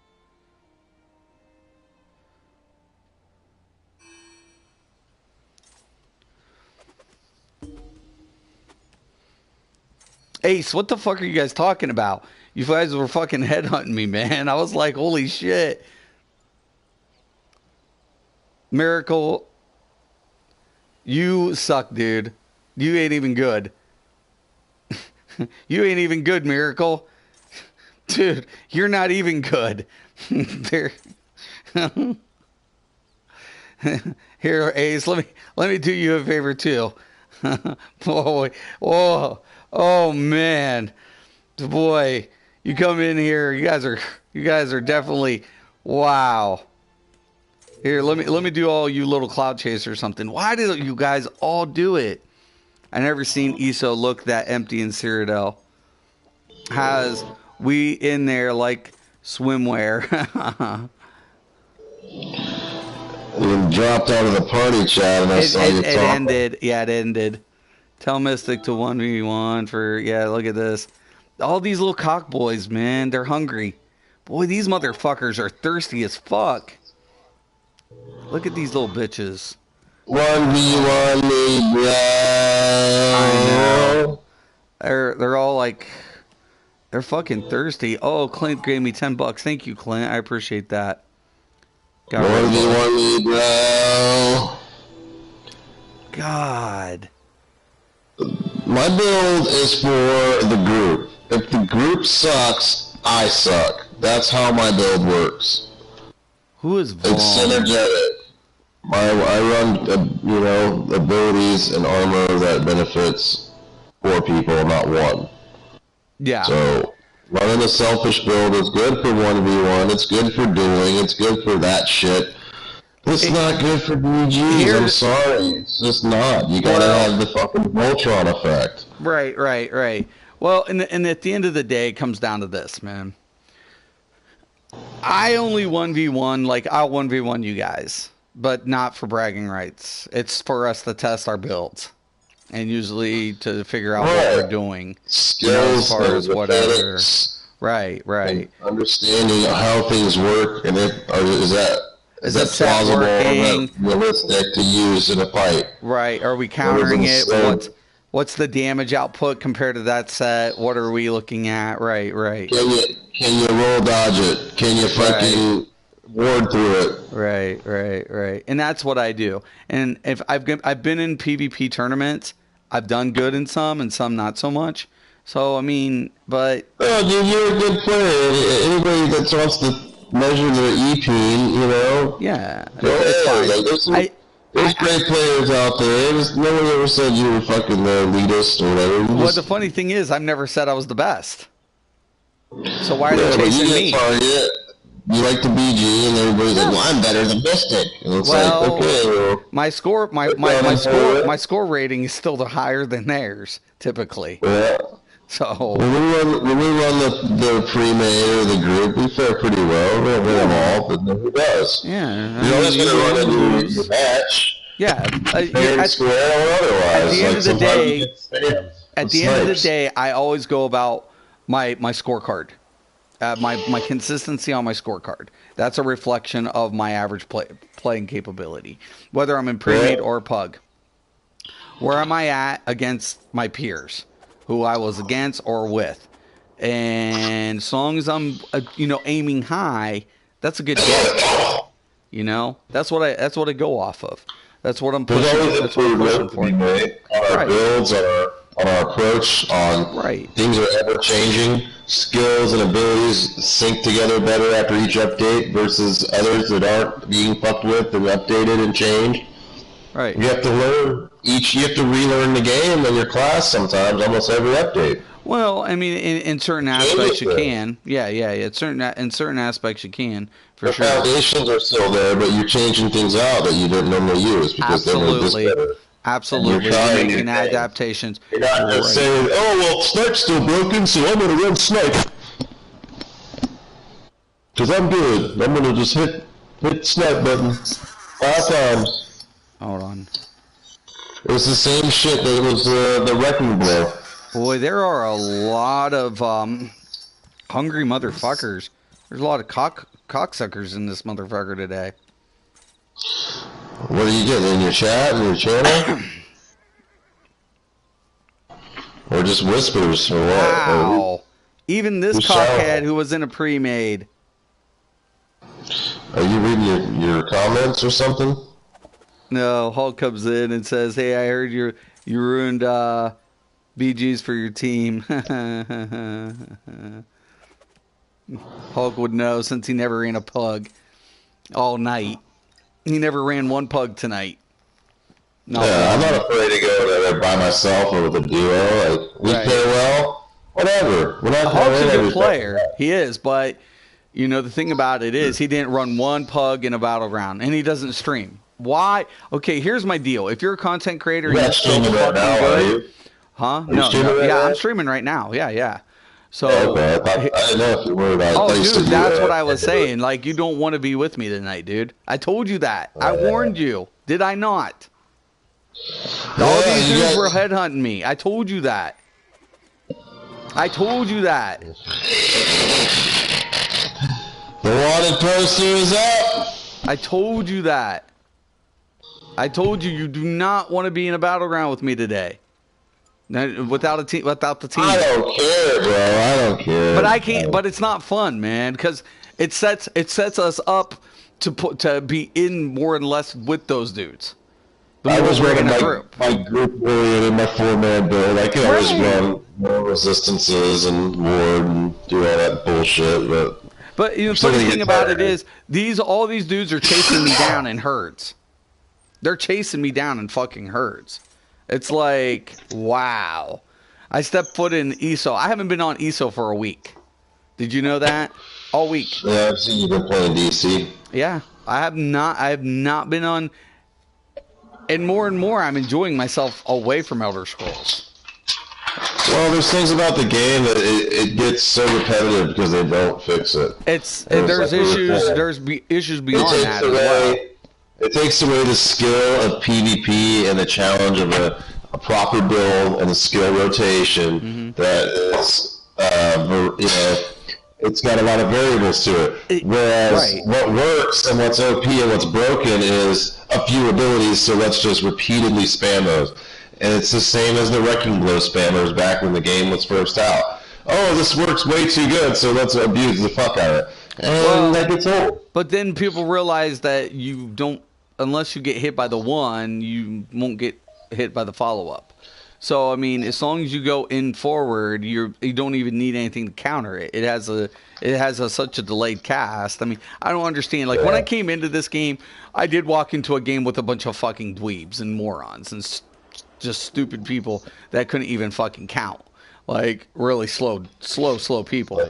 Speaker 1: Ace, what the fuck are you guys talking about? You guys were fucking headhunting me, man. I was like, holy shit. Miracle, you suck, dude. You ain't even good. You ain't even good, Miracle. Dude, you're not even good. Here, Ace, let me do you a favor too. Whoa. Oh man, boy, you come in here. You guys are definitely wow. Here, let me do all you little cloud chasers or something. Why do you guys all do it? I never seen ESO look that empty in Cyrodiil. Has we in there like swimwear?
Speaker 5: You dropped out of the party chat, and I saw you
Speaker 1: It
Speaker 5: talking.
Speaker 1: ended. Yeah, it ended. Tell Mystic to 1v1 for, yeah, look at this. All these little cock boys, man, they're hungry. Boy, these motherfuckers are thirsty as fuck. Look at these little bitches.
Speaker 5: 1v1 me, bro.
Speaker 1: I know. They're all like, they're fucking thirsty. Oh, Clint gave me $10. Thank you, Clint. I appreciate that. Got rid of it.
Speaker 5: 1v1 me, bro.
Speaker 1: God.
Speaker 5: My build is for the group. If the group sucks, I suck. That's how my build works.
Speaker 1: Who is Vaughn?
Speaker 5: It's synergetic. I run, abilities and armor that benefits 4 people, not 1.
Speaker 1: Yeah.
Speaker 5: So, running a selfish build is good for 1v1, it's good for dueling, it's good for that shit. It's not good for BGs, I'm sorry. It's just not. You gotta have the fucking Voltron effect.
Speaker 1: Right. Well, and at the end of the day, it comes down to this, man. I only 1v1, like, I'll 1v1 you guys, but not for bragging rights. It's for us to test our builds. And usually to figure out what we're doing.
Speaker 5: Skills,
Speaker 1: as far as whatever.
Speaker 5: mechanics,
Speaker 1: Right.
Speaker 5: and understanding how things work, and is that
Speaker 1: set
Speaker 5: plausible
Speaker 1: working?
Speaker 5: or realistic to use in a fight?
Speaker 1: Right. Are we countering it? What's the damage output compared to that set? What are we looking at? Right.
Speaker 5: Can you roll dodge it? Can you fucking ward through it?
Speaker 1: Right. And that's what I do. And if I've been in PvP tournaments, I've done good in some and some not so much. So I mean, but
Speaker 5: oh, dude, you're a good player. Anybody that wants to measure their EP,
Speaker 1: yeah,
Speaker 5: it's fine. Like, there's great players out there. Nobody ever said you were fucking the elitist or whatever.
Speaker 1: Well, the funny thing is, I've never said I was the best. So why are they chasing me?
Speaker 5: Target. You like the BG, and everybody's like, "Well, I'm better than Mystic." And it's like, okay, well,
Speaker 1: my score rating is still higher than theirs typically.
Speaker 5: Yeah.
Speaker 1: So
Speaker 5: when we run the pre-made or the group, we fare pretty well. We don't win them all, but who does?
Speaker 1: Yeah,
Speaker 5: you're always going to run into your match.
Speaker 1: Yeah,
Speaker 5: at the
Speaker 1: end of the day, I always go about my scorecard. My consistency on my scorecard. That's a reflection of my average playing capability, whether I'm in pre-made or pug. Where am I at against my peers, who I was against or with? And as long as I'm, aiming high, that's a good day. That's what I go off of. That's what I'm pushing. That's what I'm pushing for.
Speaker 5: On our builds, on our approach, on things are ever changing. Skills and abilities sync together better after each update versus others that aren't being fucked with and updated and changed.
Speaker 1: Right.
Speaker 5: You have to learn you have to relearn the game in your class sometimes, almost every update.
Speaker 1: Well, I mean, in certain aspects you can. Yeah. In certain aspects you can, for sure.
Speaker 5: The foundations are still there, but you're changing things out that you didn't normally use because they were just better.
Speaker 1: Absolutely. You're making adaptations.
Speaker 5: You're not just saying, oh, well, Snipe's still broken, so I'm going to run Snipe. Because I'm good. I'm going to just hit Snipe button 5 times.
Speaker 1: Hold on.
Speaker 5: It was the same shit that was the Wrecking Blow.
Speaker 1: Boy, there are a lot of hungry motherfuckers. There's a lot of cocksuckers in this motherfucker today.
Speaker 5: What are you getting in your chat, in your channel? Or just whispers, or what?
Speaker 1: Wow. Even this cockhead who was in a pre-made.
Speaker 5: Are you reading your comments or something?
Speaker 1: No, Hulk comes in and says, hey, I heard you ruined BGs for your team. Hulk would know since he never ran a pug all night. He never ran one pug tonight.
Speaker 5: I'm not afraid to go there by myself or with a duo. Like, we play well, whatever.
Speaker 1: Hulk's a good player. He is, but the thing about it is he didn't run one pug in a battle round, and he doesn't stream. Why? Okay, here's my deal. If you're a content creator,
Speaker 5: you're streaming right now, are you?
Speaker 1: Huh? No. Yeah, I'm streaming right now. Yeah. So,
Speaker 5: okay, I didn't know if you were about.
Speaker 1: oh, dude, that's what I was saying. Like, you don't want to be with me tonight, dude. I told you that. I warned you. Did I not? All these dudes were headhunting me. I told you that. I told you that.
Speaker 5: The wanted poster is up.
Speaker 1: I told you that. I told you do not want to be in a battleground with me today. Without a team, without the team.
Speaker 5: I don't care, bro. I don't care.
Speaker 1: But I can't. But it's not fun, man, because it sets us up to be in more and less with those dudes.
Speaker 5: I was running my group warrior in my 4-man build. I could always run more resistances and ward and do all that bullshit,
Speaker 1: But you know, the funny thing about it is all these dudes are chasing me down in herds. They're chasing me down in fucking herds. It's like, wow. I stepped foot in ESO. I haven't been on ESO for a week. Did you know that? All week.
Speaker 5: Yeah, I've seen you been playing DC.
Speaker 1: Yeah, I have not been on. And more, I'm enjoying myself away from Elder Scrolls.
Speaker 5: Well, there's things about the game that it gets so repetitive because they don't fix it.
Speaker 1: There's issues beyond that as well.
Speaker 5: It takes away the skill of PvP and the challenge of a proper build and a skill rotation that is, it's got a lot of variables to it. Whereas what works and what's OP and what's broken is a few abilities, so let's just repeatedly spam those. And it's the same as the Wrecking Blow spammers back when the game was first out. Oh, this works way too good, so let's abuse the fuck out of it. And that gets old.
Speaker 1: But then people realize that you don't, unless you get hit by the one, you won't get hit by the follow-up. So, I mean, as long as you go in forward, you don't even need anything to counter it. It has such a delayed cast. I mean, I don't understand. Like, when I came into this game, I did walk into a game with a bunch of fucking dweebs and morons and just stupid people that couldn't even fucking count. Like, really slow people.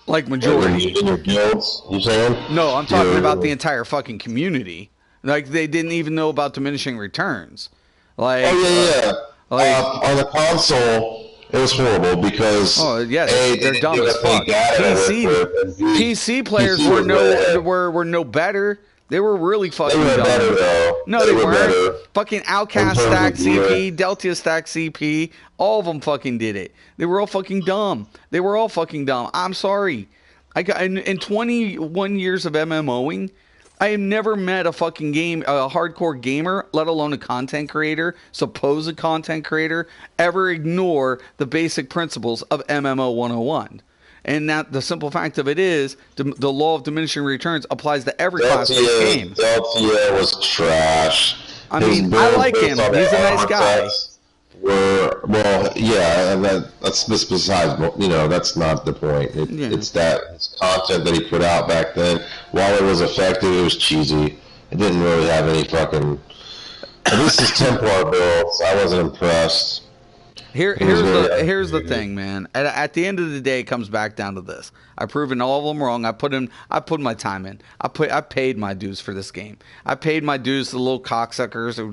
Speaker 1: Like majority.
Speaker 5: In your guilds, you saying?
Speaker 1: No, I'm talking about the entire fucking community. Like, they didn't even know about diminishing returns. Like,
Speaker 5: on the console, it was horrible because
Speaker 1: they're dumb as fuck. PC players were no better. They were really fucking dumb.
Speaker 5: Better, though.
Speaker 1: No, they weren't. Better. Fucking Outcast stack CP, Delta stack CP, all of them fucking did it. They were all fucking dumb. I'm sorry. In 21 years of MMOing, I have never met a fucking a hardcore gamer, let alone a content creator, supposed content creator, ever ignore the basic principles of MMO 101. And that the simple fact of it is, the law of diminishing returns applies to every class-based game.
Speaker 5: Deltia was trash.
Speaker 1: I mean, I like him. He's a nice guy.
Speaker 5: That's besides. That's not the point. It's that his content that he put out back then. While it was effective, it was cheesy. It didn't really have any fucking. At least his Templar builds, I wasn't impressed.
Speaker 1: Here's the thing, man. At the end of the day, it comes back down to this. I've proven all of them wrong. I put my time in. I paid my dues for this game. I paid my dues to the little cocksuckers who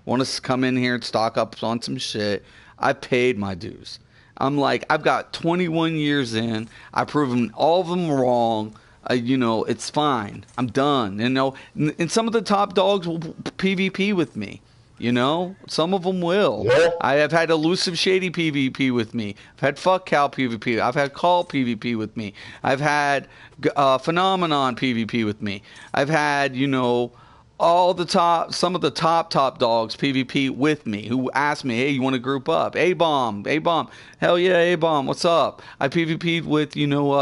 Speaker 1: want to come in here and stock up on some shit. I paid my dues. I'm like, I've got 21 years in. I've proven all of them wrong. It's fine. I'm done. And some of the top dogs will PvP with me. Some of them will. Yeah. I have had elusive shady PvP with me. I've had fuck Cal PvP. I've had call PvP with me. I've had phenomenon PvP with me. I've had some of the top dogs PvP with me who asked me, hey, you want to group up? A-bomb, hell yeah, A-bomb, what's up? I PvP'd with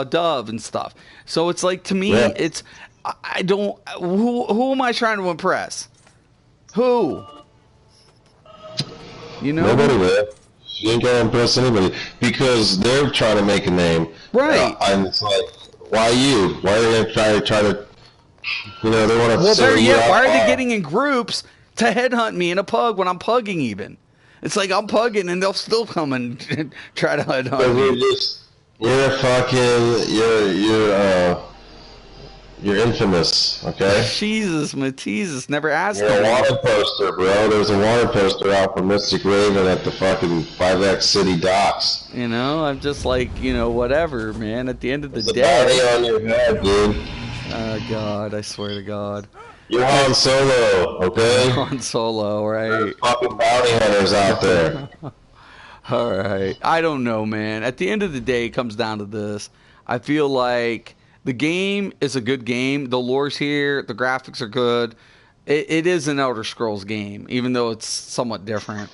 Speaker 1: Dove and stuff. So it's like, to me, it's I don't. Who am I trying to impress? Who?
Speaker 5: Nobody will. You ain't gonna impress anybody because they're trying to make a name,
Speaker 1: right?
Speaker 5: And it's like, why you? Why are they gonna try to? They want to.
Speaker 1: Well, better yet, why are they getting in groups to headhunt me in a pug when I'm pugging? Even it's like I'm pugging and they'll still come and try to headhunt me.
Speaker 5: You're infamous, okay?
Speaker 1: Jesus, Mateesus, never asked
Speaker 5: You're
Speaker 1: him.
Speaker 5: a wanted poster, bro. There's a wanted poster out for Mysticraven at the fucking 5X City docks.
Speaker 1: You know, I'm just like, you know, whatever, man. At the end of the
Speaker 5: There's a
Speaker 1: day.
Speaker 5: bounty on your head, dude.
Speaker 1: Oh, God, I swear to God.
Speaker 5: You're Han Solo, okay?
Speaker 1: Han Solo, right?
Speaker 5: There's fucking bounty hunters out there.
Speaker 1: All right. I don't know, man. At the end of the day, it comes down to this. I feel like the game is a good game. The lore's here. The graphics are good. It is an Elder Scrolls game, even though it's somewhat different.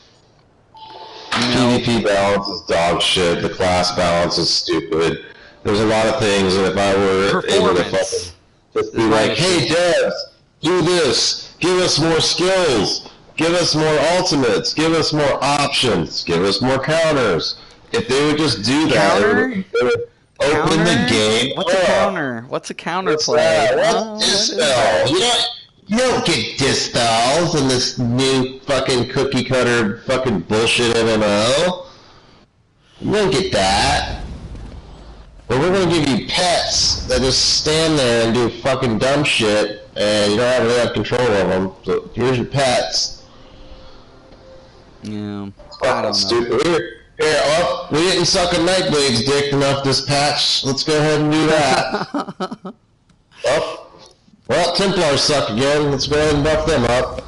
Speaker 1: You know?
Speaker 5: PvP balance is dog shit. The class balance is stupid. There's a lot of things that if I were able to fucking just be like, hey, devs, do this. Give us more skills. Give us more ultimates. Give us more options. Give us more counters. If they would just do that, they would open the game.
Speaker 1: What's a counter? What's a counter play?
Speaker 5: What's dispel? You don't get dispels in this new fucking cookie cutter fucking bullshit MMO. You don't get that. But we're gonna give you pets that just stand there and do fucking dumb shit, and you don't really have control of them. So here's your pets.
Speaker 1: Yeah, I don't know.
Speaker 5: Stupid. Here, oh, we didn't suck a Nightblade's dick enough this patch. Let's go ahead and do that. Well, Templars suck again. Let's go ahead and buff them up.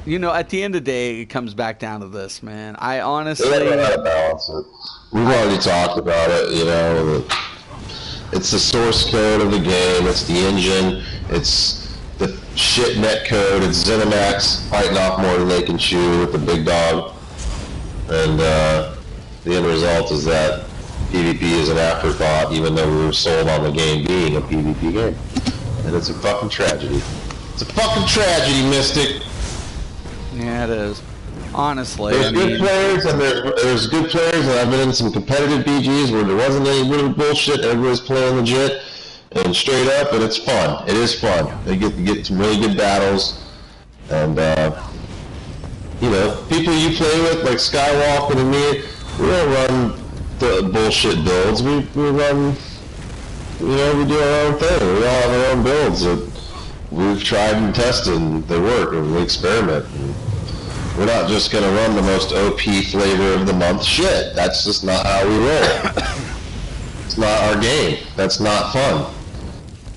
Speaker 1: You know, at the end of the day, it comes back down to this, man. I honestly...
Speaker 5: They don't know how to balance it. We've already talked about it, you know. It's the source code of the game. It's the engine. It's the shit net code. It's ZeniMax fighting off more than they can chew with the big dog. And the end result is that PvP is an afterthought, even though we were sold on the game being a PvP game. And it's a fucking tragedy. It's a fucking tragedy, Mystic.
Speaker 1: Yeah, it is. Honestly,
Speaker 5: there's good players and there's good players, and I've been in some competitive BGs where there wasn't any really bullshit. Everybody's playing legit and straight up, and it's fun. It is fun. They get some really good battles, and you know, people you play with like Skywalker and me, we don't run the bullshit builds. We run, you know, we do our own thing. We all have our own builds that we've tried and tested, and they work, and we experiment. And we're not just gonna run the most OP flavor of the month shit. That's just not how we roll. It's not our game. That's not fun.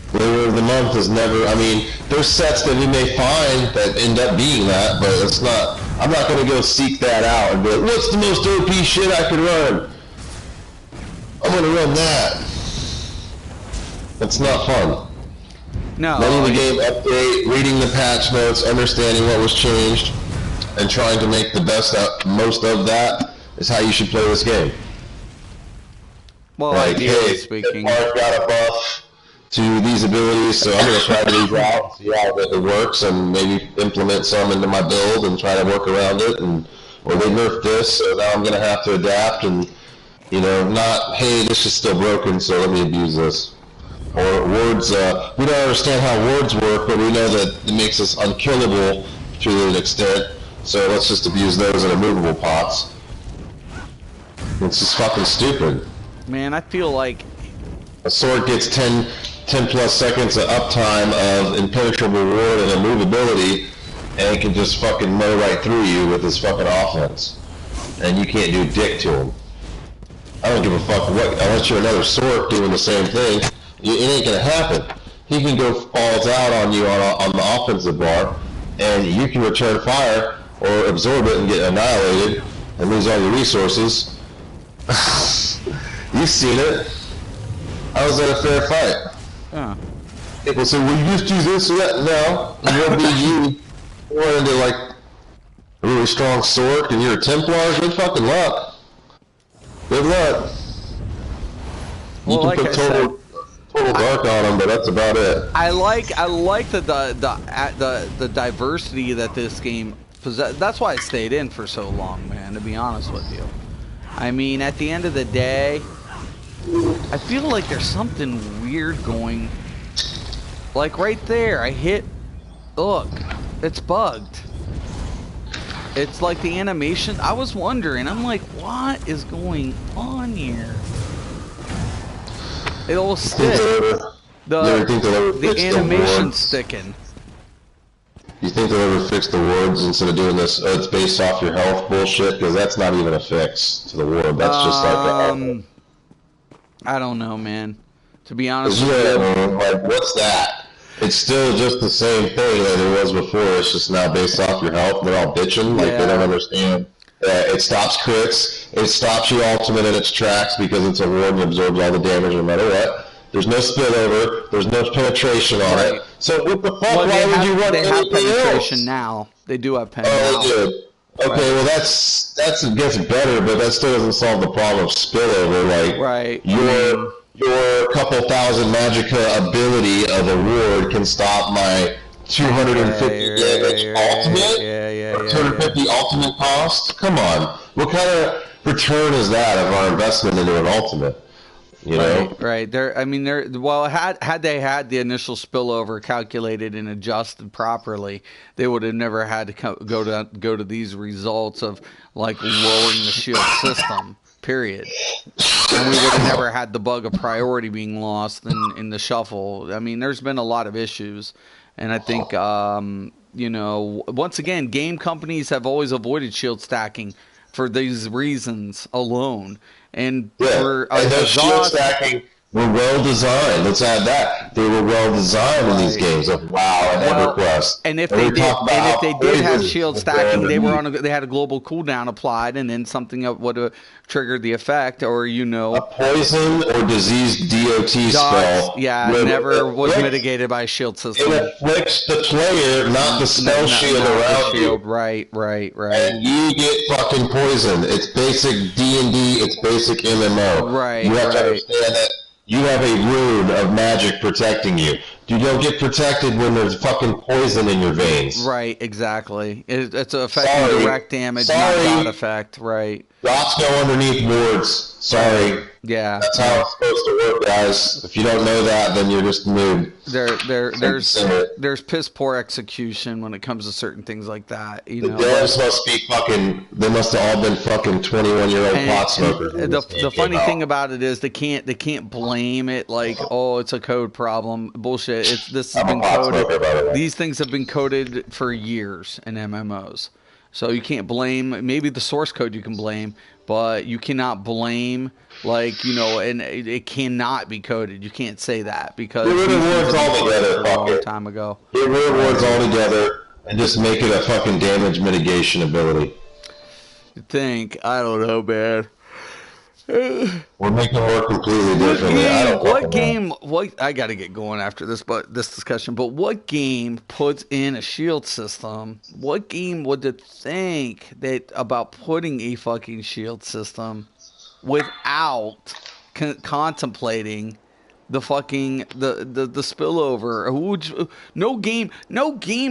Speaker 5: Flavor of the month is never, I mean, there's sets that we may find that end up being that, but it's not, I'm not gonna go seek that out and be like, what's the most OP shit I can run? I'm gonna run that. That's not fun.
Speaker 1: No.
Speaker 5: Letting the game update, reading the patch notes, understanding what was changed, and trying to make the most of that is how you should play this game.
Speaker 1: Well,
Speaker 5: like,
Speaker 1: ideally
Speaker 5: hey,
Speaker 1: speaking,
Speaker 5: Mark got a buff to these abilities, so I'm going to try these out, see how it works, and maybe implement some into my build and try to work around it. Or they nerfed this, so now I'm going to have to adapt and, you know, not, hey, this is still broken, so let me abuse this. Or wards, we don't understand how wards work, but we know that it makes us unkillable to an extent, so let's just abuse those in immovable pots. It's just fucking stupid.
Speaker 1: man, I feel like
Speaker 5: A sword gets 10 plus seconds of uptime of impenetrable ward and immovability, and it can just fucking mow right through you with his fucking offense. And you can't do dick to him. I don't give a fuck what, unless you're another sword doing the same thing, it ain't gonna happen. He can go balls out on you on the offensive bar, and you can return fire, or absorb it and get annihilated, and lose all your resources. You've seen it. How was that a fair fight? People say, well, you just do this or that. No, you'll be you. You run into like a really strong sword and you're a Templar, good fucking luck. Good luck. You
Speaker 1: well,
Speaker 5: can
Speaker 1: like
Speaker 5: put total dark on them, but that's about it.
Speaker 1: I like the diversity that this game possesses. That's why I stayed in for so long, man, to be honest with you. I mean, at the end of the day, I feel like there's something weird going. Like right there, I hit. Look, it's bugged. It's like the animation. I was wondering. I'm like, what is going on here? It'll stick.
Speaker 5: ever think they'll ever
Speaker 1: the
Speaker 5: fix
Speaker 1: animation
Speaker 5: wards?
Speaker 1: sticking.
Speaker 5: You think they'll ever fix the wards instead of doing this? Oh, it's based off your health bullshit, because that's not even a fix to the ward. That's just like
Speaker 1: I don't know, man. To be honest
Speaker 5: with
Speaker 1: with you,
Speaker 5: like what's that? It's still just the same thing that it was before. It's just now based off your health. They're all bitching like they don't understand. It stops crits. It stops your ultimate in its tracks because it's a ward and absorbs all the damage no matter what. There's no spillover. There's no penetration on it. So what the fuck? Why would you run anything else?
Speaker 1: They have penetration now. They do have pen now.
Speaker 5: Oh, they do. Okay, well that's gets better, but that still doesn't solve the problem of spillover. Like your couple thousand magicka ability of a ward can stop my 250 damage ultimate. 250 ultimate cost. Come on, what kind of return is that of our investment into an ultimate? You know?
Speaker 1: Right. Had they had the initial spillover calculated and adjusted properly, they would have never had to go to these results of like lowering the shield system. Period. And we would have never had the bug of priority being lost in the shuffle. I mean, there's been a lot of issues, and I think once again, game companies have always avoided shield stacking for these reasons alone. And
Speaker 5: those shield stacking were well designed. Let's add that they were well designed in these games of WoW and EverQuest.
Speaker 1: And if they did have shield stacking, they had a global cooldown applied, and then something would have triggered the effect, or a
Speaker 5: poison or disease DOT spell.
Speaker 1: Yeah, never was mitigated by a shield system.
Speaker 5: It afflicts the player, not the spell shield around you.
Speaker 1: Right.
Speaker 5: And you get fucking poisoned. It's basic D&D. It's basic MMO.
Speaker 1: Right.
Speaker 5: You have to understand that. You have a rune of magic protecting you. You don't get protected when there's fucking poison in your veins.
Speaker 1: Right, exactly. It's affecting direct damage, not dot effect. Right.
Speaker 5: Dots go underneath wards. Sorry.
Speaker 1: Yeah.
Speaker 5: That's how it's supposed to work, guys. If you don't know that, then you're just a noob.
Speaker 1: There's piss poor execution when it comes to certain things like that.
Speaker 5: The devs must be fucking. They must have all been fucking 21-year-old pot smokers.
Speaker 1: The funny thing about it is they can't blame it like, oh, it's a code problem. Bullshit. This has been coded. These things have been coded for years in MMOs. So you can't blame, maybe the source code you can blame, but you cannot blame, and it cannot be coded. You can't say that because
Speaker 5: get rid of wards altogether,
Speaker 1: a long time ago.
Speaker 5: Get rid of wards altogether and just make it a fucking damage mitigation ability.
Speaker 1: You think? I don't know, man.
Speaker 5: We're making it work completely differently.
Speaker 1: I got to get going after this discussion, but what game puts in a shield system? What game would think about putting a fucking shield system without contemplating the fucking the spillover? No game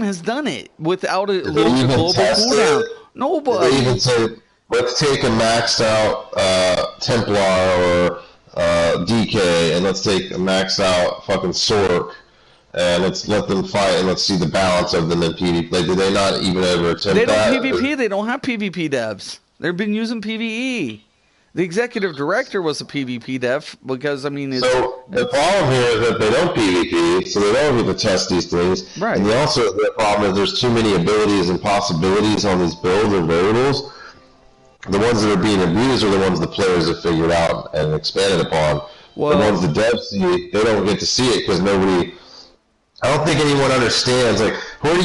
Speaker 1: has done it without a global cooldown. Nobody.
Speaker 5: They even said, let's take a maxed out Templar or DK, and let's take a maxed out fucking Sork, and let's let them fight, and let's see the balance of them in PvP. Like, did they not even ever attempt that?
Speaker 1: They don't PvP. They don't have PvP devs. They've been using PvE. The executive director was a PvP dev because, so
Speaker 5: the problem here is that they don't PvP, so they don't get to test these things.
Speaker 1: Right.
Speaker 5: And the problem is there's too many abilities and possibilities on these builds or variables. The ones that are being abused are the ones the players have figured out and expanded upon. The ones the devs see, they don't get to see it because nobody. I don't think anyone understands. Like, where do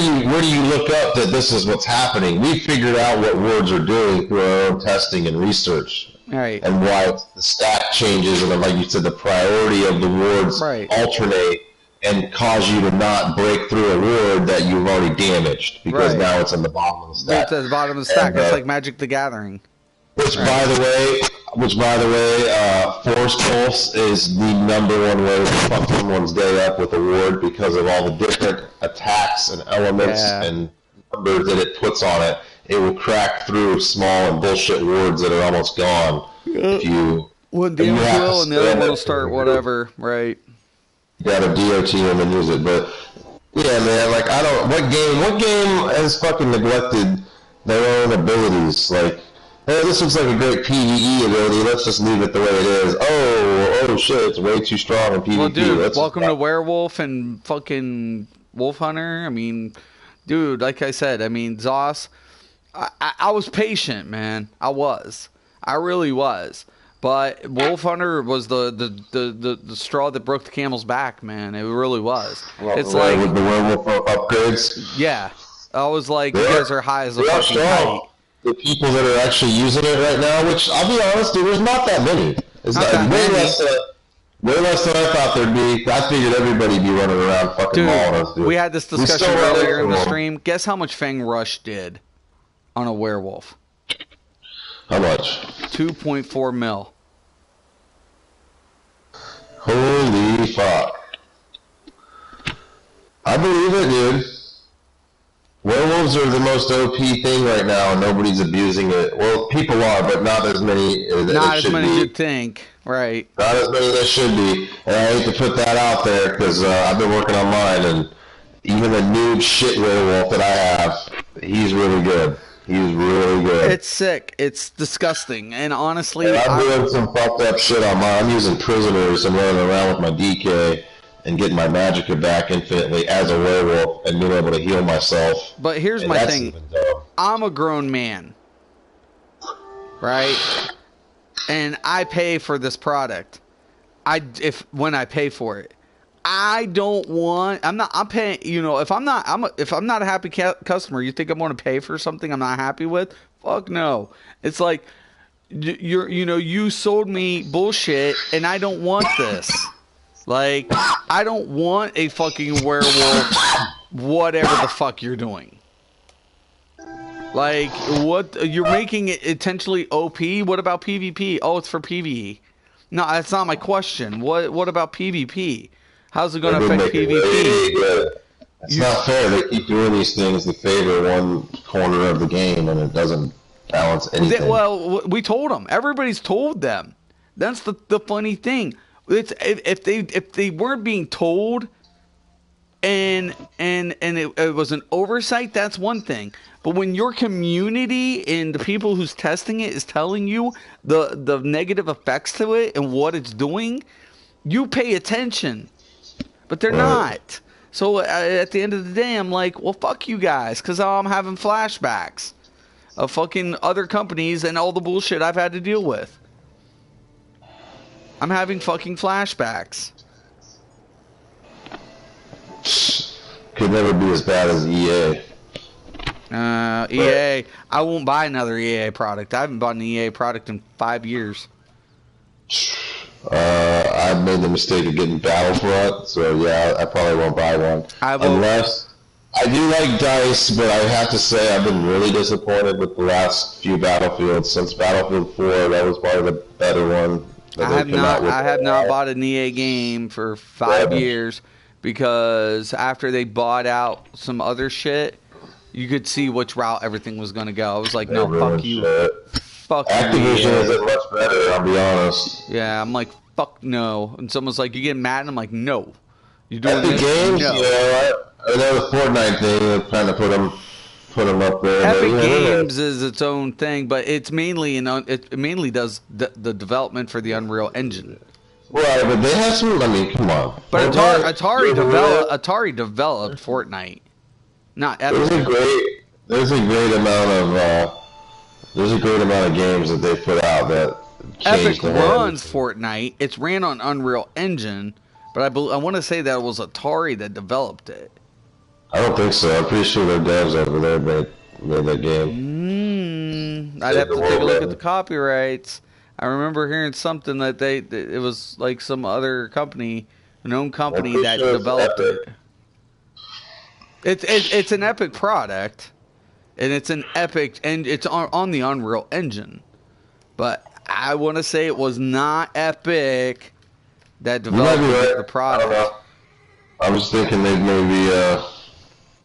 Speaker 5: you look up that this is what's happening? We figured out what wards are doing through our own testing and research,
Speaker 1: right?
Speaker 5: And why the stat changes and, like you said, the priority of the wards alternate and cause you to not break through a ward that you've already damaged because now it's in the bottom of the stack.
Speaker 1: It's at the bottom of the stack. It's like Magic the Gathering.
Speaker 5: Which, by the way, Force Pulse is the #1 way to fuck someone's day up with a ward because of all the different attacks and elements and numbers that it puts on it. It will crack through small and bullshit wards that are almost gone. If you
Speaker 1: one damage will, and the other one will start whatever, right?
Speaker 5: You gotta DOT them and use it, but yeah, man. Like, what game has fucking neglected their own abilities? Like, hey, this looks like a great PvE ability. Let's just leave it the way it is. Oh shit, it's way too strong in PvP.
Speaker 1: Well, dude, welcome to Werewolf and fucking Wolf Hunter. I mean, dude, like I said, I mean, Zoss, I was patient, man. I really was. But Wolf Hunter was the straw that broke the camel's back, man. It really was. It's like
Speaker 5: with the werewolf upgrades.
Speaker 1: Yeah, I was like, you guys are high as a fucking kite.
Speaker 5: The people that are actually using it right now, which I'll be honest, dude, there's not that many. It's
Speaker 1: not that many.
Speaker 5: Way less than I thought there'd be. I figured everybody'd be running around fucking mauling us, dude.
Speaker 1: We had this discussion earlier in the stream. Guess how much Fang Rush did on a werewolf?
Speaker 5: How much?
Speaker 1: 2.4 mil.
Speaker 5: Holy fuck. I believe it, dude. Werewolves are the most OP thing right now, and nobody's abusing it. Well, people are, but not as many as
Speaker 1: not as many as you'd think, right?
Speaker 5: Not as many as should be. And I hate to put that out there because I've been working on mine, and even the noob shit werewolf that I have, he's really good. He's really good.
Speaker 1: It's sick. It's disgusting. And honestly,
Speaker 5: and I'm doing some fucked up shit on mine. I'm using prisoners and running around with my DK. And getting my magicka back infinitely as a werewolf and being able to heal myself.
Speaker 1: But here's my thing. I'm a grown man. Right? And I pay for this product. When I pay for it. I don't want I'm paying, if I'm not a happy customer, you think I'm going to pay for something I'm not happy with? Fuck no. It's like you sold me bullshit and I don't want this. Like, I don't want a fucking werewolf, whatever the fuck you're doing. Like, what, you're making it intentionally OP? What about PvP? Oh, it's for PvE. No, that's not my question. What about PvP? How's it going to affect PvP?
Speaker 5: It's not fair. They keep doing these things to favor one corner of the game, and it doesn't balance anything.
Speaker 1: Well, we told them. Everybody's told them. That's the funny thing. It's if they weren't being told, and it was an oversight, that's one thing. But when your community and the people who's testing it is telling you the negative effects to it and what it's doing, you pay attention. But they're not. So at the end of the day, I'm like, well, fuck you guys, because I'm having flashbacks of fucking other companies and all the bullshit I've had to deal with. I'm having fucking flashbacks.
Speaker 5: Could never be as bad as EA.
Speaker 1: EA. I won't buy another EA product. I haven't bought an EA product in 5 years.
Speaker 5: I made the mistake of getting Battlefront, so yeah, I probably won't buy one. Unless I do like DICE, but I have to say I've been really disappointed with the last few Battlefields. Since Battlefield 4, that was probably the better one.
Speaker 1: I have not bought an EA game for 5 years because after they bought out some other shit, you could see which route everything was going to go. I was like, no, fuck you. Fuck you.
Speaker 5: Activision isn't much better, I'll be honest.
Speaker 1: Yeah, I'm like, fuck no. And someone's like, you getting mad? And I'm like, no. You're doing
Speaker 5: Epic
Speaker 1: this?
Speaker 5: Games,
Speaker 1: No.
Speaker 5: I know the Fortnite thing, they're trying to put them up there.
Speaker 1: Epic Games is its own thing, but it's mainly it mainly does the development for the Unreal Engine.
Speaker 5: Right, but they have some. I mean, come on.
Speaker 1: But Atari developed Fortnite, not Epic.
Speaker 5: There's a great amount of games that they put out that
Speaker 1: Epic runs Fortnite. It's ran on Unreal Engine, but I want to say that it was Atari that developed it.
Speaker 5: I don't think so. I'm pretty sure their devs over there made that game.
Speaker 1: I'd have to take a look at the copyrights. I remember hearing something that it was like some other company, a known company that developed it. It's an Epic product, and it's an Epic, and it's on the Unreal Engine. But I want to say it was not Epic that developed the product.
Speaker 5: I was thinking they'd maybe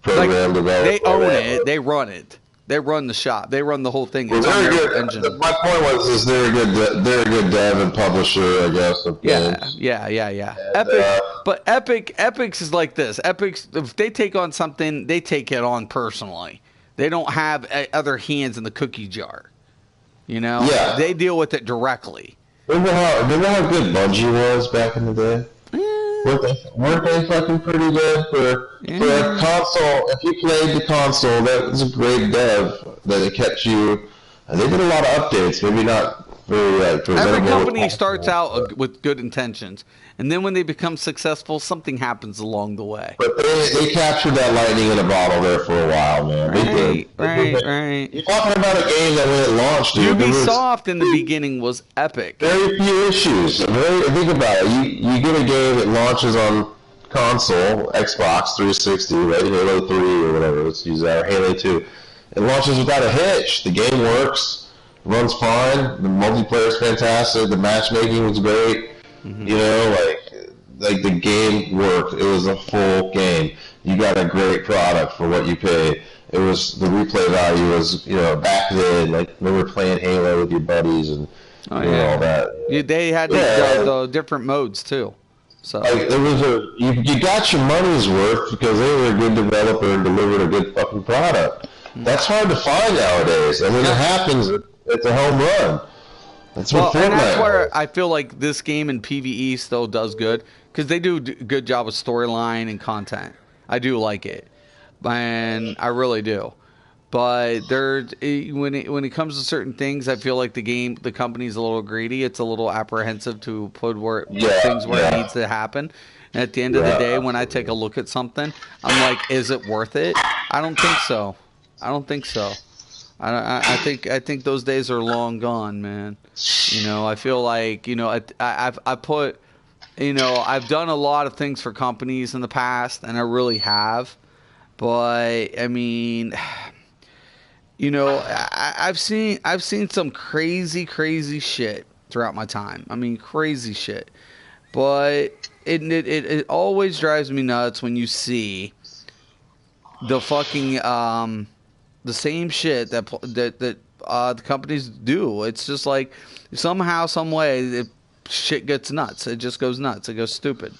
Speaker 5: program develop.
Speaker 1: They own it. They run it. They run the shop. They run the whole thing. It's on their engine.
Speaker 5: My point was, they're a good dev and publisher, I guess. Of games.
Speaker 1: Yeah.
Speaker 5: And,
Speaker 1: Epic, but Epic's is like this. Epic's, if they take on something, they take it on personally. They don't have other hands in the cookie jar. You know,
Speaker 5: Yeah.
Speaker 1: they deal with it directly.
Speaker 5: Remember how good Bungie was back in the day? Weren't they fucking pretty good for a console? If you played the console, that was a great dev that it kept you. They did a lot of updates, maybe not very
Speaker 1: Every company starts out with good intentions, and then when they become successful, something happens along the way.
Speaker 5: But they captured that lightning in a bottle there for a while, man. They did.
Speaker 1: Right.
Speaker 5: You're talking about a game that when it launched, dude,
Speaker 1: Ubisoft in the beginning was epic.
Speaker 5: Very few issues. Think about it. You get a game that launches on console, Xbox 360, right? Halo 3 or whatever. Let's use that. Or Halo 2. It launches without a hitch. The game works. Runs fine. The multiplayer is fantastic. The matchmaking was great. Mm-hmm. You know, like the game worked. It was a full game. You got a great product for what you paid. It was the replay value was, you know, back then. Like remember playing Halo with your buddies and all that.
Speaker 1: They had the different modes too. So
Speaker 5: like there was you got your money's worth because they were a good developer and delivered a good fucking product. Mm-hmm. That's hard to find nowadays. And when it happens, it's a home run. That's what Fortnite.
Speaker 1: And that's where I feel like this game in PvE still does good because they do a good job with storyline and content. I do like it, and I really do. But when it comes to certain things, I feel like the company's a little greedy. It's a little apprehensive to put things where it needs to happen. And at the end of the day, when I take a look at something, I'm like, is it worth it? I don't think so. I think those days are long gone, man. You know, I feel like, you know, I've done a lot of things for companies in the past, and I really have. But I mean, you know, I've seen some crazy shit throughout my time. I mean, crazy shit. But it always drives me nuts when you see the fucking the same shit that the companies do. It's just like somehow, some way, shit gets nuts. It just goes nuts. It goes stupid.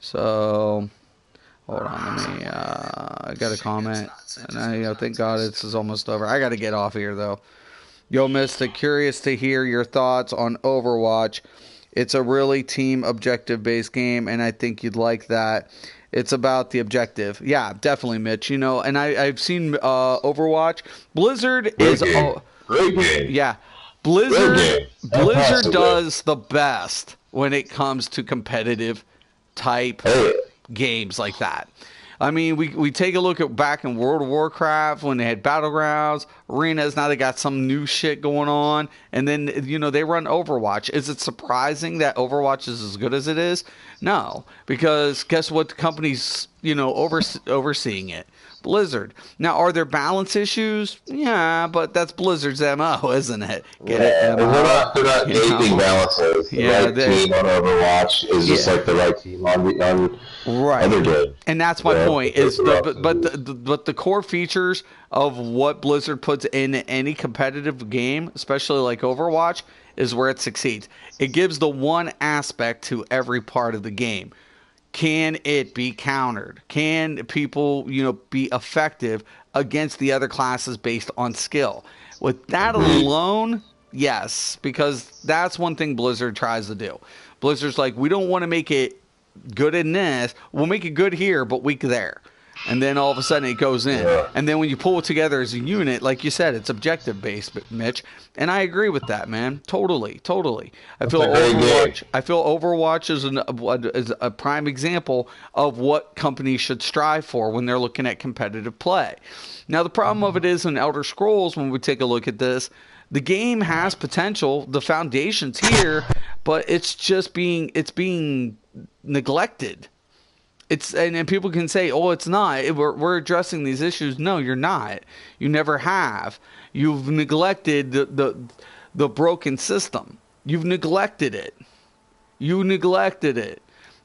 Speaker 1: So, hold on. Let me. I got a comment, and thank God this is almost over. I got to get off here though. Yo, Mystic, curious to hear your thoughts on Overwatch. It's a really team objective based game, and I think you'd like that. It's about the objective. Yeah, definitely, Mitch. You know, and I've seen Overwatch. Blizzard is
Speaker 5: great game.
Speaker 1: Yeah, Blizzard does the best when it comes to competitive type games like that. I mean, we take a look at back in World of Warcraft when they had Battlegrounds, Arenas, now they got some new shit going on, and then, you know, they run Overwatch. Is it surprising that Overwatch is as good as it is? No, because guess what? The company's, you know, overseeing it. Blizzard. Now, are there balance issues? Yeah, but that's Blizzard's MO, isn't it? Get it?
Speaker 5: They're not gaping balances. The right team on Overwatch is just like the right team on other games.
Speaker 1: And that's my point. Is but the core features of what Blizzard puts in any competitive game, especially like Overwatch, is where it succeeds. It gives the one aspect to every part of the game. Can it be countered? Can people, you know, be effective against the other classes based on skill? With that alone, yes, because that's one thing Blizzard tries to do. Blizzard's like, we don't want to make it good in this. We'll make it good here, but weak there. And then all of a sudden it goes in. And then when you pull it together as a unit, like you said, it's objective based, Mitch. And I agree with that, man. Totally. I feel Overwatch is a prime example of what companies should strive for when they're looking at competitive play. Now, the problem of it is in Elder Scrolls, when we take a look at this, the game has potential. The foundation's here, but it's being neglected. And people can say, oh, it's not. We're addressing these issues. No, you're not. You never have. You've neglected the broken system. You've neglected it.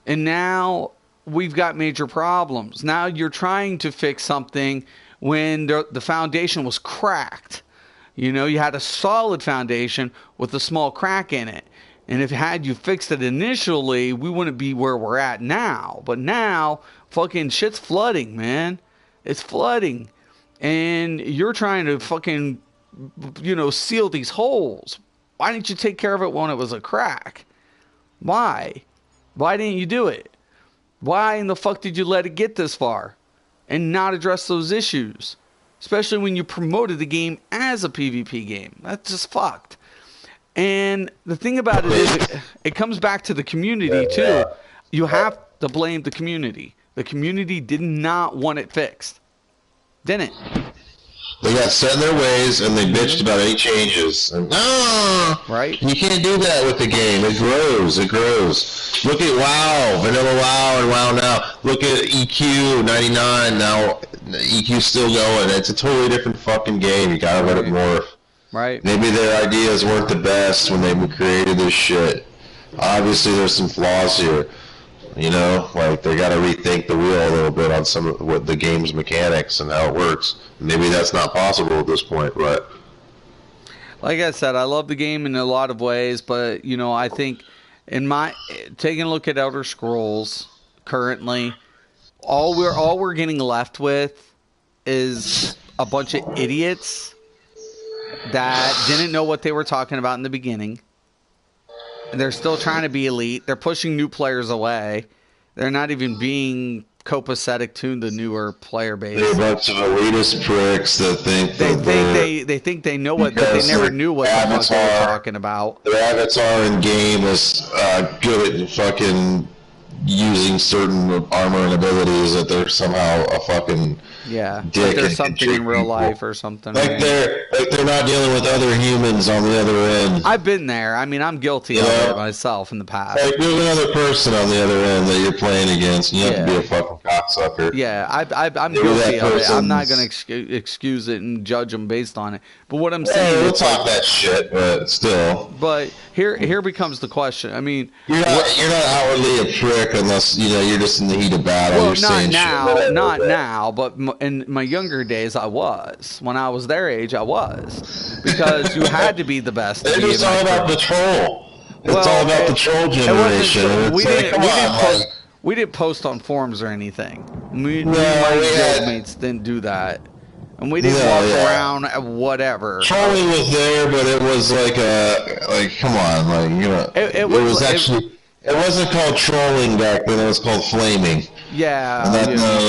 Speaker 1: And now we've got major problems. Now you're trying to fix something when the foundation was cracked. You know, you had a solid foundation with a small crack in it. And if had you fixed it initially, we wouldn't be where we're at now. But now, fucking shit's flooding, man. It's flooding. And you're trying to fucking seal these holes? Why didn't you take care of it when it was a crack? Why? Why didn't you do it? Why in the fuck did you let it get this far and not address those issues? Especially when you promoted the game as a PvP game. That's just fucked. And the thing about it is, it comes back to the community too. You have to blame the community. The community did not want it fixed. Didn't.
Speaker 5: They got set in their ways, and they bitched about any changes. And,
Speaker 1: right?
Speaker 5: You can't do that with the game. It grows. It grows. Look at WoW, Vanilla WoW, and WoW now. Look at EQ 99 now. EQ's still going. It's a totally different fucking game. You gotta let it morph.
Speaker 1: Right.
Speaker 5: Maybe their ideas weren't the best when they created this shit. Obviously, there's some flaws here. They gotta rethink the wheel a little bit on some of what the game's mechanics and how it works. Maybe that's not possible at this point, but
Speaker 1: like I said, I love the game in a lot of ways, but I think taking a look at Elder Scrolls currently, all we're getting left with is a bunch of idiots that didn't know what they were talking about in the beginning. They're still trying to be elite. They're pushing new players away. They're not even being copacetic to the newer player base.
Speaker 5: They're a bunch of elitist pricks that think
Speaker 1: they think they know what, but they never knew what the fuck they were talking about.
Speaker 5: Their avatar in game is good at fucking using certain armor and abilities, that they're somehow a fucking dick.
Speaker 1: Like there's something in real life or something.
Speaker 5: Like they're not dealing with other humans on the other end.
Speaker 1: I've been there. I mean, I'm guilty of it myself in the past.
Speaker 5: Like there's another person on the other end that you're playing against, and you have to be a fucking cocksucker.
Speaker 1: Yeah, I'm guilty of it. I'm not going to excuse it and judge them based on it. But what I'm saying,
Speaker 5: we'll talk that shit, but still.
Speaker 1: But here becomes the question. I mean,
Speaker 5: you're not outwardly a prick unless you're just in the heat of battle.
Speaker 1: Well,
Speaker 5: you're
Speaker 1: not now, but in my younger days, I was. When I was their age, I was, because you had to be the best.
Speaker 5: It's all about the troll. It's all about the troll generation.
Speaker 1: We didn't post on forums or anything. My guildmates didn't do that. And we didn't walk around whatever.
Speaker 5: Trolling was there, but it was come on, it wasn't called trolling back then. It was called flaming.
Speaker 1: Yeah,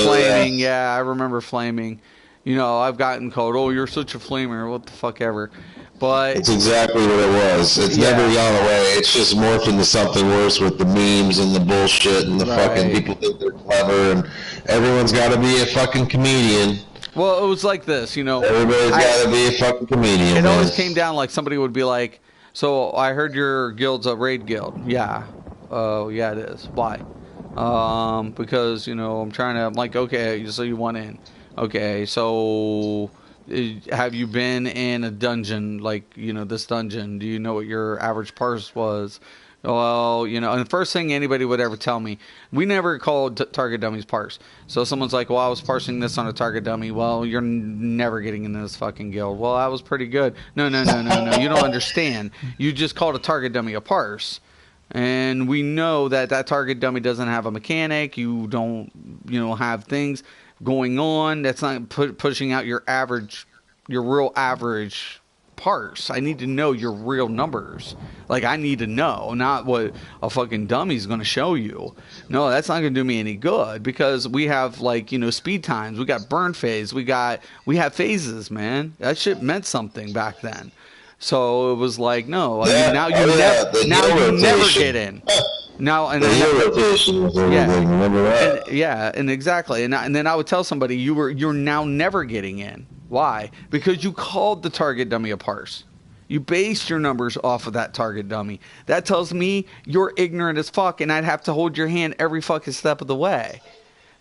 Speaker 1: flaming. Yeah, I remember flaming. I've gotten called, "Oh, you're such a flamer." What the fuck ever. But
Speaker 5: it's exactly what it was. It's never gone away. It's just morphed into something worse with the memes and the bullshit and the fucking people think they're clever, and everyone's got to be a fucking comedian.
Speaker 1: Well, it was like this,
Speaker 5: Everybody's got to be a fucking comedian.
Speaker 1: It always came down like somebody would be like, "So I heard your guild's a raid guild." Yeah. Oh, yeah, it is. Why? Because I'm trying to. I'm like, okay, so you want in? Okay, so have you been in a dungeon like this dungeon? Do you know what your average parse was? Well, and the first thing anybody would ever tell me, we never called target dummies parse. So someone's like, well, I was parsing this on a target dummy. Well, you're never getting into this fucking guild. Well, that was pretty good. No. You don't understand. You just called a target dummy a parse. And we know that target dummy doesn't have a mechanic. You don't, have things going on. That's not pushing out your real average parse. I need to know your real numbers. Like, I need to know, not what a fucking dummy's going to show you. No, that's not going to do me any good, because we have speed times. We got burn phase. We have phases, man. That shit meant something back then. So it was like, no, now you never get in. Now and and exactly, and then I would tell somebody you're now never getting in. Why? Because you called the target dummy a parse. You based your numbers off of that target dummy. That tells me you're ignorant as fuck, and I'd have to hold your hand every fucking step of the way.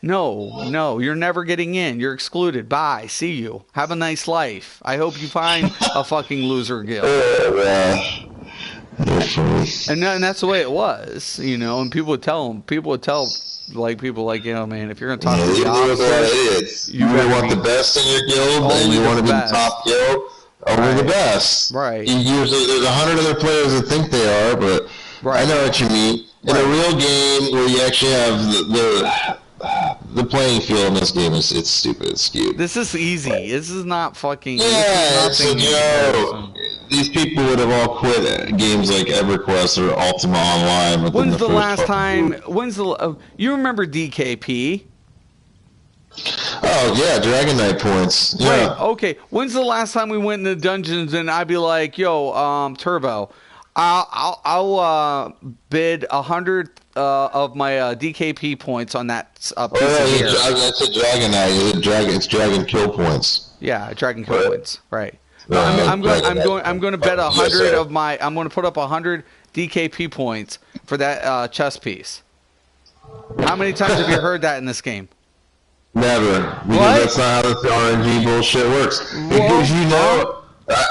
Speaker 1: No, you're never getting in. You're excluded. Bye. See you. Have a nice life. I hope you find a fucking loser guild. And that's the way it was, and people would tell, man, if you're going to talk to the officers,
Speaker 5: you want the best in your guild, and you want to be the top guild, only the best.
Speaker 1: Right.
Speaker 5: Usually there's 100 other players that think they are, but I know what you mean. In a real game where you actually have the playing field in this game is it's stupid. It's skewed.
Speaker 1: This is easy. This is not fucking.
Speaker 5: Yeah,
Speaker 1: this is
Speaker 5: so these people would have all quit games like EverQuest or Ultima Online.
Speaker 1: When's the last time? You remember DKP?
Speaker 5: Oh yeah, Dragon Knight points. Yeah.
Speaker 1: Right. Okay. When's the last time we went into dungeons and I'd be like, "Yo, Turbo, I'll bid 100 of my DKP points on that piece of gear."
Speaker 5: I said Dragon Knight. It's Dragon Kill points.
Speaker 1: Yeah, Dragon Kill points. Right. No, I'm going to bet 100 of my. I'm going to put up 100 DKP points for that chess piece. How many times have you heard that in this game?
Speaker 5: Never. Because that's not how this RNG bullshit works. Because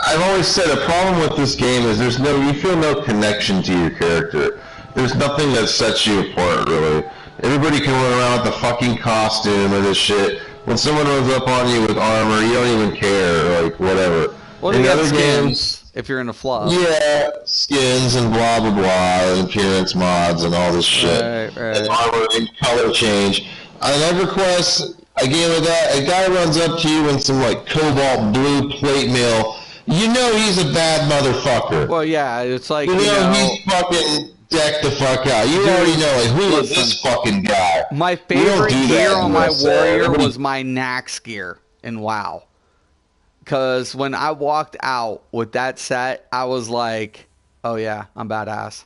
Speaker 5: I've always said a problem with this game is you feel no connection to your character. There's nothing that sets you apart, really. Everybody can run around with the fucking costume or this shit. When someone runs up on you with armor, you don't even care, like, whatever.
Speaker 1: Well, you got skins if you're in a fluff.
Speaker 5: Yeah, skins and blah, blah, blah, and appearance mods and all this shit.
Speaker 1: Right.
Speaker 5: And armor and color change. On EverQuest, a game like that, a guy runs up to you in some, like, cobalt blue plate mail. You know he's a bad motherfucker.
Speaker 1: Well, yeah, it's like,
Speaker 5: he's fucking decked the fuck out. You already know, like, who is this fucking guy?
Speaker 1: My favorite gear on my warrior was my Nax gear in WoW. Because when I walked out with that set, I was like, oh yeah, I'm badass.